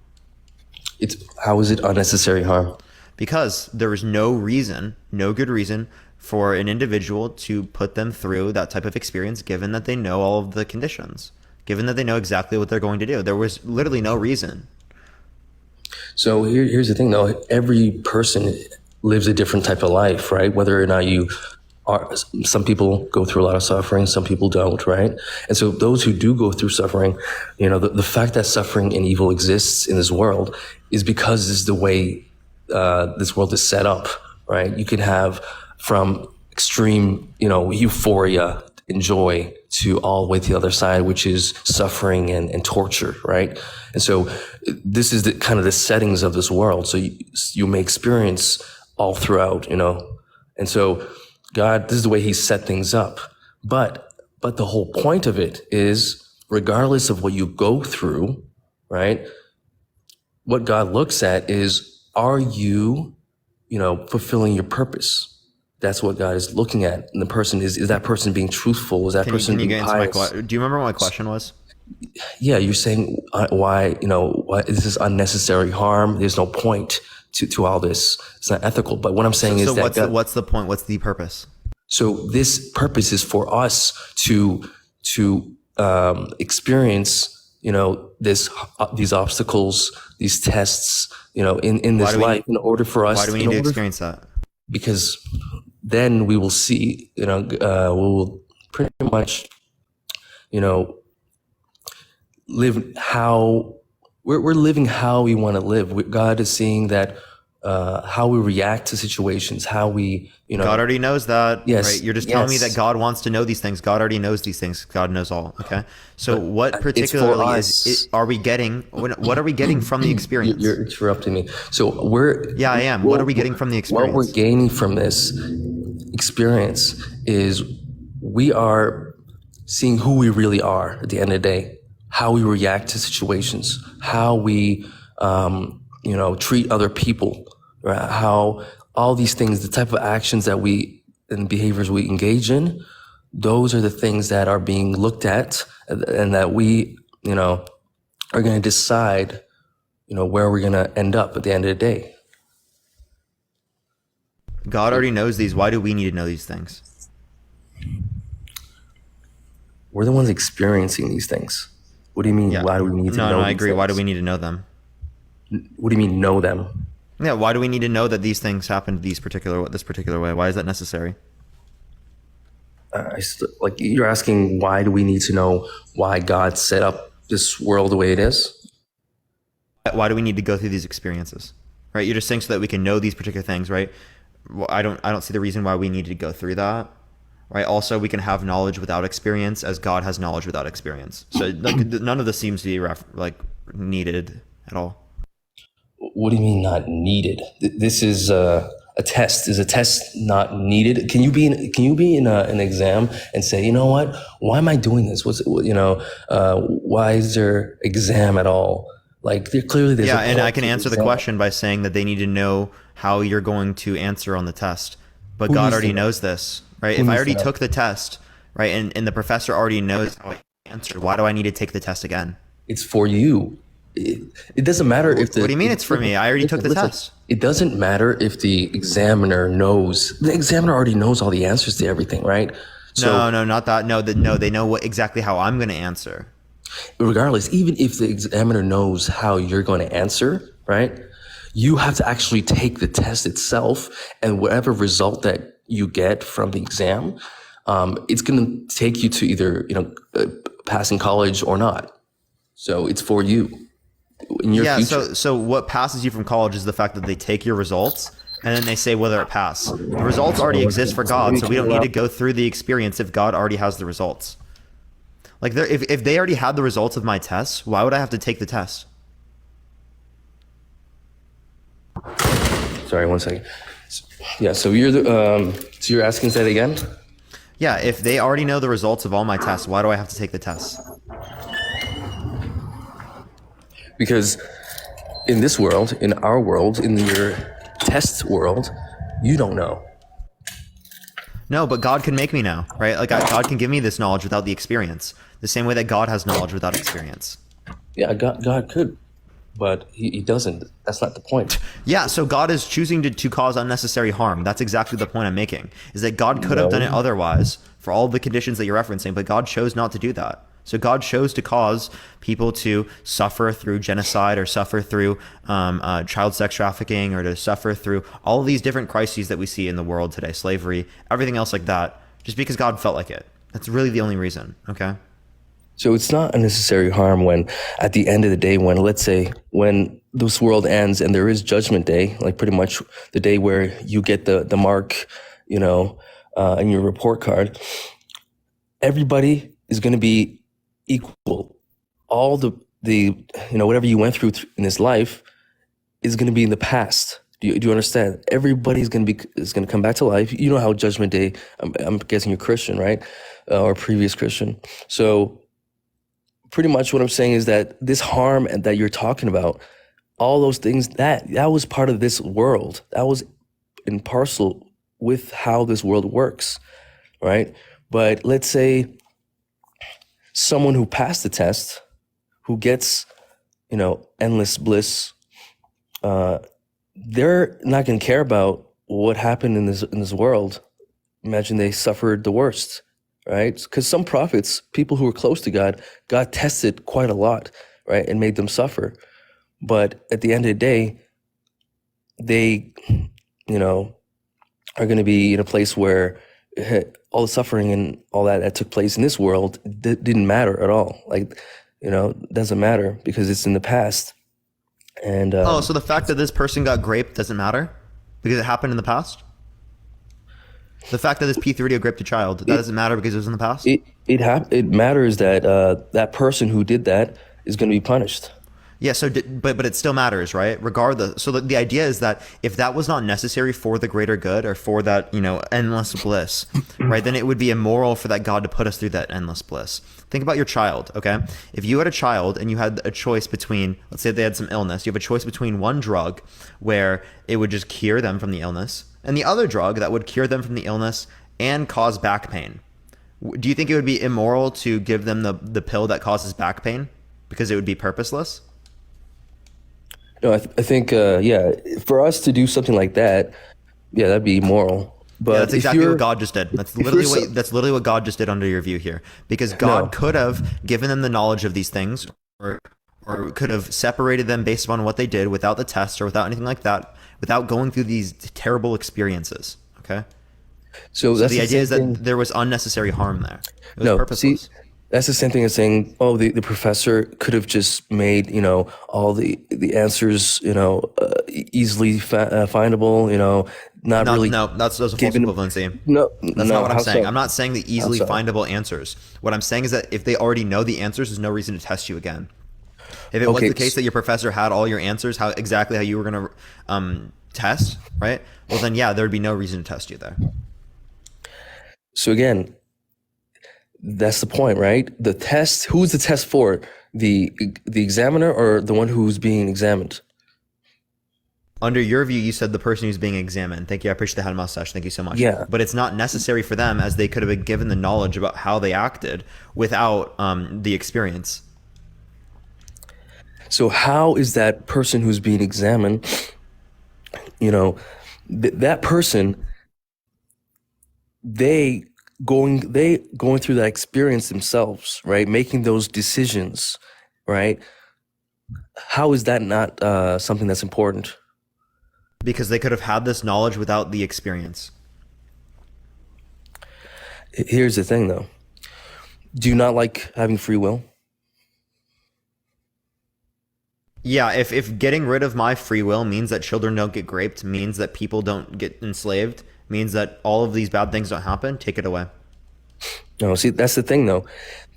How is it unnecessary harm? Because there is no reason, no good reason for an individual to put them through that type of experience, given that they know all of the conditions, given that they know exactly what they're going to do. There was literally no reason. So here's the thing, though. Every person lives a different type of life, right? Whether or not you are, some people go through a lot of suffering, some people don't, right? And so those who do go through suffering, the fact that suffering and evil exists in this world is because this is the way this world is set up, right? You can have from extreme, euphoria and joy to all the way to the other side, which is suffering and torture, right? And so this is the kind of the settings of this world. So you may experience all throughout, and so God, this is the way he set things up. But the whole point of it is, regardless of what you go through, right? What God looks at is, are you, fulfilling your purpose? That's what God is looking at. And the person is that person being truthful? Is that person Can you being get into my pious? question? Do you remember what my question was? Yeah, you're saying why this is unnecessary harm. There's no point to all this. It's not ethical. But what I'm saying is that what's the point? What's the purpose? So this purpose is for us to experience, these obstacles, these tests, in this life, in order for us. Why do we need to experience that? Because then we will see, we will pretty much, live how we're living how we want to live. God is seeing that how we react to situations, how we, God already knows that. Yes, right? You're just telling me yes. that God wants to know these things. God already knows these things. God knows all. Okay. So what it's particularly for us. are we getting? What are we getting from the experience? You're interrupting me. So I am. What are we getting from the experience? What we're gaining from this experience is we are seeing who we really are at the end of the day, how we react to situations, how we, treat other people, right? How all these things, the type of actions that and behaviors we engage in, those are the things that are being looked at and that we, are going to decide, where we're going to end up at the end of the day. God already knows these. Why do we need to know these things? We're the ones experiencing these things. What do you mean? Yeah. Why do we need to know? No, I these agree. things? Why do we need to know them? What do you mean know them? Yeah. Why do we need to know that these things happen this particular way? Why is that necessary? You're asking, why do we need to know why God set up this world the way it is? Why do we need to go through these experiences? Right? You're just saying so that we can know these particular things, right? Well, I don't see the reason why we need to go through that. Right? Also, we can have knowledge without experience, as God has knowledge without experience. So none of this seems to be needed at all. What do you mean not needed? This is a test. Is a test not needed? Can you be in an exam and say, you know what? Why am I doing this? Why is there exam at all? Clearly there's and I can answer the question by saying that they need to know how you're going to answer on the test. But God already knows this, right? If I already took the test, right, and the professor already knows how I answered, why do I need to take the test again? It's for you. It doesn't matter if What do you mean it's for me? I already took the test. It doesn't matter if the examiner knows. The examiner already knows all the answers to everything, right? No, not that. No, they know exactly how I'm going to answer. Regardless, even if the examiner knows how you're going to answer, right? You have to actually take the test itself, and whatever result that you get from the exam, it's going to take you to either passing college or not. So it's for you in your future. So what passes you from college is the fact that they take your results and then they say whether it passed. The results already exist for God, so we don't need to go through the experience if God already has the results. Like, if they already had the results of my tests, why would I have to take the test? Sorry, 1 second. Yeah, so you're asking that again? Yeah, if they already know the results of all my tests, why do I have to take the tests? Because in this world, in our world, in your test world, you don't know. No, but God can make me know, right? Like, God can give me this knowledge without the experience, the same way that God has knowledge without experience. Yeah, God could, but he doesn't. That's not the point. Yeah, so God is choosing to cause unnecessary harm. That's exactly the point I'm making, is that God could have done it otherwise for all the conditions that you're referencing, but God chose not to do that. So God chose to cause people to suffer through genocide or suffer through child sex trafficking or to suffer through all of these different crises that we see in the world today, slavery, everything else like that, just because God felt like it. That's really the only reason, okay? So it's not unnecessary harm when, at the end of the day, when, let's say, when this world ends and there is judgment day, like pretty much the day where you get the mark, in your report card, everybody is going to be equal. All the whatever you went through in this life is going to be in the past. Do you understand? Everybody's going to come back to life. You know how Judgment Day. I'm guessing you're Christian, right? Or previous Christian. So pretty much what I'm saying is that this harm that you're talking about, all those things that was part of this world. That was in parcel with how this world works, right? But let's say someone who passed the test, who gets, endless bliss, they're not going to care about what happened in this world. Imagine they suffered the worst, right? Because some prophets, people who were close to God tested quite a lot, right, and made them suffer. But at the end of the day, they, are going to be in a place where all the suffering and all that took place in this world didn't matter at all. Like, doesn't matter because it's in the past. And so the fact that this person got raped doesn't matter because it happened in the past? The fact that this P30 raped a child, that doesn't matter because it was in the past? It matters that that person who did that is going to be punished. Yeah, but it still matters, right? Regardless. So the idea is that if that was not necessary for the greater good or for that, endless bliss, right, then it would be immoral for that God to put us through that endless bliss. Think about your child, okay? If you had a child and you had a choice between, let's say they had some illness, you have a choice between one drug where it would just cure them from the illness and the other drug that would cure them from the illness and cause back pain. Do you think it would be immoral to give them the pill that causes back pain because it would be purposeless? No, I think, for us to do something like that, that'd be immoral. But that's exactly what God just did. That's literally what God just did under your view here. Because God could have given them the knowledge of these things, or could have separated them based upon what they did without the test or without anything like that, without going through these terrible experiences. Okay. So the idea is that there was unnecessary harm there. It was purposeless. See, that's the same thing as saying, the professor could have just made, all the answers, easily findable, No, that's a false equivalency. No, that's not what I'm saying. I'm not saying the easily findable answers. What I'm saying is that if they already know the answers, there's no reason to test you again. If it was the case that your professor had all your answers, how you were going to test, right? Well, then, there would be no reason to test you there. So again, that's the point, right? The test, who's the test for? The examiner or the one who's being examined? Under your view, you said the person who's being examined. Thank you. I appreciate the head mustache. Thank you so much. Yeah. But it's not necessary for them, as they could have been given the knowledge about how they acted without the experience. So how is that person who's being examined, that person, they going through that experience themselves, right? Making those decisions, right? How is that not something that's important? Because they could have had this knowledge without the experience. Here's the thing, though. Do you not like having free will? Yeah, if getting rid of my free will means that children don't get raped, means that people don't get enslaved, means that all of these bad things don't happen, take it away. No, see, that's the thing, though.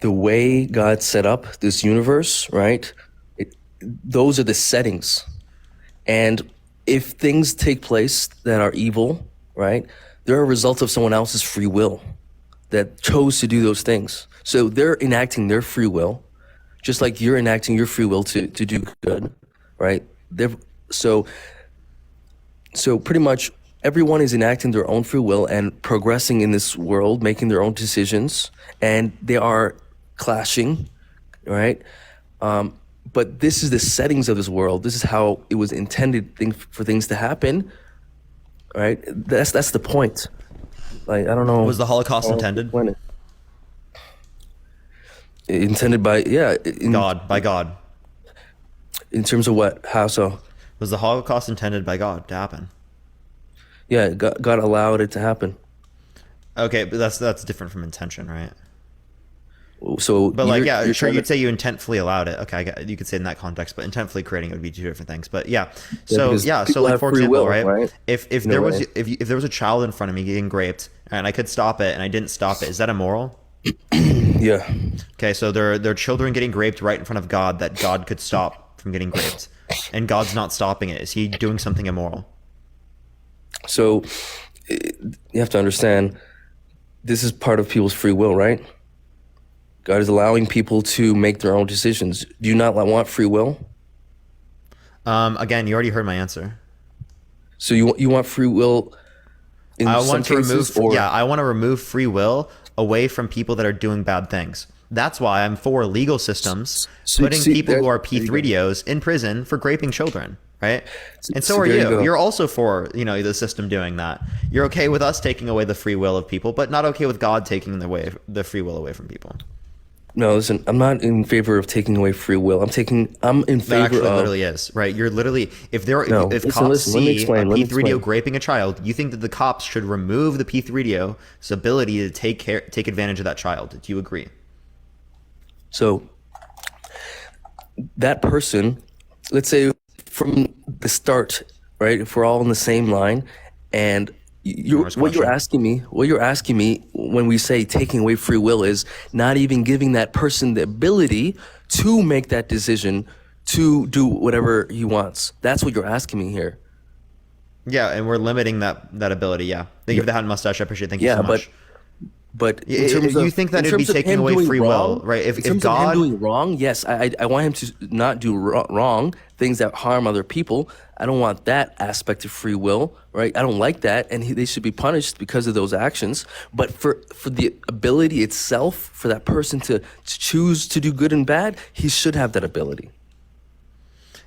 The way God set up this universe, right? Those are the settings. And if things take place that are evil, right, they're a result of someone else's free will that chose to do those things. So they're enacting their free will, just like you're enacting your free will to do good, right? So pretty much everyone is enacting their own free will and progressing in this world, making their own decisions, and they are clashing, right? But this is the settings of this world. This is how it was intended for things to happen, right? That's the point. Like, I don't know. Was the Holocaust intended? Intended by, yeah. By God. In terms of what? How so? Was the Holocaust intended by God to happen? Yeah, God allowed it to happen. Okay, but that's different from intention, right? So, but like, yeah, sure, you'd say you intentfully allowed it. Okay, you could say in that context, but intentfully creating it would be two different things. But yeah, so like for example, right? If there was a child in front of me getting raped and I could stop it and I didn't stop it, is that immoral? Yeah. Okay, so there are children getting raped right in front of God that God could stop from getting raped, and God's not stopping it. Is he doing something immoral? So you have to understand, this is part of people's free will, right? God is allowing people to make their own decisions. Do you not want free will? Again, you already heard my answer. So you want free will in some cases? I want to remove free will away from people that are doing bad things. That's why I'm for legal systems putting people who are P3DOs in prison for raping children, right? And so are you. You're also for, the system doing that. You're okay with us taking away the free will of people, but not okay with God taking the free will away from people. No, listen, I'm not in favor of taking away free will. I'm in favor of... literally is, right? You're literally... If cops see a P3DO raping a child, you think that the cops should remove the P3DO's ability to take advantage of that child. Do you agree? So, that person, let's say from the start, right? If we're all on the same line, and... What you're asking me when we say taking away free will is not even giving that person the ability to make that decision to do whatever he wants. That's what you're asking me here. Yeah, and we're limiting that ability. Yeah, thank you for the hat and mustache. I appreciate it. Thank you so much. But in terms you think that it'd be taking away free will, right? If God of him doing wrong, yes, I want him to not do wrong things that harm other people. I don't want that aspect of free will, right? I don't like that, and they should be punished because of those actions. But for the ability itself, for that person to choose to do good and bad, he should have that ability.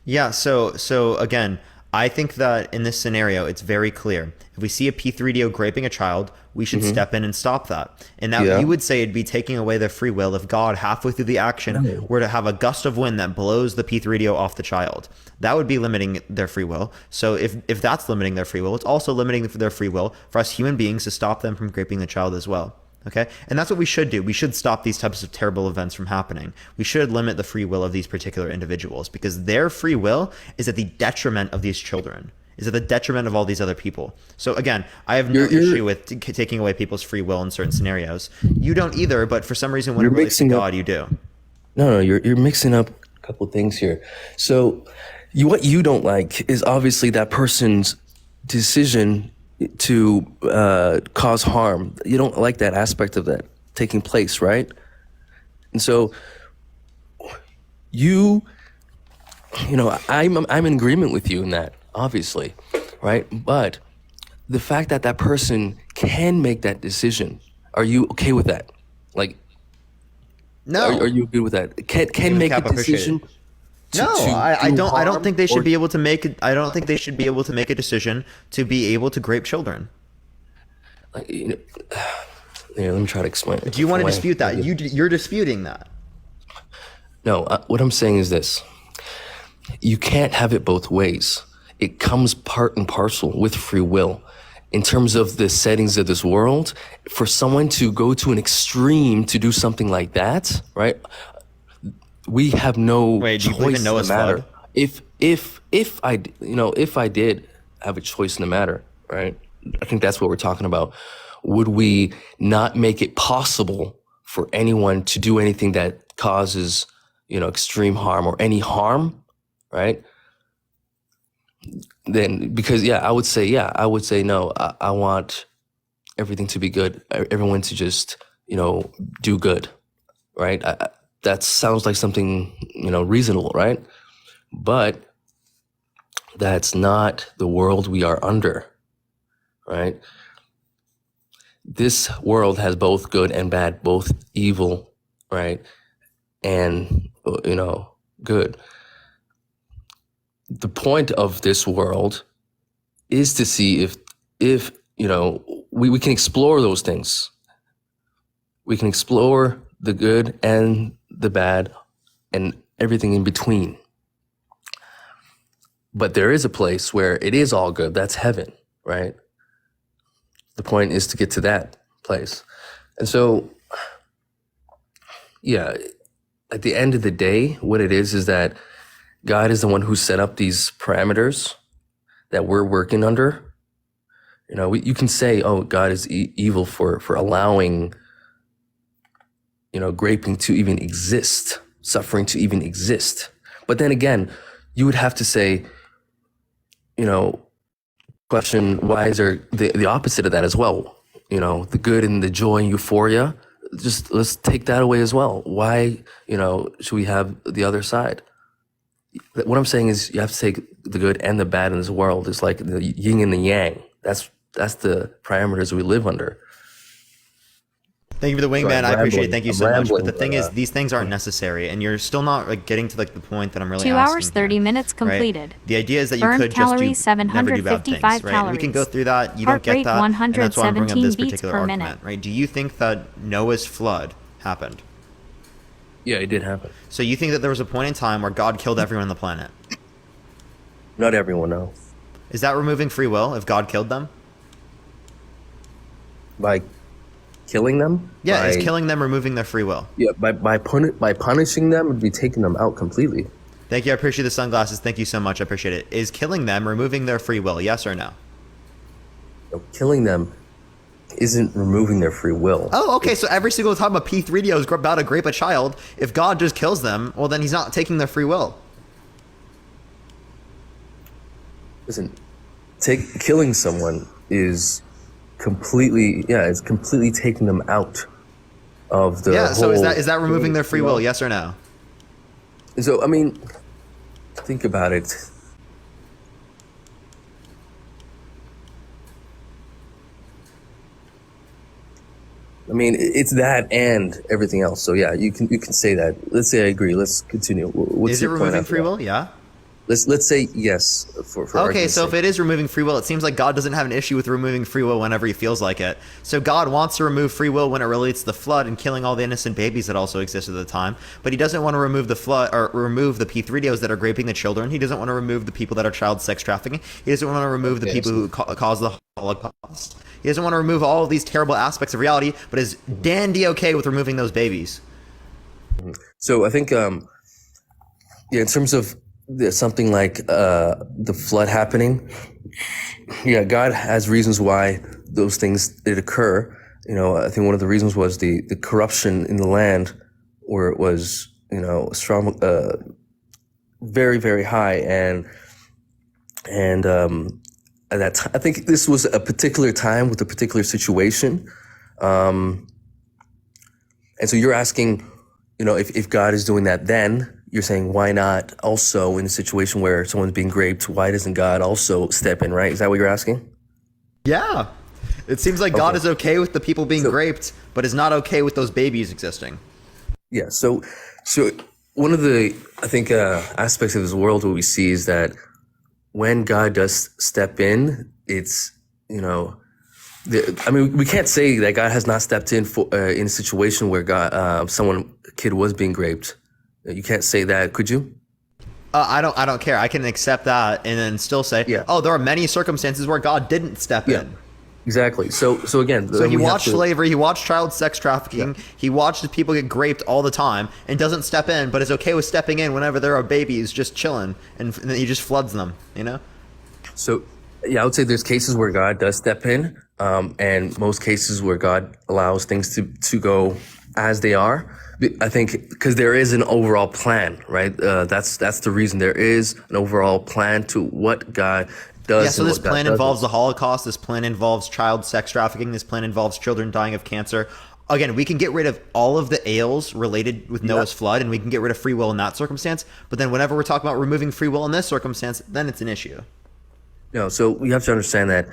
Yeah. So again, I think that in this scenario, it's very clear. If we see a P3DO raping a child, we should step in and stop that. And that you would say it'd be taking away their free will if God, halfway through the action, were to have a gust of wind that blows the P3DO off the child. That would be limiting their free will. So if that's limiting their free will, it's also limiting their free will for us human beings to stop them from raping the child as well. Okay? And that's what we should do. We should stop these types of terrible events from happening. We should limit the free will of these particular individuals because their free will is at the detriment of these children, is at the detriment of all these other people. So again, I have no issue with taking away people's free will in certain scenarios. You don't either, but for some reason when it relates to God, you do. No, you're mixing up a couple things here. So what you don't like is obviously that person's decision to cause harm. You don't like that aspect of that taking place, right? And so I'm in agreement with you in that, obviously, right? But the fact that that person can make that decision, are you okay with that? Like, no, are you good with that? Can make a decision? I don't think they should be able to make it. I don't think they should be able to make a decision to be able to rape children. Here, let me try to explain it. Do you want to dispute that? You're disputing that. No, what I'm saying is this. You can't have it both ways. It comes part and parcel with free will. in terms of the settings of this world, for someone to go to an extreme to do something like that, right? We have no Wait, do you believe in choice in Noah's the matter. flood? If I did have a choice in the matter, right? I think that's what we're talking about. Would we not make it possible for anyone to do anything that causes, extreme harm or any harm, right? Then, because I would say no. I want everything to be good. Everyone to just, do good, right? That sounds like something, reasonable, right? But that's not the world we are under, right? This world has both good and bad, both evil, right? And, good. The point of this world is to see if we can explore those things. We can explore the good and the bad and everything in between. But there is a place where it is all good. That's heaven, right? The point is to get to that place. And so, at the end of the day, what it is that God is the one who set up these parameters that we're working under. You can say, oh, God is evil for allowing, graping to even exist, suffering to even exist. But then again, you would have to say, question, why is there the opposite of that as well? The good and the joy and euphoria, just let's take that away as well. Why, should we have the other side? What I'm saying is you have to take the good and the bad in this world. It's like the yin and the yang. That's the parameters we live under. Thank you for the wingman. I appreciate it. Thank you so much. But the thing is, these things aren't necessary, and you're still not getting to the point that I'm really 2 asking hours 30 here, minutes completed. Right? The idea is that you Burned could calories, just never do bad things, 755 right? And we can go calories. through that. You Heart don't get rate that, and that's why I'm bringing up this 117 beats particular per argument, minute. right? Do you think that Noah's flood happened? Yeah, it did happen. So you think that there was a point in time where God killed everyone on the planet? Not everyone, no. Is that removing free will if God killed them? By killing them? Yeah, by, is killing them removing their free will? Yeah, by punishing them would be taking them out completely. Thank you. I appreciate the sunglasses. Thank you so much. I appreciate it. Is killing them removing their free will? Yes or no? Killing them isn't removing their free will. Oh, okay. So every single time a P3DO is about to grape a child, if God just kills them, well, then he's not taking their free will. Listen, killing someone is completely, it's completely taking them out of the whole, so is that removing their free will? Yes or no? So, I mean, think about it. I mean, it's that and everything else. So yeah, you can say that. Let's say I agree. Let's continue. What's Is it your point removing after free that? will? Yeah. Let's say yes for Okay, argument's so if sake. it is removing free will, it seems like God doesn't have an issue with removing free will whenever he feels like it. So God wants to remove free will when it relates to the flood and killing all the innocent babies that also existed at the time, but he doesn't want to remove the flood or remove the P3DOs that are raping the children. He doesn't want to remove the people that are child sex trafficking. He doesn't want to remove the people who cause the Holocaust. He doesn't want to remove all of these terrible aspects of reality, but is dandy okay with removing those babies. So I think in terms of something like the flood happening, God has reasons why those things did occur. I think one of the reasons was the corruption in the land, where it was strong, very, very high, and at that time, I think this was a particular time with a particular situation, and so you're asking, if God is doing that, then you're saying, why not also in a situation where someone's being raped, why doesn't God also step in, right? Is that what you're asking? Yeah. It seems like God is okay with the people being raped, but is not okay with those babies existing. Yeah. So one of the, I think, aspects of this world what we see is that when God does step in, it's, we can't say that God has not stepped in in a situation where a kid was being raped. You can't say that, could you? I don't care. I can accept that and then still say, oh, there are many circumstances where God didn't step in. Exactly. So again, So he watched slavery, he watched child sex trafficking, he watched people get raped all the time, and doesn't step in, but is okay with stepping in whenever there are babies just chilling, and then he just floods them, you know? So, yeah, I would say there's cases where God does step in, and most cases where God allows things to go as they are. I think because there is an overall plan, right? That's the reason there is an overall plan to what God does. Yeah, so this plan involves the Holocaust, this plan involves child sex trafficking, this plan involves children dying of cancer. Again, we can get rid of all of the ails related with Noah's flood, and we can get rid of free will in that circumstance, but then whenever we're talking about removing free will in this circumstance, then it's an issue. No, so you have to understand that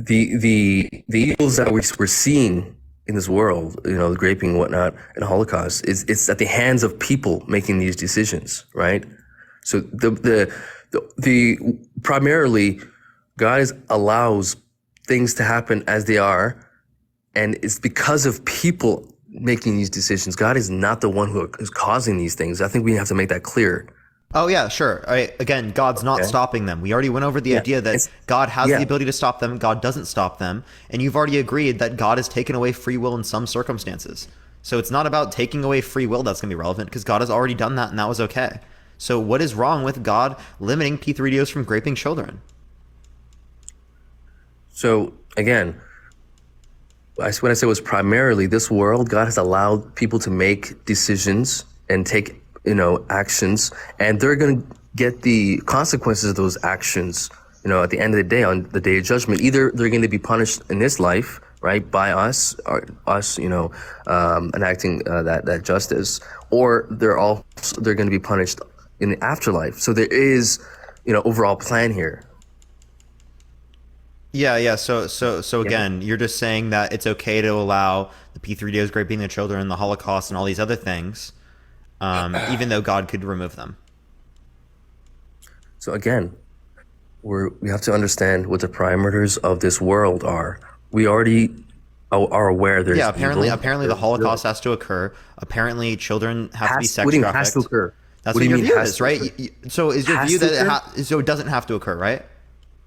the evils that we're seeing in this world, the raping and whatnot, and the Holocaust, it's at the hands of people making these decisions, right? So the primarily, God allows things to happen as they are, and it's because of people making these decisions. God is not the one who is causing these things. I think we have to make that clear. Oh, yeah, sure. Again, God's not stopping them. We already went over the idea that God has the ability to stop them. God doesn't stop them. And you've already agreed that God has taken away free will in some circumstances. So it's not about taking away free will that's going to be relevant, because God has already done that, and that was okay. So what is wrong with God limiting P3DOs from raping children? So, again, what I said was primarily this world, God has allowed people to make decisions and take actions, and they're going to get the consequences of those actions, at the end of the day, on the day of judgment. Either they're going to be punished in this life, right, by us, enacting that justice, or they're going to be punished in the afterlife. So there is, overall plan here. Yeah. So again, you're just saying that it's okay to allow the P3DOs raping the children, the Holocaust, and all these other things, even though God could remove them. So again, we have to understand what the parameters of this world are. We already are aware there's apparently the Holocaust has to occur. Apparently children have to be sex trafficked. Has to occur. That's what your view is, right? So is your view that it doesn't have to occur, right?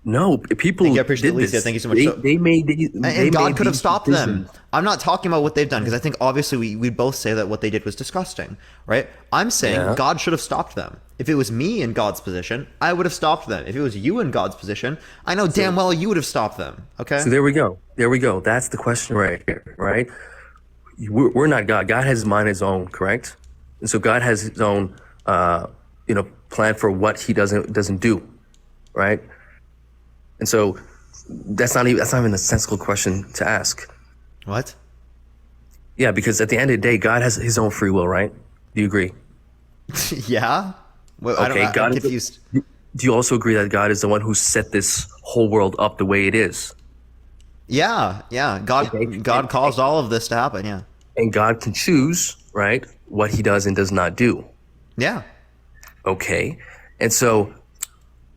No, people Thank you, I appreciate Alicia. Thank you so much. And God could have stopped them. I'm not talking about what they've done, because I think obviously we both say that what they did was disgusting, right? I'm saying God should have stopped them. If it was me in God's position, I would have stopped them. If it was you in God's position, I know damn well you would have stopped them. Okay. So there we go. That's the question right here, right? We're not God. God has his mind his own, correct? And so God has his own, plan for what he doesn't do, right? And so that's not even a sensible question to ask. What? Yeah, because at the end of the day, God has his own free will, right? Do you agree? Yeah. Well, okay, I'm confused. Do you also agree that God is the one who set this whole world up the way it is? Yeah. God caused all of this to happen, yeah. And God can choose, right, what he does and does not do. Yeah. Okay. And so,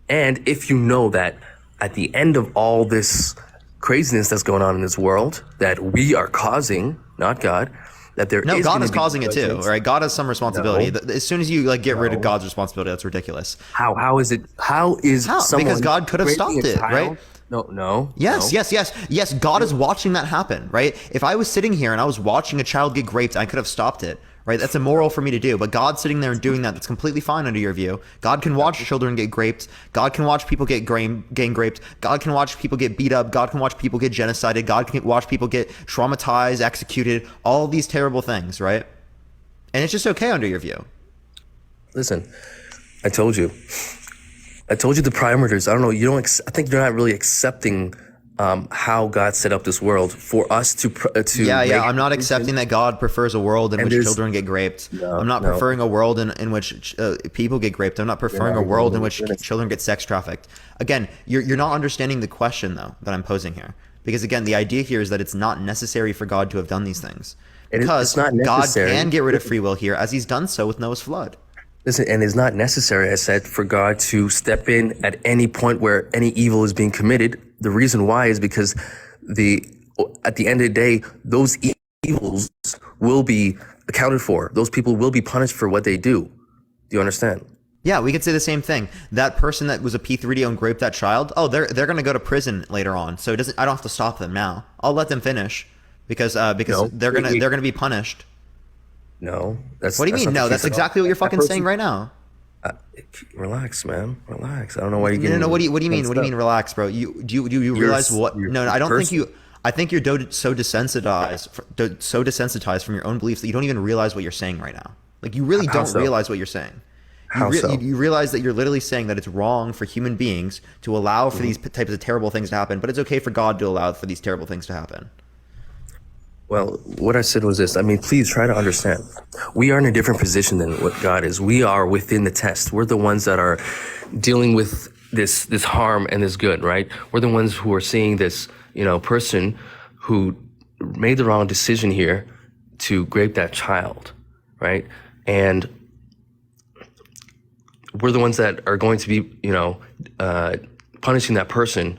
and if you know that at the end of all this craziness that's going on in this world that we are causing, not God, that there no, is God is causing it too, right? God has some responsibility. No. As soon as you get rid of God's responsibility, that's ridiculous. How is it? How is someone because God could have stopped it, right? No. Yes. God is watching that happen, right? If I was sitting here and I was watching a child get raped, I could have stopped it, right? That's immoral for me to do. But God's sitting there and doing that. That's completely fine under your view. God can watch children get raped. God can watch people get gang raped. God can watch people get beat up. God can watch people get genocided. God can watch people get traumatized, executed, all these terrible things, right? And it's just okay under your view. Listen, I told you the parameters. I don't know. I think you're not really accepting how God set up this world for us to. Yeah. I'm not accepting that God prefers a world in which children get raped. I'm not preferring a world in which people get raped. I'm not preferring a world in which children get sex trafficked. Again, you're not understanding the question though that I'm posing here. Because again, the idea here is that it's not necessary for God to have done these things. Because God can get rid of free will here, as he's done so with Noah's flood. Listen, and it's not necessary, I said, for God to step in at any point where any evil is being committed. The reason why is because at the end of the day, those evils will be accounted for. Those people will be punished for what they do. Do you understand? Yeah, we could say the same thing. That person that was a P3DO and raped that child, oh, they're going to go to prison later on. So it doesn't. I don't have to stop them now. I'll let them finish because No, they're gonna be punished. No, that's What do you mean? not the No, case that's at all. exactly what you're That fucking person- saying right now. Relax, man. Relax. I don't know why you're No, getting. no, no. What do you mean? mixed What do you mean? up. Relax, bro. Do you realize what? No, I don't think you. I think you're so desensitized from your own beliefs that you don't even realize what you're saying right now. Like you really How don't so? realize what you're saying. How so? You realize that you're literally saying that it's wrong for human beings to allow for these types of terrible things to happen, but it's okay for God to allow for these terrible things to happen. Well, what I said was this. I mean, please try to understand. We are in a different position than what God is. We are within the test. We're the ones that are dealing with this harm and this good, right? We're the ones who are seeing this, person who made the wrong decision here to rape that child, right? And we're the ones that are going to be, punishing that person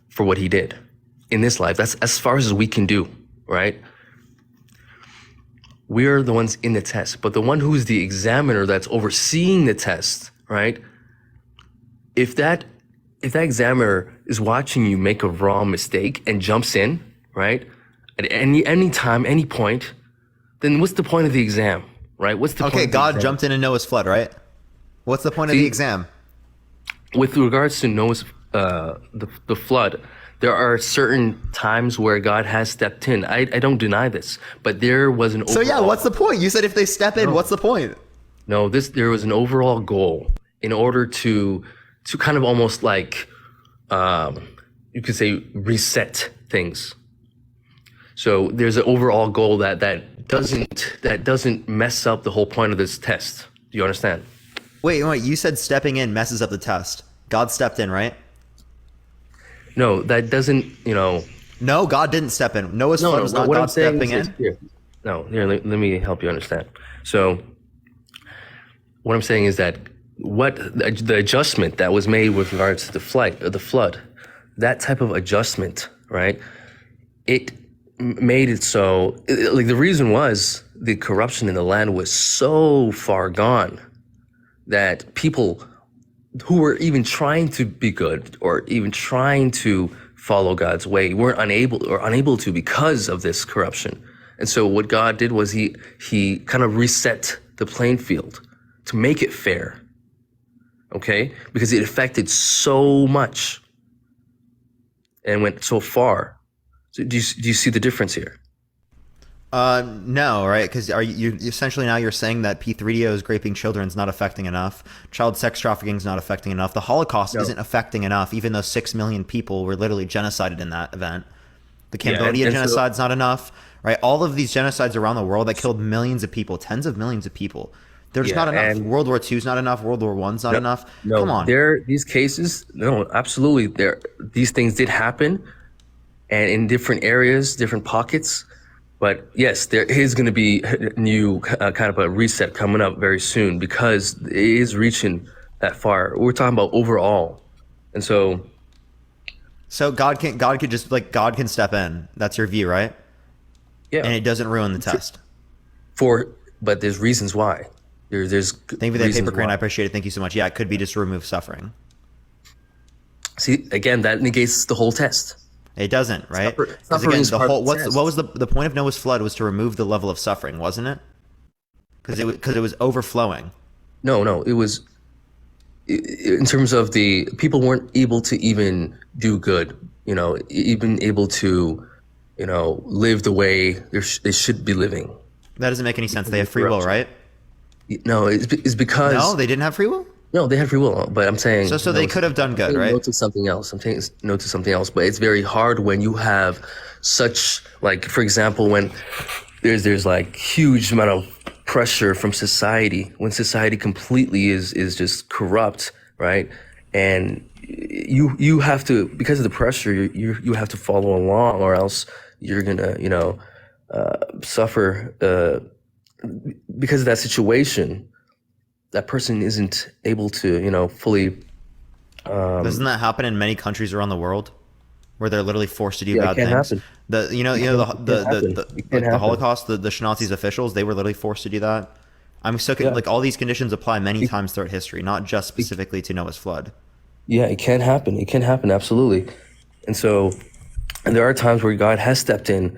for what he did in this life. That's as far as we can do, right? We're the ones in the test, but the one who is the examiner that's overseeing the test, right? If that examiner is watching you make a wrong mistake and jumps in, right? At any time, any point, then what's the point of the exam, right? What's the point Okay, of the God exam? jumped in and Noah's flood, right? What's the point of the exam? With regards to Noah's the flood, there are certain times where God has stepped in. I don't deny this, but there was an So yeah, what's the point? You said if they step in, what's the point? No, there was an overall goal in order to kind of almost like you could say reset things. So there's an overall goal that doesn't mess up the whole point of this test. Do you understand? Wait, you said stepping in messes up the test. God stepped in, right? No, that doesn't, No, God didn't step in. Noah's flood was not what I'm God saying stepping is in. here. No, here, let me help you understand. So what I'm saying is that the adjustment that was made with regards to the flood, that type of adjustment, right? It made it so, like the reason was the corruption in the land was so far gone that people who were even trying to be good or even trying to follow God's way weren't unable to because of this corruption. And so what God did was he kind of reset the playing field to make it fair. Okay? Because it affected so much and went so far. So do you see the difference here? No, right? Because you essentially now you're saying that P3DO is raping children is not affecting enough. Child sex trafficking is not affecting enough. The Holocaust isn't affecting enough, even though 6 million people were literally genocided in that event. The Cambodia genocide's not enough, right? All of these genocides around the world that killed millions of people, tens of millions of people. They're just not enough. World War II's not enough. World War I's not enough. No, come on. These cases, no, absolutely. These things did happen, and in different areas, different pockets. But yes, there is going to be a new kind of a reset coming up very soon because it is reaching that far. We're talking about overall, and so God can step in. That's your view, right? yeah. And it doesn't ruin the test. But there's reasons why. There's Thank you for that paper crane. I appreciate it. Thank you so much. Yeah, it could be just to remove suffering. See, again, that negates the whole test. It doesn't, right? Because Suffering again, is the part whole of the test. what was the point of Noah's flood was to remove the level of suffering, wasn't it? Because it was overflowing. No, it was in terms of the people weren't able to even do good, even able to, live the way they should be living. That doesn't make any sense. They have free will, right? No, it's because No, they didn't have free will. no, they had free will, but I'm saying So they could have done good, right? Note to something else. I'm taking note to something else, but it's very hard when you have such, like, for example, when there's like huge amount of pressure from society, when society completely is just corrupt, right? And you have to, because of the pressure, you have to follow along, or else you're gonna suffer because of that situation. That person isn't able to, fully. Doesn't that happen in many countries around the world, where they're literally forced to do bad it can things? happen. The It can happen. Holocaust, the Nazis officials, they were literally forced to do that. I'm so like all these conditions apply many times throughout history, not just specifically to Noah's flood. Yeah, it can happen. It can happen, absolutely. And so, and there are times where God has stepped in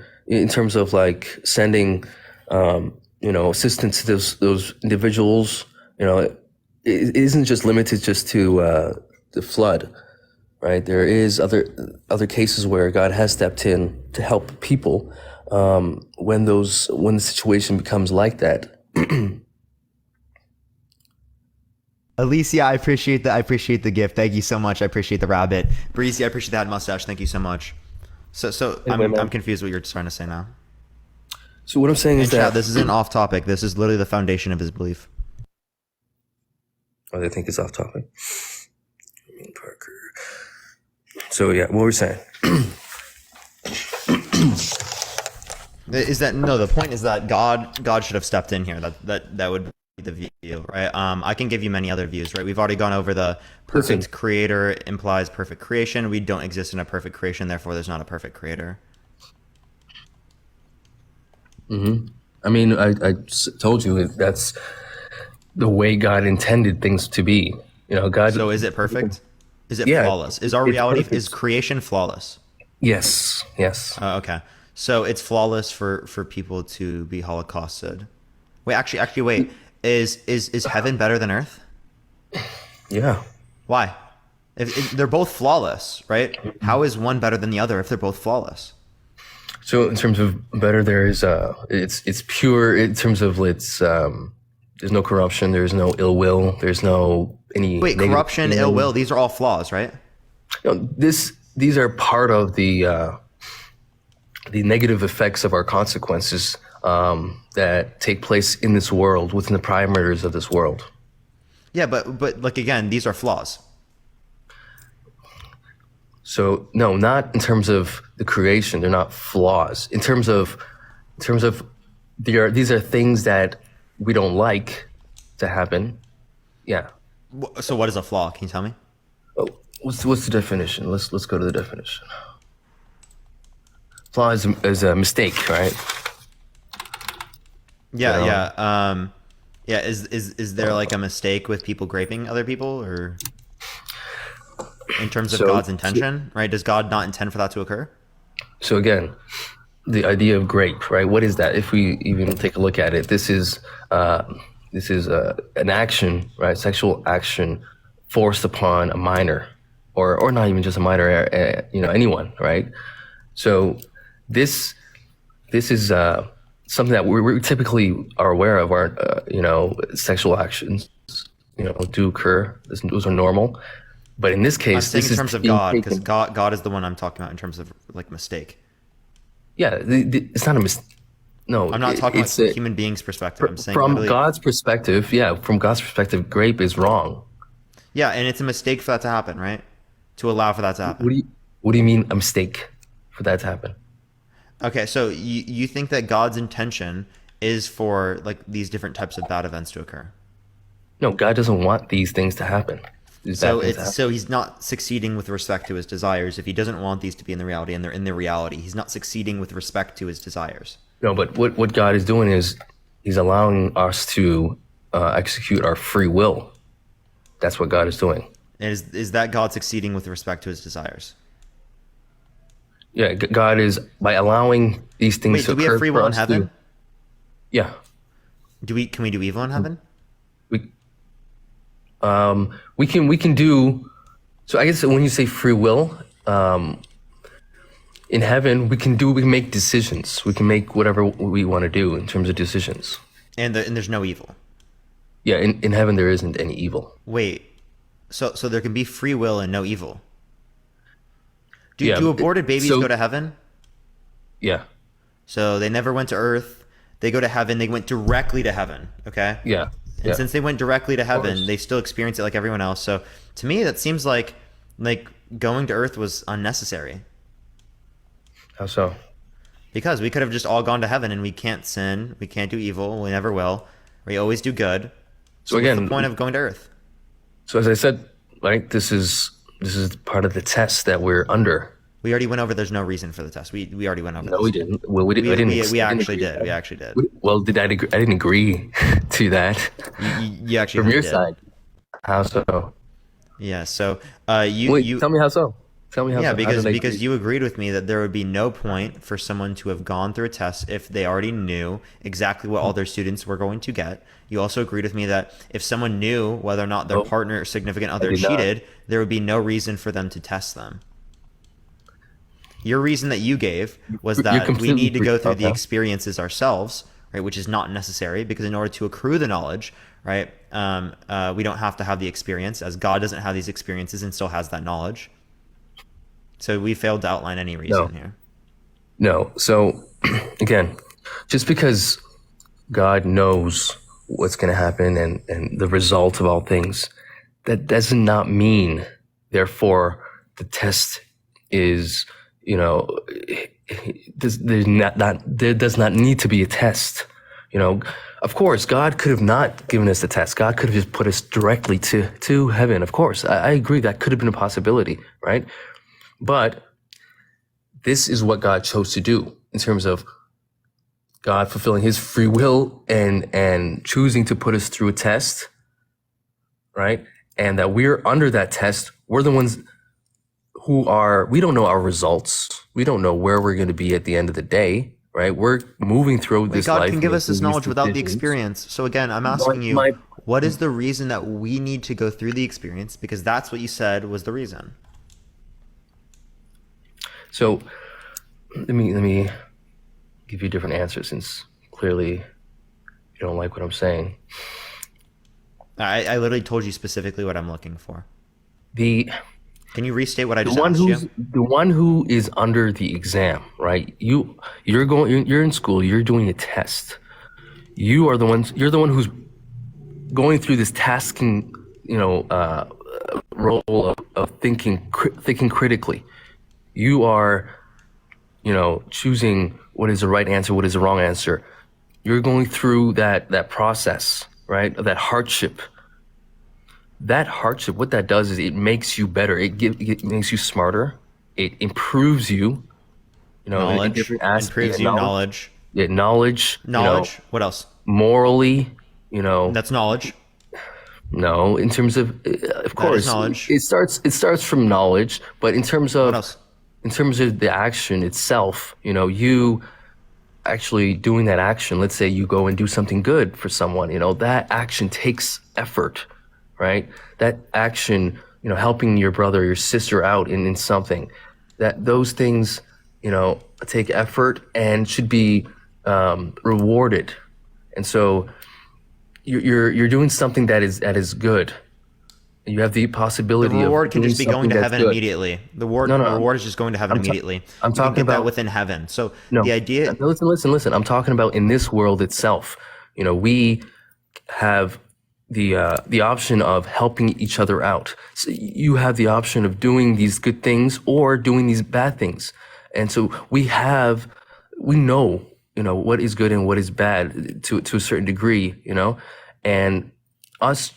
terms of like sending, assistance to those individuals. It isn't just limited just to the flood, right? There is other cases where God has stepped in to help people when the situation becomes like that. Alicia, I appreciate the gift. Thank you so much. I appreciate the rabbit. Breezy, I appreciate that mustache. Thank you so much. So I'm confused what you're trying to say now. So what I'm saying is that this isn't off topic. This is literally the foundation of his belief. Oh, they think it's off topic. Parker. So yeah, what we're saying is that the point is that God should have stepped in here. That would be the view, right? I can give you many other views, right? We've already gone over the perfect creator implies perfect creation. We don't exist in a perfect creation, therefore there's not a perfect creator. Mm-hmm. I mean, I told you that's the way God intended things to be. God. So is it perfect? Is it flawless? Is our reality perfect. Is creation flawless? Yes. Okay. So it's flawless for people to be holocausted. Wait, actually, wait. Is heaven better than earth? Yeah. Why? If they're both flawless, right? How is one better than the other if they're both flawless? So in terms of better, there is it's pure in terms of there's no corruption, there's no ill will, there's no any corruption, ill will. These are all flaws, right? These are part of the negative effects of our consequences that take place in this world, within the parameters of this world. Yeah, but like again, these are flaws. So no, not in terms of the creation. They're not flaws. In terms of these are things that we don't like to happen. Yeah. So what is a flaw? Can you tell me? Oh, what's the definition? Let's go to the definition. Flaw is a mistake, right? Yeah. Is there like a mistake with people graping other people, or in terms of God's intention, right? Does God not intend for that to occur? So again, the idea of grape, right? What is that? If we even take a look at it, this is an action, right? Sexual action forced upon a minor, or not even just a minor, anyone, right? So this is something that we typically are aware of. Sexual actions, do occur. Those are normal. But in this case, I'm saying in terms of God, because God is the one I'm talking about in terms of like mistake. Yeah, it's not a mistake. No, I'm not talking about human beings' perspective. I'm saying from God's perspective. Yeah, from God's perspective, grape is wrong. Yeah, and it's a mistake for that to happen, right? To allow for that to happen. What do you mean a mistake for that to happen? Okay, so you think that God's intention is for like these different types of bad events to occur? No, God doesn't want these things to happen. So he's not succeeding with respect to his desires. If he doesn't want these to be in the reality and they're in the reality, he's not succeeding with respect to his desires. No, but what God is doing is he's allowing us to execute our free will. That's what God is doing. And is that God succeeding with respect to his desires? Yeah, God is, by allowing these things to occur. Do we have free will in heaven? Yeah. Can we do evil in heaven? We can do. So I guess when you say free will, in heaven we can make decisions. We can make whatever we want to do in terms of decisions. And there's no evil. Yeah, in heaven there isn't any evil. Wait, so there can be free will and no evil. Do aborted babies go to heaven? Yeah. So they never went to earth. They go to heaven. They went directly to heaven. Okay. Yeah. And since they went directly to heaven, they still experience it like everyone else. So to me, that seems like going to earth was unnecessary. How so? Because we could have just all gone to heaven and we can't sin. We can't do evil. We never will. We always do good. So again, what's the point of going to earth? So as I said, right, this is part of the test that we're under. We already went over. There's no reason for the test. We already went over. No, this. we didn't. Well, we didn't. We I didn't actually agree. did. We actually did. Well, did I agree? I didn't agree to that. You actually From your did. side. How so? Yeah. So Wait, you tell me how so. Tell me how. yeah, so. because you agreed with me that there would be no point for someone to have gone through a test if they already knew exactly what all their students were going to get. You also agreed with me that if someone knew whether or not their partner or significant other did not. cheated, there would be no reason for them to test them. Your reason that you gave was that we completely need to go freaked through out the now. experiences ourselves, right? Which is not necessary, because in order to accrue the knowledge, right, we don't have to have the experience, as God doesn't have these experiences and still has that knowledge. So we failed to outline any reason here. No. So again, just because God knows what's going to happen and the result of all things, that does not mean, therefore, the test is, there does not need to be a test. Of course, God could have not given us the test. God could have just put us directly to heaven. Of course, I agree that could have been a possibility, right? But this is what God chose to do in terms of God fulfilling his free will and choosing to put us through a test, right? And that we're under that test. We're the ones we don't know our results. We don't know where we're going to be at the end of the day, right? We're moving through this life. God can give us this making these knowledge without the decisions. experience. So again, I'm asking you, what is the reason that we need to go through the experience? Because that's what you said was the reason. So let me give you a different answer, since clearly you don't like what I'm saying. I literally told you specifically what I'm looking for. Can you restate what I just one asked you? The one who is under the exam, right? You're in school, you're doing a test. You're the one who's going through this tasking, role of thinking critically. You are, choosing what is the right answer, what is the wrong answer. You're going through that process, right? That hardship. That hardship, what that does is it makes you better. It makes you smarter. It improves you. Knowledge. In different aspects. Improves you knowledge. Yeah, knowledge. Knowledge. What else? Morally, That's knowledge. No, in terms of course, knowledge. It starts from knowledge, but in terms of What else? in terms of the action itself, you actually doing that action, let's say you go and do something good for someone, that action takes effort, right? That action, helping your brother or your sister out in something, those things, take effort and should be rewarded. And so you're doing something that is good. You have the possibility The reward of can doing just be going to something heaven that's good. immediately. The reward is just going to heaven immediately. I'm You can talking get that about within heaven. So No, the idea. Listen. I'm talking about in this world itself. We have the option of helping each other out. So you have the option of doing these good things or doing these bad things. And so we know, what is good and what is bad to a certain degree, and us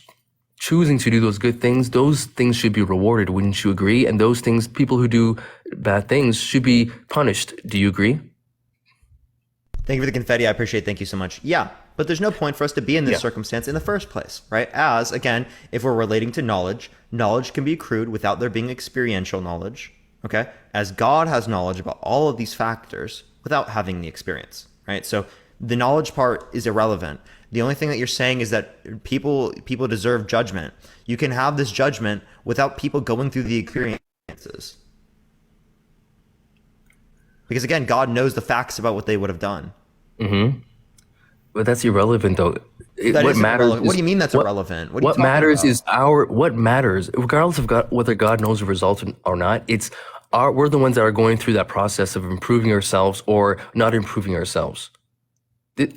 choosing to do those things should be rewarded. Wouldn't you agree? And those things, people who do bad things should be punished. Do you agree? Thank you for the confetti. I appreciate it. Thank you so much. Yeah, but there's no point for us to be in this circumstance in the first place, right? As, again, if we're relating to knowledge can be accrued without there being experiential knowledge, okay? As God has knowledge about all of these factors without having the experience, right? So the knowledge part is irrelevant. The only thing that you're saying is that people deserve judgment. You can have this judgment without people going through the experiences. Because again, God knows the facts about what they would have done. Mm-hmm. But that's irrelevant, though. What matters? What do you mean that's irrelevant? What matters is what matters, regardless of whether God knows the result or not. We're the ones that are going through that process of improving ourselves or not improving ourselves.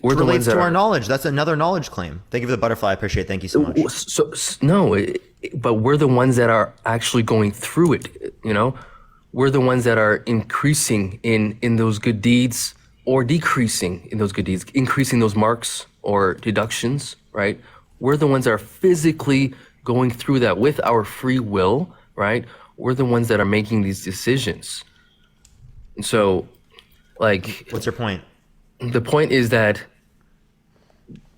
We're the ones that to our knowledge. That's another knowledge claim. Thank you for the butterfly. I appreciate it. Thank you so much. But we're the ones that are actually going through it. We're the ones that are increasing in those good deeds or decreasing in those good deeds, increasing those marks or deductions, right? We're the ones that are physically going through that with our free will, right? We're the ones that are making these decisions. And so, like, What's your point? the point is that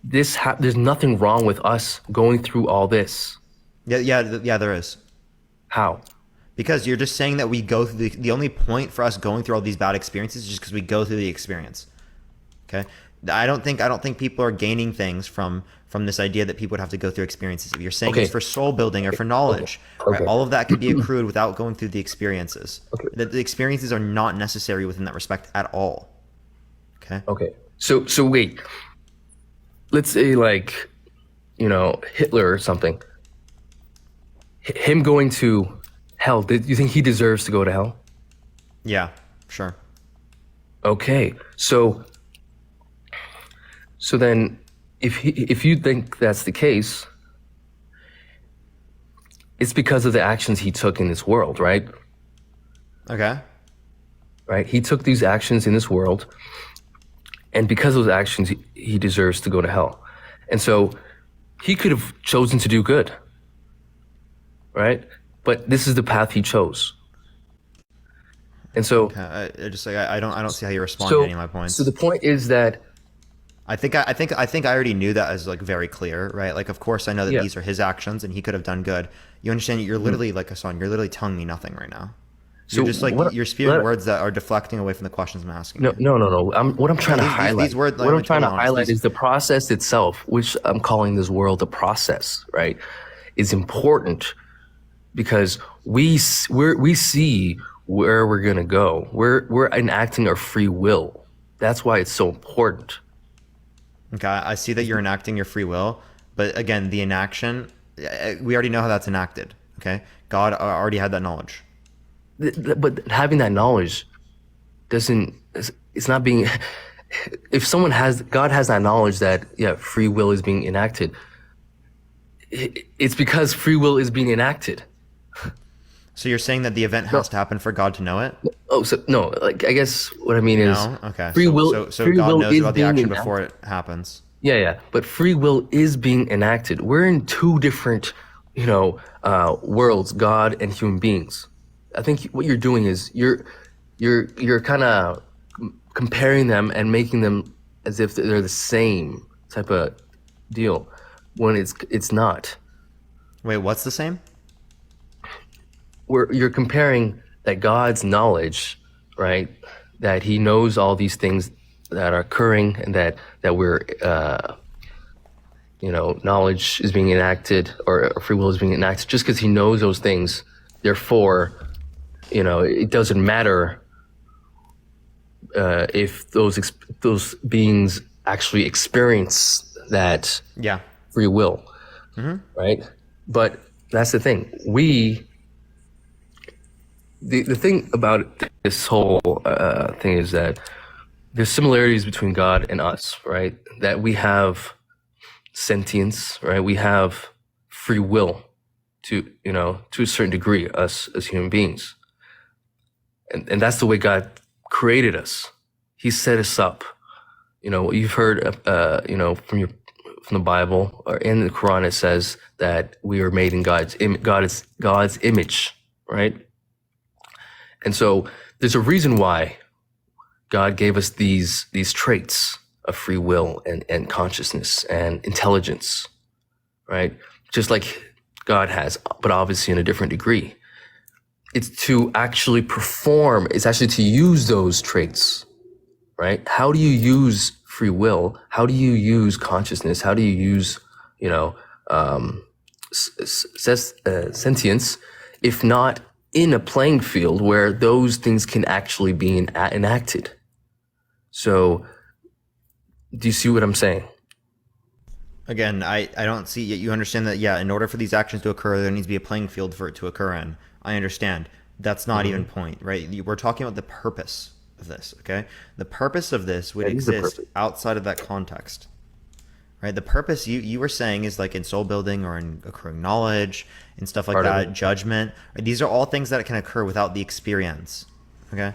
there's nothing wrong with us going through all this. Yeah, there is. How? Because you're just saying that we go through the only point for us going through all these bad experiences is just because we go through the experience. Okay, I don't think people are gaining things from this idea that people would have to go through experiences. If you're saying Okay. it's for soul building or for knowledge, Okay. right, all of that could be accrued without going through the experiences. That the experiences are not necessary within that respect at all. Okay. Okay. So wait. Let's say, like, Hitler or something. Him going to hell, do you think he deserves to go to hell? Yeah. Sure. Okay. So then if you think that's the case, it's because of the actions he took in this world, right? Okay. Right? He took these actions in this world, and because of those actions, he deserves to go to hell. And so he could have chosen to do good, right? But this is the path he chose. And so, I don't see how you respond to any of my points. So the point is that I think I already knew that as like very clear, right? Like, of course I know that Yeah. these are his actions and he could have done good. You understand? You're literally like Hassan. You're literally telling me nothing right now. You're So just like what- you're spewing what- words that are deflecting away from the questions I'm asking. No. you. What I'm trying to These highlight. words, what I'm like, trying to to be honest, highlight these- is the process itself, which I'm calling this world a process, right? Is important because we see where we're gonna go. We're enacting our free will. That's why it's so important. Okay, I see that you're enacting your free will, but again, the enaction, we already know how that's enacted. Okay, God already had that knowledge. But having that knowledge it's not being. If God has that knowledge that free will is being enacted, it's because free will is being enacted. So you're saying that the event has to happen for God to know it? Oh, so no. Like, I guess what I mean is, No. Okay. free will. So free God will knows is about the being action enacted. before it happens. Yeah. But free will is being enacted. We're in two different, worlds: God and human beings. I think what you're doing is you're kind of comparing them and making them as if they're the same type of deal, when it's not. Wait, what's the same? Where you're comparing that God's knowledge, right? That He knows all these things that are occurring, and that we're, knowledge is being enacted, or free will is being enacted, just because He knows those things. Therefore, it doesn't matter if those beings actually experience that free will, right? But that's the thing. The thing about this whole thing is that there's similarities between God and us, right? That we have sentience, right? We have free will to a certain degree, us as human beings. And that's the way God created us. He set us up. You've heard, from the Bible or in the Quran, it says that we are made in God's image, right? And so there's a reason why God gave us these traits of free will and consciousness and intelligence, right? Just like God has, but obviously in a different degree. It's to actually perform, it's actually to use those traits, right? How do you use free will? How do you use consciousness? How do you use, sentience, if not in a playing field where those things can actually be enacted? So, do you see what I'm saying? Again, I don't see. You understand that? Yeah, in order for these actions to occur, there needs to be a playing field for it to occur in. I understand. That's not even point, right? We're talking about the purpose of this. Okay, the purpose of this would exist outside of that context, right? The purpose you were saying is like in soul building or in accruing knowledge and stuff like that, judgment. Right? These are all things that can occur without the experience. Okay.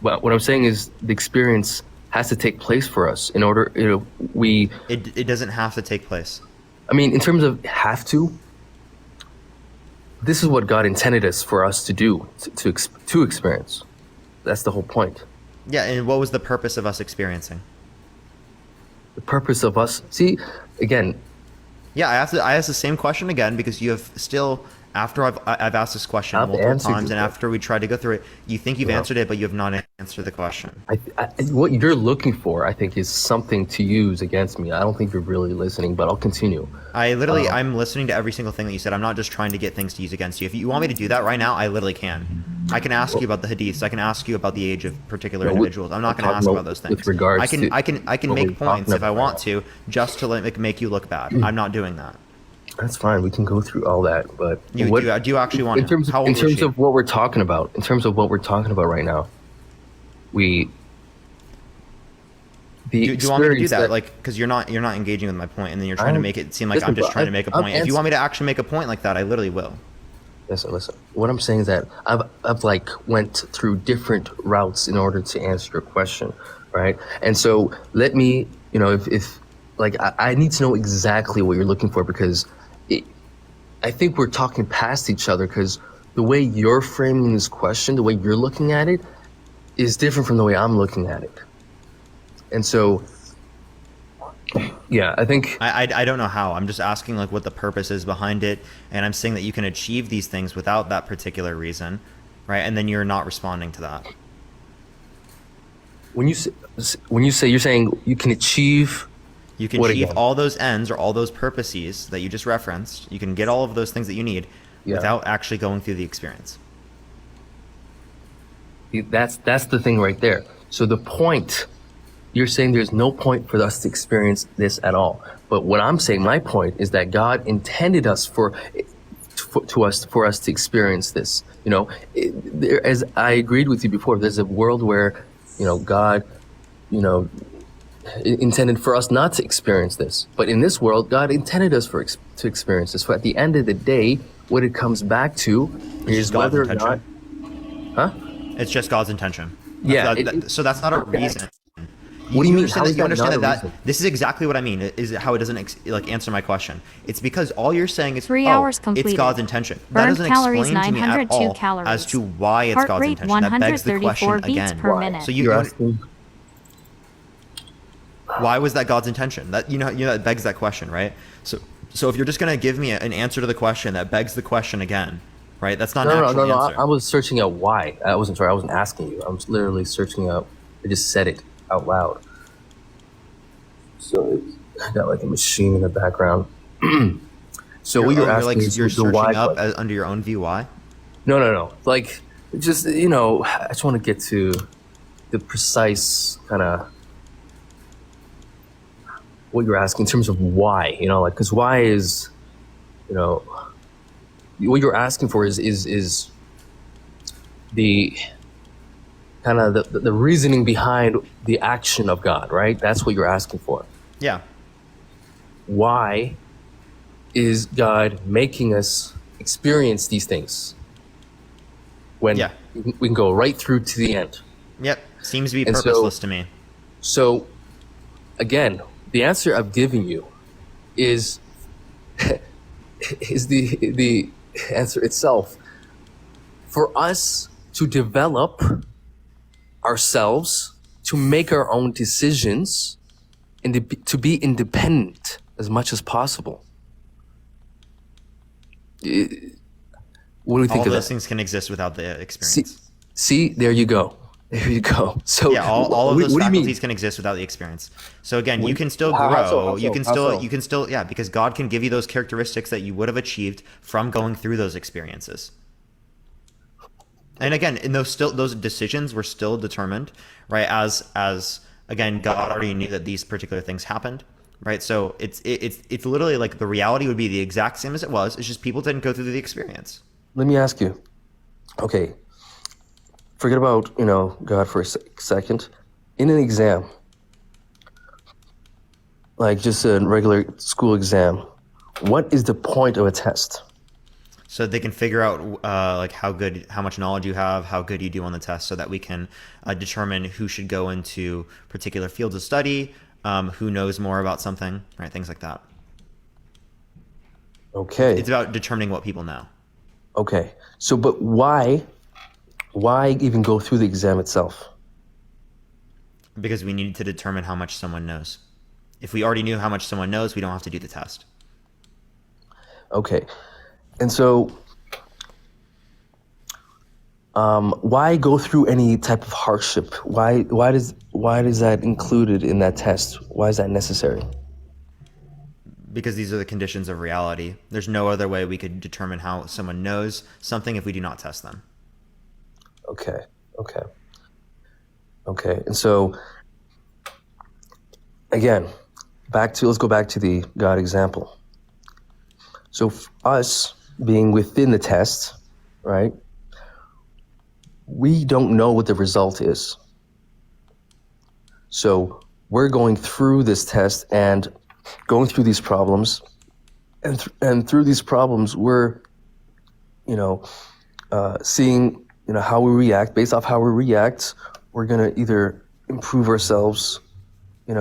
Well, what I'm saying is the experience has to take place for us in order, It doesn't have to take place. I mean, in terms of have to, this is what God intended us for us to do, to experience. That's the whole point. Yeah, and what was the purpose of us experiencing? The purpose of us, see, again, Yeah, I asked the same question again because you have still, after I've asked this question I've multiple answered times, your and after we tried to go through it, you think you've answered it, but you have not answered the question. what you're looking for, I think, is something to use against me. I don't think you're really listening, but I'll continue. I'm listening to every single thing that you said. I'm not just trying to get things to use against you. If you want me to do that right now, I literally can. I can ask you about the hadiths. I can ask you about the age of particular individuals. I'm not going to ask about those things. With regards I can what make we're points talking if I about want right to, just to make you look bad. I'm not doing that. That's fine. We can go through all that, but Do you actually want in terms to? How of, old in terms is she? of what we're talking about, right now, Do you want me to do that? that Like, because you're not engaging with my point, and then you're trying to make it seem like listen, I'm just bro, trying to make a I've point. If you want me to actually make a point like that, I literally will. listen. What I'm saying is that I've like went through different routes in order to answer your question, right? And so let me, if like I need to know exactly what you're looking for, because I think we're talking past each other, because the way you're framing this question, the way you're looking at it, is different from the way I'm looking at it. And so, yeah, I think I don't know how. I'm just asking like what the purpose is behind it, and I'm saying that you can achieve these things without that particular reason, right? And then you're not responding to that. when you say you're saying you can achieve. You can What achieve again? all those ends or all those purposes that you just referenced. You can get all of those things that you need without actually going through the experience. That's the thing right there. So the point, you're saying there's no point for us to experience this at all. But what I'm saying, my point is that God intended us for us to experience this. As I agreed with you before, there's a world where, God, intended for us not to experience this. But in this world, God intended us to experience this. So at the end of the day, what it comes back to is God's whether or not, intention. It's just God's intention. Yeah, So that's not a reason. What do you mean? Understand How is you that understand not a that reason? this is exactly what I mean. Is how it doesn't answer my question. It's because all you're saying is 3 hours it's completed. God's intention. That Burned doesn't calories explain to me at 902 all calories. as to why it's Heart God's rate intention. That begs the 134 question beats again. per minute. So You're asking. why was that God's intention? That that begs that question, right? So if you're just gonna give me an answer to the question, that begs the question again, right? That's not an actual answer. I was searching out why. I wasn't asking you. I was literally searching out. I just said it out loud. So I got like a machine in the background. So what you're asking is you're the searching why up question. under your own view why? No. Like, just, I just want to get to the precise kind of what you're asking in terms of why, because why is, what you're asking for is the kind of the reasoning behind the action of God, right? That's what you're asking for. Yeah. Why is God making us experience these things? When we can go right through to the end. Yep. Seems to be And purposeless to me. So, again, the answer I've given you is the answer itself. For us to develop ourselves, to make our own decisions, and to be independent as much as possible. What do you think All of those that? things can exist without the experience. See, there you go. There you go. So Yeah, all of those what do you mean? faculties can exist without the experience. So again, you can still how grow. so? You How so? can still yeah, because God can give you those characteristics that you would have achieved from going through those experiences. And again, in those decisions were still determined, right? As again, God already knew that these particular things happened, right? So it's literally like the reality would be the exact same as it was. It's just people didn't go through the experience. Let me ask you. Okay. Forget about, God for a second. In an exam, like just a regular school exam, what is the point of a test? So they can figure out like how much knowledge you have, how good you do on the test, so that we can determine who should go into particular fields of study, who knows more about something, right? Things like that. Okay. It's about determining what people know. Okay. So, but why Why even go through the exam itself? Because we need to determine how much someone knows. If we already knew how much someone knows, we don't have to do the test. Okay. And so why go through any type of hardship? Why does that included in that test? Why is that necessary? Because these are the conditions of reality. There's no other way we could determine how someone knows something if we do not test them. Okay. And so again, let's go back to the God example. So us being within the test, right? We don't know what the result is. So we're going through this test and going through these problems, and through these problems, we're, seeing, how we react. Based off how we react, we're gonna either improve ourselves, and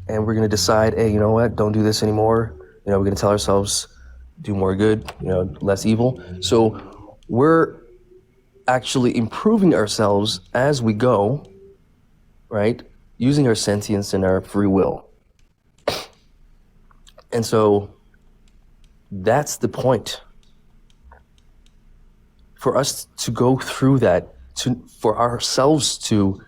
we're gonna decide, hey, you know what? Don't do this anymore. We're gonna tell ourselves, do more good, less evil. So we're actually improving ourselves as we go, right? Using our sentience and our free will. And so that's the point. For us to go through that, for ourselves to,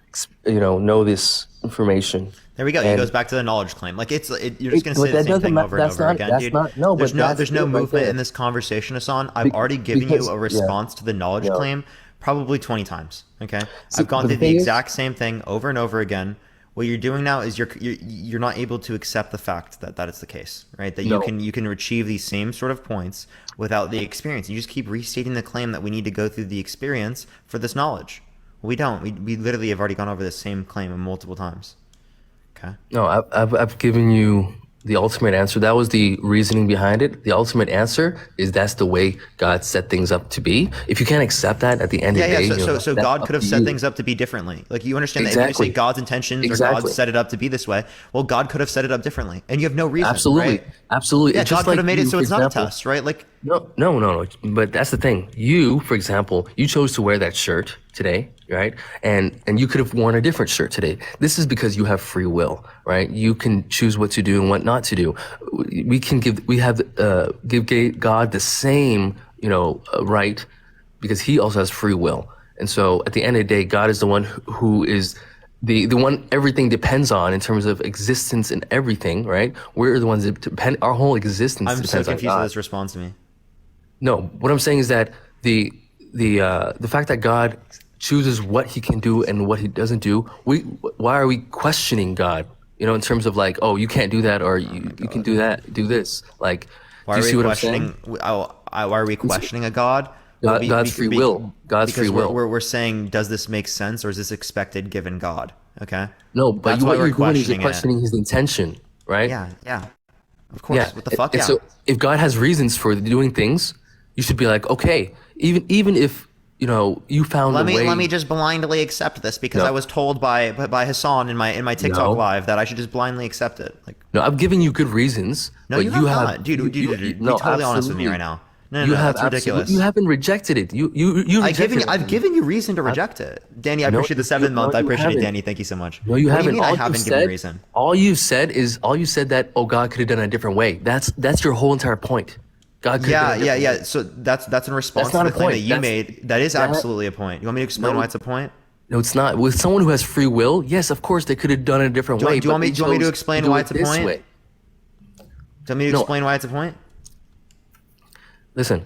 know this information. There we go. It goes back to the knowledge claim. Like you're just going to say the same thing over and over again, dude. There's no movement in this conversation, Hassan. I've already given you a response to the knowledge claim probably 20 times. Okay, I've gone through the exact same thing over and over again. What you're doing now is you're not able to accept the fact that is the case, right? That you can achieve these same sort of points without the experience. You just keep restating the claim that we need to go through the experience for this knowledge. We don't. We literally have already gone over the same claim multiple times. Okay. No, I've given you the ultimate answer. That was the reasoning behind it. The ultimate answer is that's the way God set things up to be. If you can't accept that at the end of the day, so God could have set things up to be differently. Like you understand that if you say God's intentions or God set it up to be this way, well, God could have set it up differently, and you have no reason. Absolutely, right? Absolutely. Yeah, God could have made it so it's not a test, right? Like no. But that's the thing. You, for example, you chose to wear that shirt today, right? And you could have worn a different shirt today. This is because you have free will, right? You can choose what to do and what not to do. We have give God the same, right, because he also has free will. And so at the end of the day, God is the one who is the one everything depends on in terms of existence and everything, right? We're the ones that depend, our whole existence depends on God. I'm so confused with this response to me. No, what I'm saying is that the fact that God chooses what he can do and what he doesn't do, why are we questioning God? In terms of like, oh, you can't do that, or you can do that, do this. Like, do you see what I'm saying? Why are we questioning a God? God's free will. God's free will. We're saying, does this make sense, or is this expected given God? Okay. No, but what you're doing is you're questioning his intention, right? Yeah. Of course. Yeah. What the fuck? And so if God has reasons for doing things, you should be like, okay, even if you found a way. Let me just blindly accept this because I was told by Hassan in my TikTok live that I should just blindly accept it. Like, no, I'm giving you good reasons. No, but you have not, dude. Be totally honest with me right now. No, that's ridiculous. You haven't rejected it. I've given you reason to reject it, Danny. I appreciate the 7th month. I appreciate it, Danny. Thank you so much. No, you haven't. I haven't given reason. All you said that God could have done it a different way. That's your whole entire point. God could have done it. Yeah. So that's in response to the claim that you made. That is absolutely a point. You want me to explain why it's a point? No, it's not. With someone who has free will, yes, of course they could have done it a different way. Do you want me to explain why it's a point? Do you want me to explain why it's a point? Listen,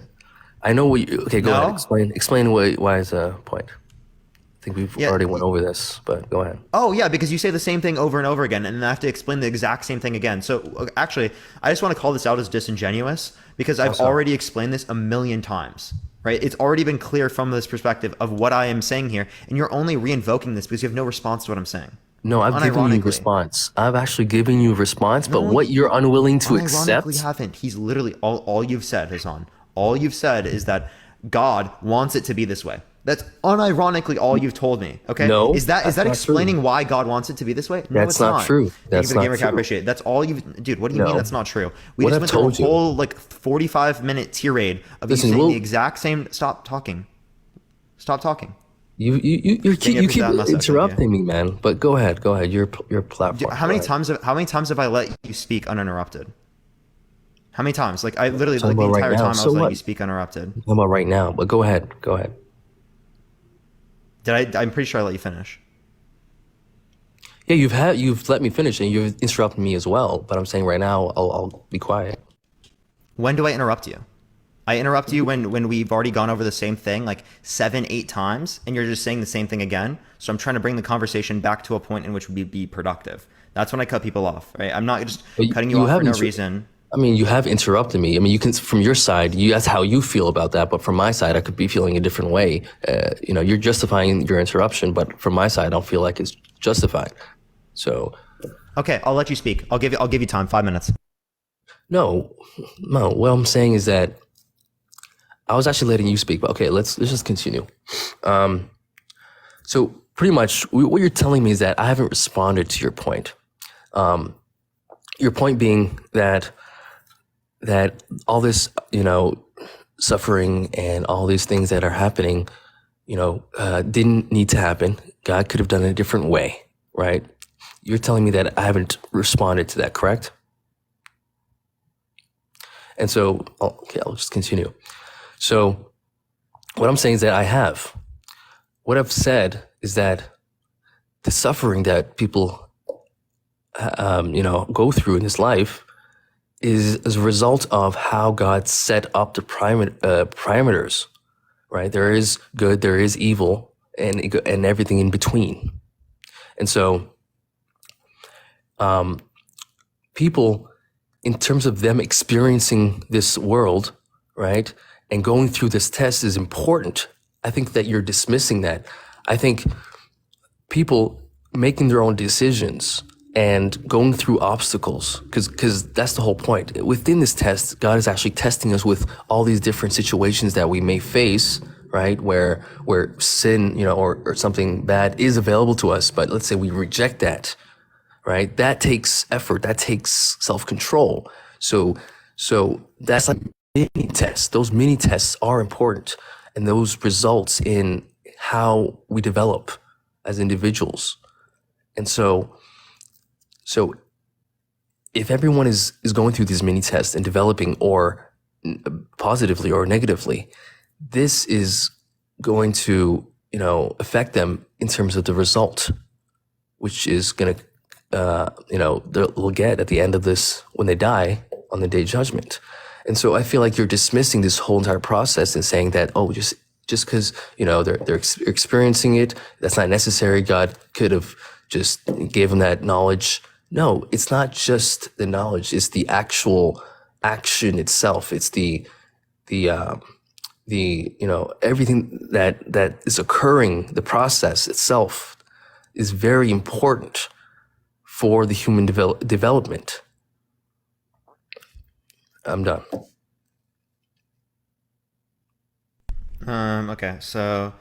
I know what you... Okay, go ahead. Explain why it's a point. I think we've already went over this, but go ahead. Oh, yeah, because you say the same thing over and over again, and I have to explain the exact same thing again. So, actually, I just want to call this out as disingenuous, because I've already explained this a million times, right? It's already been clear from this perspective of what I am saying here, and you're only re-invoking this because you have no response to what I'm saying. No, I've given you a response. I've actually given you a response, but what you're unwilling to accept... You haven't. He's literally... All you've said, Hassan, all you've said is that God wants it to be this way. That's unironically all you've told me. Okay. No. Is that explaining why God wants it to be this way? No, that's not true. That's not true. I appreciate it. That's all dude, what do you mean that's not true? We just went through a whole 45-minute tirade of you saying the exact same. Stop talking. You Can you keep repeat that message? interrupting me, man. But go ahead. Your platform. How many Go ahead. times have I let you speak uninterrupted? How many times? Like I literally Talking like the about right entire now. time I So was letting what? you speak uninterrupted. I'm talking about right now. But go ahead. Go ahead. I'm pretty sure I let you finish. Yeah, you've let me finish and you've interrupted me as well. But I'm saying right now, I'll be quiet. When do I interrupt you? I interrupt you when we've already gone over the same thing like 7, 8 times, and you're just saying the same thing again. So I'm trying to bring the conversation back to a point in which would be productive. That's when I cut people off, right? I'm not just But cutting you off for no haven't. reason. I mean, you have interrupted me. I mean, you can, from your side, that's how you feel about that. But from my side, I could be feeling a different way. You're justifying your interruption, but from my side, I don't feel like it's justified. So, Okay, I'll let you speak. I'll give you time, 5 minutes. no. What I'm saying is that I was actually letting you speak. But okay, let's just continue. So pretty much, what you're telling me is that I haven't responded to your point. Your point being that all this, suffering and all these things that are happening, didn't need to happen. God could have done it a different way, right? You're telling me that I haven't responded to that, correct? And so, okay, I'll just continue. So what I'm saying is that I have. What I've said is that the suffering that people, go through in this life is as a result of how God set up the parameters, right? There is good, there is evil, and everything in between. And so, people, in terms of them experiencing this world, right, and going through this test is important. I think that you're dismissing that. I think people making their own decisions and going through obstacles, because that's the whole point. Within this test, God is actually testing us with all these different situations that we may face, right? Where sin, or something bad is available to us, but let's say we reject that, right? That takes effort. That takes self-control. So that's like mini tests. Those mini tests are important, and those results in how we develop as individuals. And so if everyone is going through these mini tests and developing, or positively or negatively, this is going to, affect them in terms of the result, which is going to, they'll get at the end of this when they die on the day of judgment. And so I feel like you're dismissing this whole entire process and saying that, just because, they're experiencing it, that's not necessary. God could have just gave them that knowledge. No, it's not just the knowledge. It's the actual action itself. It's the everything that is occurring, the process itself is very important for the human development. I'm done. Okay, so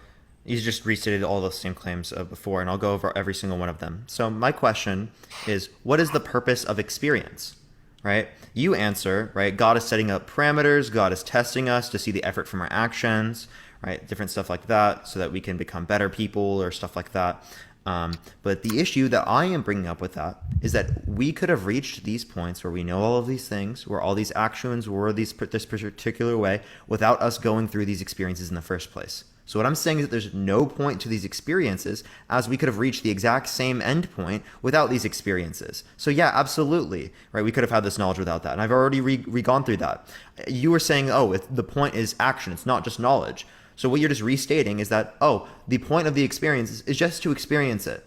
you just restated all the same claims before, and I'll go over every single one of them. So my question is, what is the purpose of experience, right? You answer, right? God is setting up parameters. God is testing us to see the effort from our actions, right? Different stuff like that, so that we can become better people or stuff like that. But the issue that I am bringing up with that is that we could have reached these points where we know all of these things, where all these actions were this particular way, without us going through these experiences in the first place. So what I'm saying is that there's no point to these experiences, as we could have reached the exact same end point without these experiences. So yeah, absolutely, right? We could have had this knowledge without that. And I've already gone through that. You were saying, the point is action. It's not just knowledge. So what you're just restating is that, the point of the experience is just to experience it.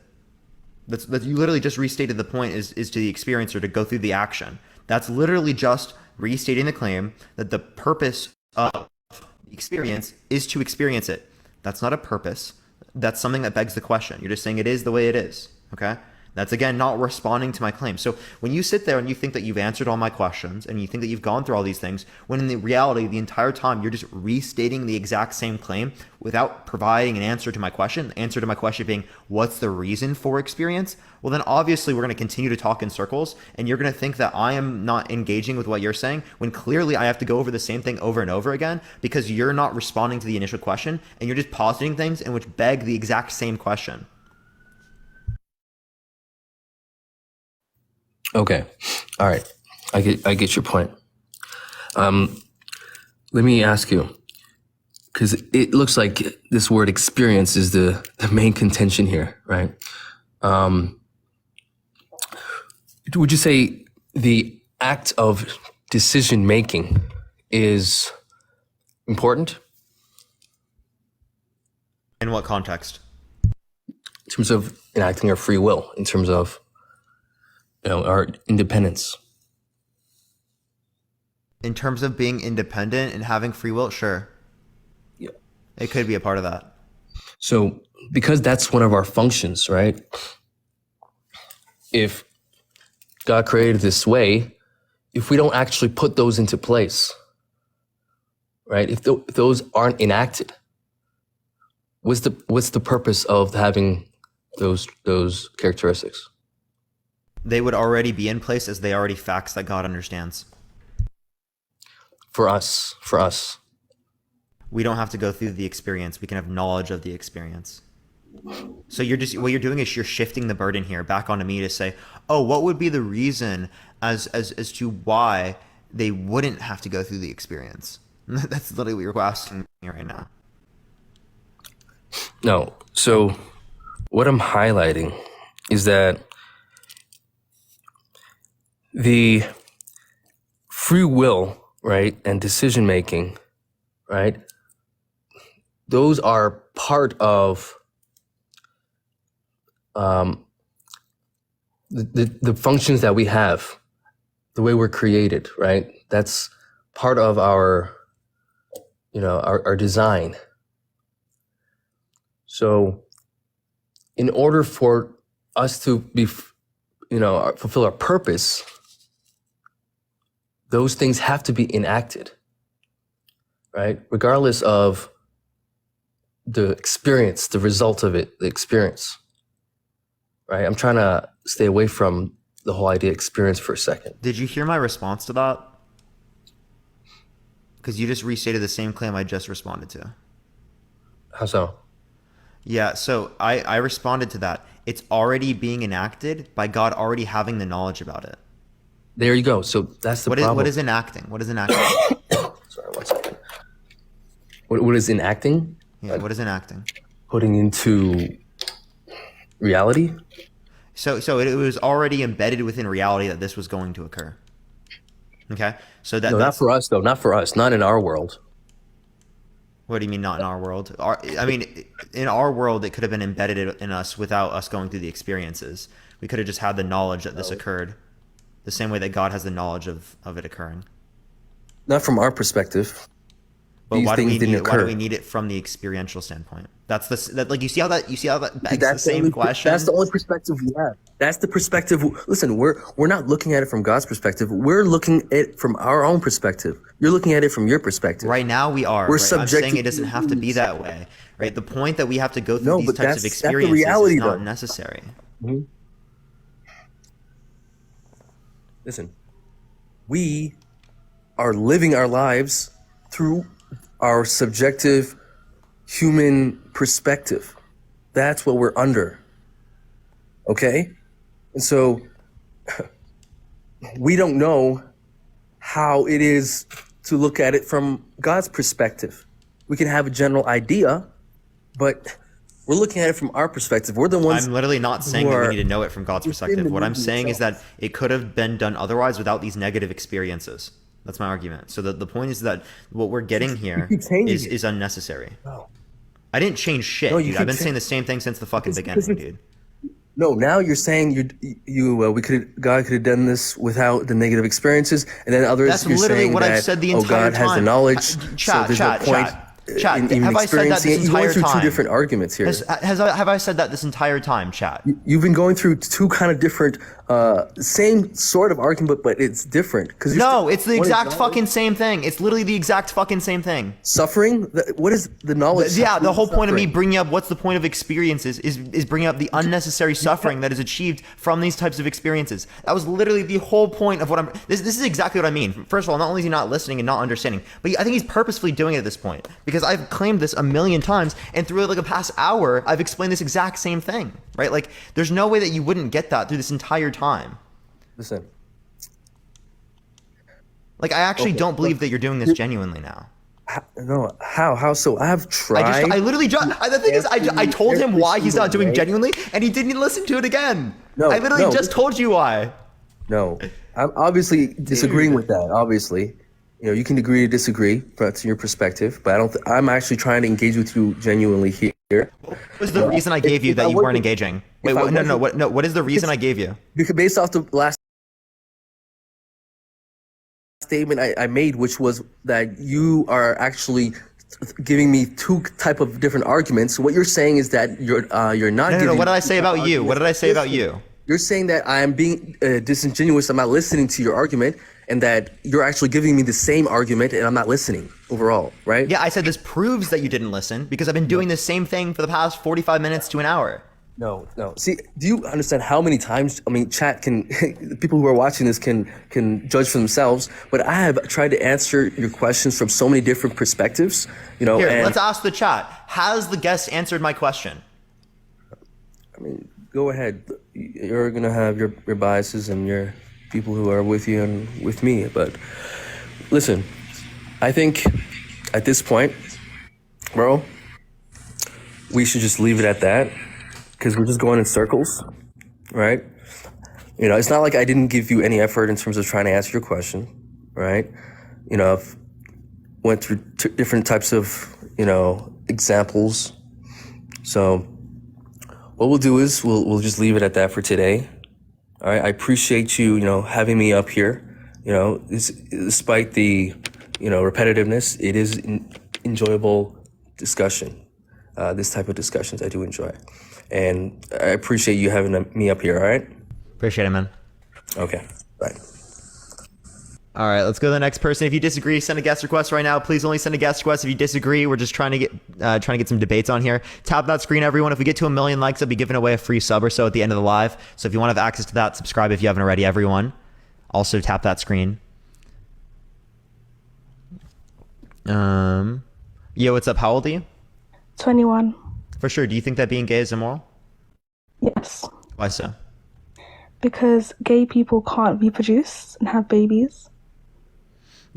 You literally just restated the point is to the experiencer to go through the action. That's literally just restating the claim that the purpose of the experience is to experience it. That's not a purpose. That's something that begs the question. You're just saying it is the way it is. Okay? That's, again, not responding to my claim. So when you sit there and you think that you've answered all my questions and you think that you've gone through all these things, when in the reality, the entire time, you're just restating the exact same claim without providing an answer to my question, the answer to my question being, what's the reason for experience? Well, then obviously we're going to continue to talk in circles, and you're going to think that I am not engaging with what you're saying, when clearly I have to go over the same thing over and over again because you're not responding to the initial question, and you're just positing things in which beg the exact same question. Okay. All right. I get your point. Let me ask you, because it looks like this word experience is the main contention here, right? Would you say the act of decision making is important? In what context? In terms of enacting our free will, in terms of our independence. In terms of being independent and having free will, sure. Yeah. It could be a part of that. So, because that's one of our functions, right? If God created this way, if we don't actually put those into place, right? If those aren't enacted, what's the purpose of having those characteristics? They would already be in place as they already facts that God understands. For us. We don't have to go through the experience. We can have knowledge of the experience. So what you're doing is you're shifting the burden here back onto me to say, oh, what would be the reason as to why they wouldn't have to go through the experience? That's literally what you're asking me right now. No. So what I'm highlighting is that the free will, right, and decision making, right, those are part of the functions that we have, the way we're created, right? That's part of our design. So in order for us to be, fulfill our purpose, those things have to be enacted, right? Regardless of the experience, the result of it, the experience, right? I'm trying to stay away from the whole idea of experience for a second. Did you hear my response to that? Because you just restated the same claim I just responded to. How so? Yeah, so I responded to that. It's already being enacted by God already having the knowledge about it. There you go. So that's the problem. What is enacting? What is enacting? Sorry, 1 second. What is enacting? Yeah, what is enacting? Putting into reality? So it was already embedded within reality that this was going to occur. Okay? So No, not for us, though. Not for us. Not in our world. What do you mean not in our world? In our world, it could have been embedded in us without us going through the experiences. We could have just had the knowledge that this occurred. The same way that God has the knowledge of it occurring. Not from our perspective. But These why do things we didn't need it? Why do occur. we need it from the experiential standpoint? That's like you see how that begs the same question. That's the only perspective we have. That's the perspective. Listen, we're not looking at it from God's perspective. We're looking at it from our own perspective. You're looking at it from your perspective. Right now we are. We're right? I'm subject saying to it doesn't have to be that way. Right? The point that we have to go through No, these but types of that's the experiences reality, is not though. necessary. Listen, we are living our lives through our subjective human perspective. That's what we're under. Okay? And so we don't know how it is to look at it from God's perspective. We can have a general idea, but we're looking at it from our perspective. We're the ones. I'm literally not saying who that we are need to know it from God's within perspective. the What I'm movement saying is itself. that it could have been done otherwise without these negative experiences. That's my argument. So the point is that what we're getting here keep changing is unnecessary. No. I didn't change shit, No, you dude. keep I've been cha- saying the same thing since the fucking Because beginning, it's- dude. No, now you're saying God could have done this without the negative experiences, and then others That's you're literally saying what that I've said the entire God time. has the knowledge, Chat, so there's no point. Chat, even have I said that experiencing this it. You're going entire through time? two different arguments here. Have I said that this entire time, chat? You've been going through two kind of different, same sort of argument, but it's different. No, it's the exact fucking same thing. It's literally the exact fucking same thing. Suffering? What is the knowledge? Yeah, the whole point of me bringing up what's the point of experiences is bringing up the unnecessary suffering that is achieved from these types of experiences. That was literally the whole point of what I'm. This is exactly what I mean. First of all, not only is he not listening and not understanding, but I think he's purposefully doing it at this point because I've claimed this a million times, and through like a past hour, I've explained this exact same thing, right? Like, there's no way that you wouldn't get that through this entire time. Listen. Like, I actually don't believe that you're doing this genuinely now. No, how so? I have tried. I literally just. The thing is, I told him why he's not doing genuinely, and he didn't listen to it again. No, I literally just told you why. No, I'm obviously disagreeing with that. Obviously, you can agree to disagree, that's your perspective. But I don't. I'm actually trying to engage with you genuinely here. What was the reason I gave you that you weren't engaging? Wait, no. What is the reason I gave you? Because based off the last statement I made, which was that you are actually giving me two type of different arguments. What you're saying is that you're not. No. What did I say about you? What did I say about you? You're saying that I am being disingenuous. I'm not listening to your argument, and that you're actually giving me the same argument, and I'm not listening overall, right? Yeah, I said this proves that you didn't listen because I've been doing the same thing for the past 45 minutes to an hour. No. See, do you understand how many times? I mean, chat can, people who are watching this can judge for themselves. But I have tried to answer your questions from so many different perspectives. Here, let's ask the chat. Has the guest answered my question? I mean, go ahead. You're gonna have your biases and your people who are with you and with me. But listen, I think at this point, bro, we should just leave it at that. Because we're just going in circles, right? It's not like I didn't give you any effort in terms of trying to answer your question, right? I've went through different types of, examples. So what we'll do is we'll just leave it at that for today. All right. I appreciate you, having me up here. Despite the, repetitiveness, it is enjoyable discussion. This type of discussions I do enjoy. And I appreciate you having me up here, all right? Appreciate it, man. Okay, bye. All right, let's go to the next person. If you disagree, send a guest request right now. Please only send a guest request if you disagree. We're just trying to get some debates on here. Tap that screen, everyone. If we get to 1 million likes, I'll be giving away a free sub or so at the end of the live. So if you want to have access to that, subscribe if you haven't already, everyone. Also, tap that screen. Yo, what's up? How old are you? 21. For sure. Do you think that being gay is immoral? Yes. Why so? Because gay people can't reproduce and have babies.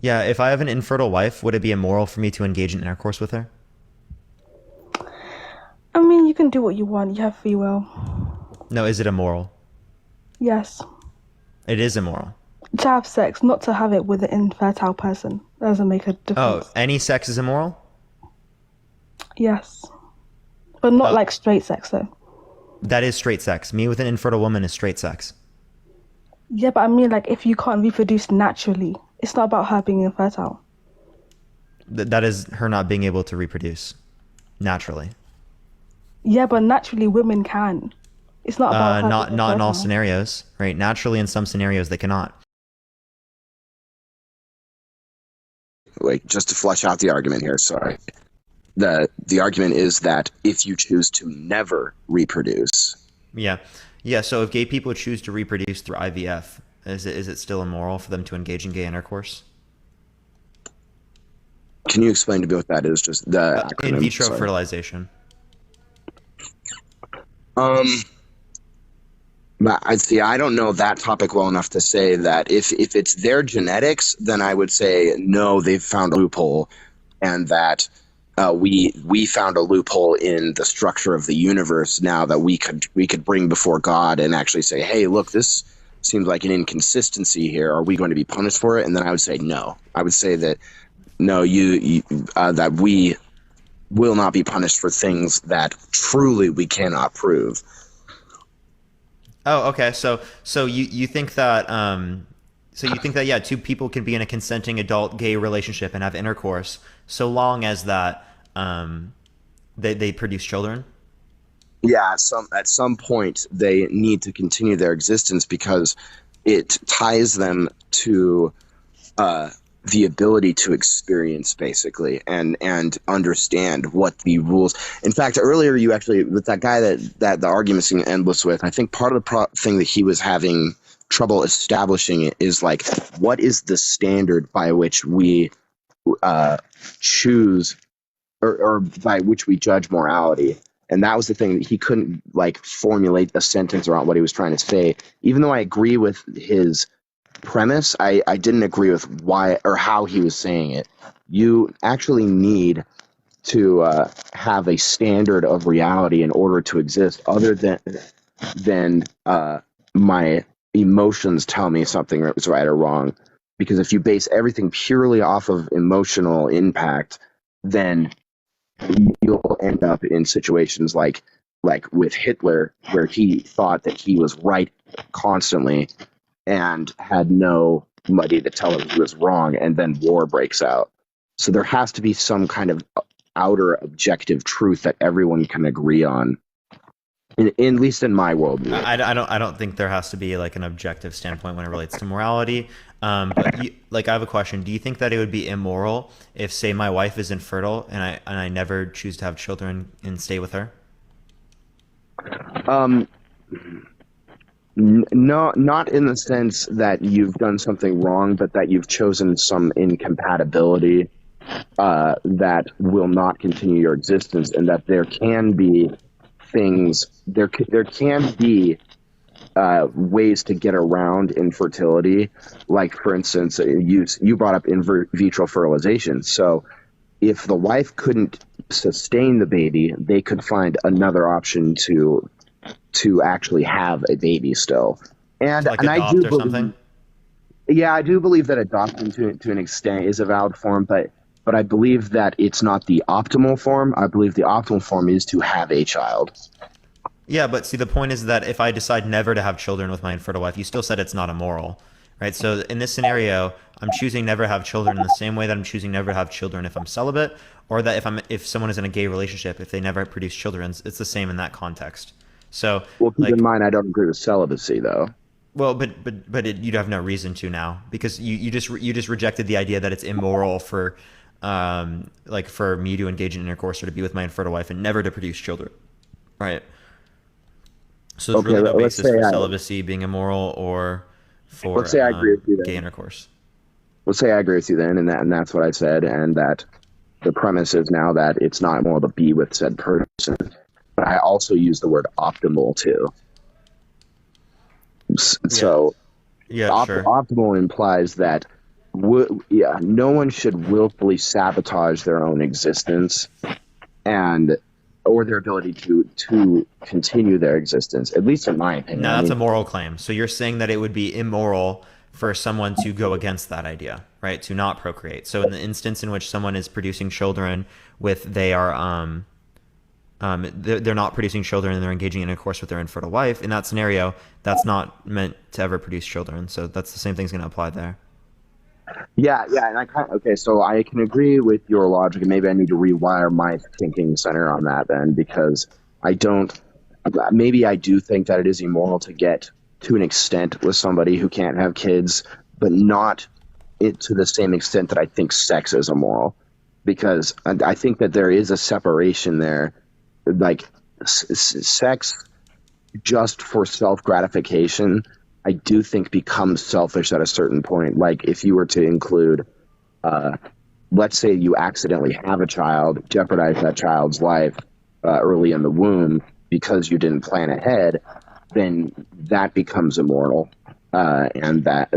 Yeah, if I have an infertile wife, would it be immoral for me to engage in intercourse with her? I mean, you can do what you want. You have free will. No, is it immoral? Yes. It is immoral. To have sex, not to have it with an infertile person. That doesn't make a difference. Oh, any sex is immoral? Yes. But not like straight sex, though. That is straight sex. Me with an infertile woman is straight sex. Yeah, but I mean, like, if you can't reproduce naturally, it's not about her being infertile. That is her not being able to reproduce naturally. Yeah, but naturally women can. It's not about her not in all scenarios, right? Naturally, in some scenarios, they cannot. Like, just to flesh out the argument here, sorry. The argument is that if you choose to never reproduce. Yeah. So if gay people choose to reproduce through IVF, is it still immoral for them to engage in gay intercourse? Can you explain to me what that is? Just the acronym, in vitro fertilization. I don't know that topic well enough to say that if it's their genetics, then I would say no, they've found a loophole, and that we found a loophole in the structure of the universe now that we could bring before God and actually say, hey, look, this seems like an inconsistency here. Are we going to be punished for it? And then I would say no. I would say that no, that we will not be punished for things that truly we cannot prove. Oh, okay. So you think that yeah, two people can be in a consenting adult gay relationship and have intercourse so long as that they produce children? Yeah, at some point they need to continue their existence because it ties them to the ability to experience, basically, and understand what the rules. In fact, earlier you actually, with that guy that the argument seemed endless with, I think part of the thing that he was having trouble establishing it is like, what is the standard by which we choose or by which we judge morality? And that was the thing, that he couldn't like formulate a sentence around what he was trying to say. Even though I agree with his premise, I didn't agree with why or how he was saying it. You actually need to have a standard of reality in order to exist, other than my emotions tell me something is right or wrong. Because if you base everything purely off of emotional impact, then you'll end up in situations like with Hitler, where he thought that he was right constantly and had nobody to tell him he was wrong, and then war breaks out. So there has to be some kind of outer objective truth that everyone can agree on, at least in my worldview. I don't think there has to be like an objective standpoint when it relates to morality. But I have a question. Do you think that it would be immoral if, say, my wife is infertile and I never choose to have children and stay with her? No, not in the sense that you've done something wrong, but that you've chosen some incompatibility that will not continue your existence, and that there can be things, there can be ways to get around infertility. Like, for instance, you brought up in vitro fertilization. So if the wife couldn't sustain the baby, they could find another option to actually have a baby still. And like and adopt I do or believe, something? Yeah, I do believe that adoption to an extent is a valid form, but I believe that it's not the optimal form. I believe the optimal form is to have a child. Yeah, but see, the point is that if I decide never to have children with my infertile wife, you still said it's not immoral, right? So in this scenario, I'm choosing never to have children in the same way that I'm choosing never to have children if I'm celibate, or that if someone is in a gay relationship, if they never produce children, it's the same in that context. So, well, keep in mind, I don't agree with celibacy, though. Well, but you'd have no reason to now, because you just rejected the idea that it's immoral for for me to engage in intercourse or to be with my infertile wife and never to produce children, right? So there's really no basis for celibacy being immoral or for let's say I agree with you then. Gay intercourse. Let's say I agree with you then, and that's what I said, and that the premise is now that it's not immoral to be with said person. But I also use the word optimal too. So, sure. Optimal implies that, no one should willfully sabotage their own existence, or their ability to continue their existence. At least in my opinion. Now that's a moral claim. So you're saying that it would be immoral for someone to go against that idea, right? To not procreate. So in the instance in which someone is producing children they're not producing children and they're engaging in intercourse with their infertile wife, in that scenario, that's not meant to ever produce children. So that's the same thing's going to apply there. Yeah, and so I can agree with your logic, and maybe I need to rewire my thinking center on that then, because I do think that it is immoral to get to an extent with somebody who can't have kids, but not to the same extent that I think sex is immoral, because I think that there is a separation there. Like sex just for self-gratification, I do think becomes selfish at a certain point. Like if you were to include, let's say you accidentally have a child, jeopardize that child's life early in the womb because you didn't plan ahead, then that becomes immoral. And that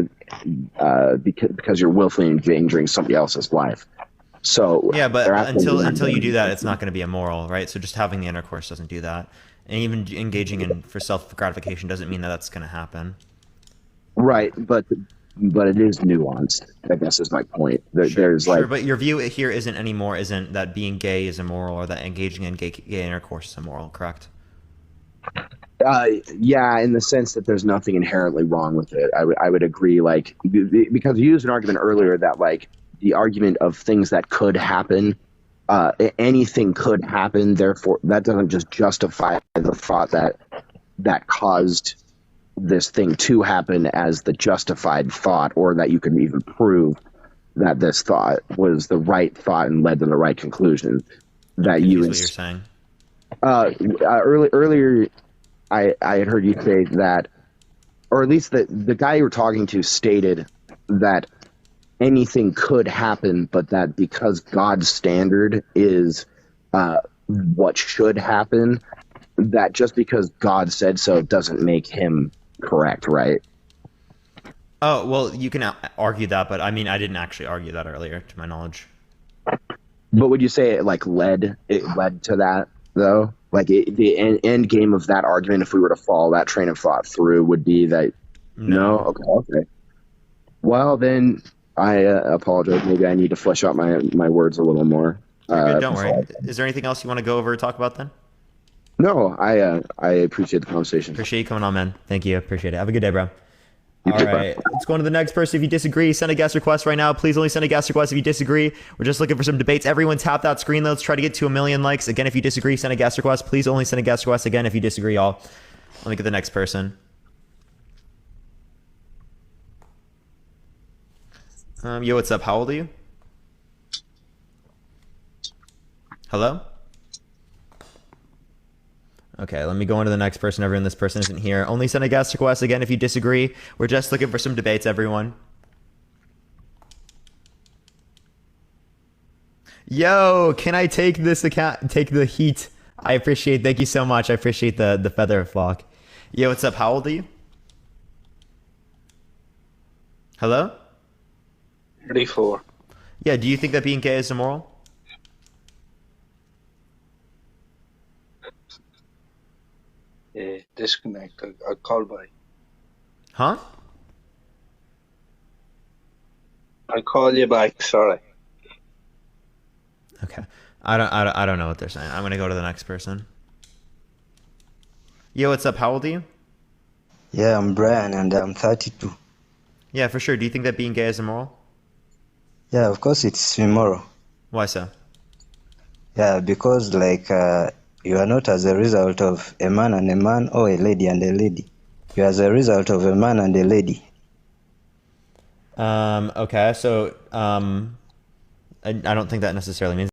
because you're willfully endangering somebody else's life. So yeah, but until you do that, it's not going to be immoral, right? So just having the intercourse doesn't do that, and even engaging in for self gratification doesn't mean that that's going to happen. Right, but it is nuanced. I guess is my point. There's but your view here isn't that being gay is immoral or that engaging in gay intercourse is immoral, correct? Yeah, in the sense that there's nothing inherently wrong with it. I would agree. Like because you used an argument earlier that like the argument of things that could happen anything could happen. Therefore, that doesn't just justify the thought that caused this thing to happen as the justified thought, or that you can even prove that this thought was the right thought and led to the right conclusion. That you, what you're saying. Earlier, I had heard you say that, or at least the guy you were talking to stated that anything could happen, but that because God's standard is what should happen, that just because God said so doesn't make him correct, right? Oh, well, you can argue that, but I mean, I didn't actually argue that earlier, to my knowledge. But would you say it led to that, though? Like the end game of that argument, if we were to follow that train of thought through, would be that no? Okay. Well, then I apologize. Maybe I need to flesh out my words a little more. Good, don't worry. Is there anything else you want to go over or talk about then? No, I appreciate the conversation. Appreciate you coming on, man. Thank you. Appreciate it. Have a good day, bro. All right, let's go on to the next person. If you disagree, send a guest request right now. Please only send a guest request if you disagree. We're just looking for some debates. Everyone tap that screen. Let's try to get to 1 million likes. Again, if you disagree, send a guest request. Please only send a guest request. Again, if you disagree, y'all. Let me get the next person. Yo, what's up? How old are you? Hello? Okay, let me go on to the next person. Everyone, this person isn't here. Only send a guest request. Again, if you disagree. We're just looking for some debates, everyone. Yo, can I take this account? Take the heat. I appreciate. Thank you so much. I appreciate the feather flock. Yo, what's up? How old are you? Hello? 34. Yeah, do you think that being gay is immoral? Disconnect. I'll call back. Huh? I'll call you back. Sorry. Okay. I don't know what they're saying. I'm gonna go to the next person. Yo, what's up? How old are you? Yeah, I'm Brian and I'm 32. Yeah, for sure. Do you think that being gay is immoral? Yeah, of course it's immoral. Why so? Yeah, because you are not as a result of a man and a man or a lady and a lady. You are as a result of a man and a lady. Okay, so I don't think that necessarily means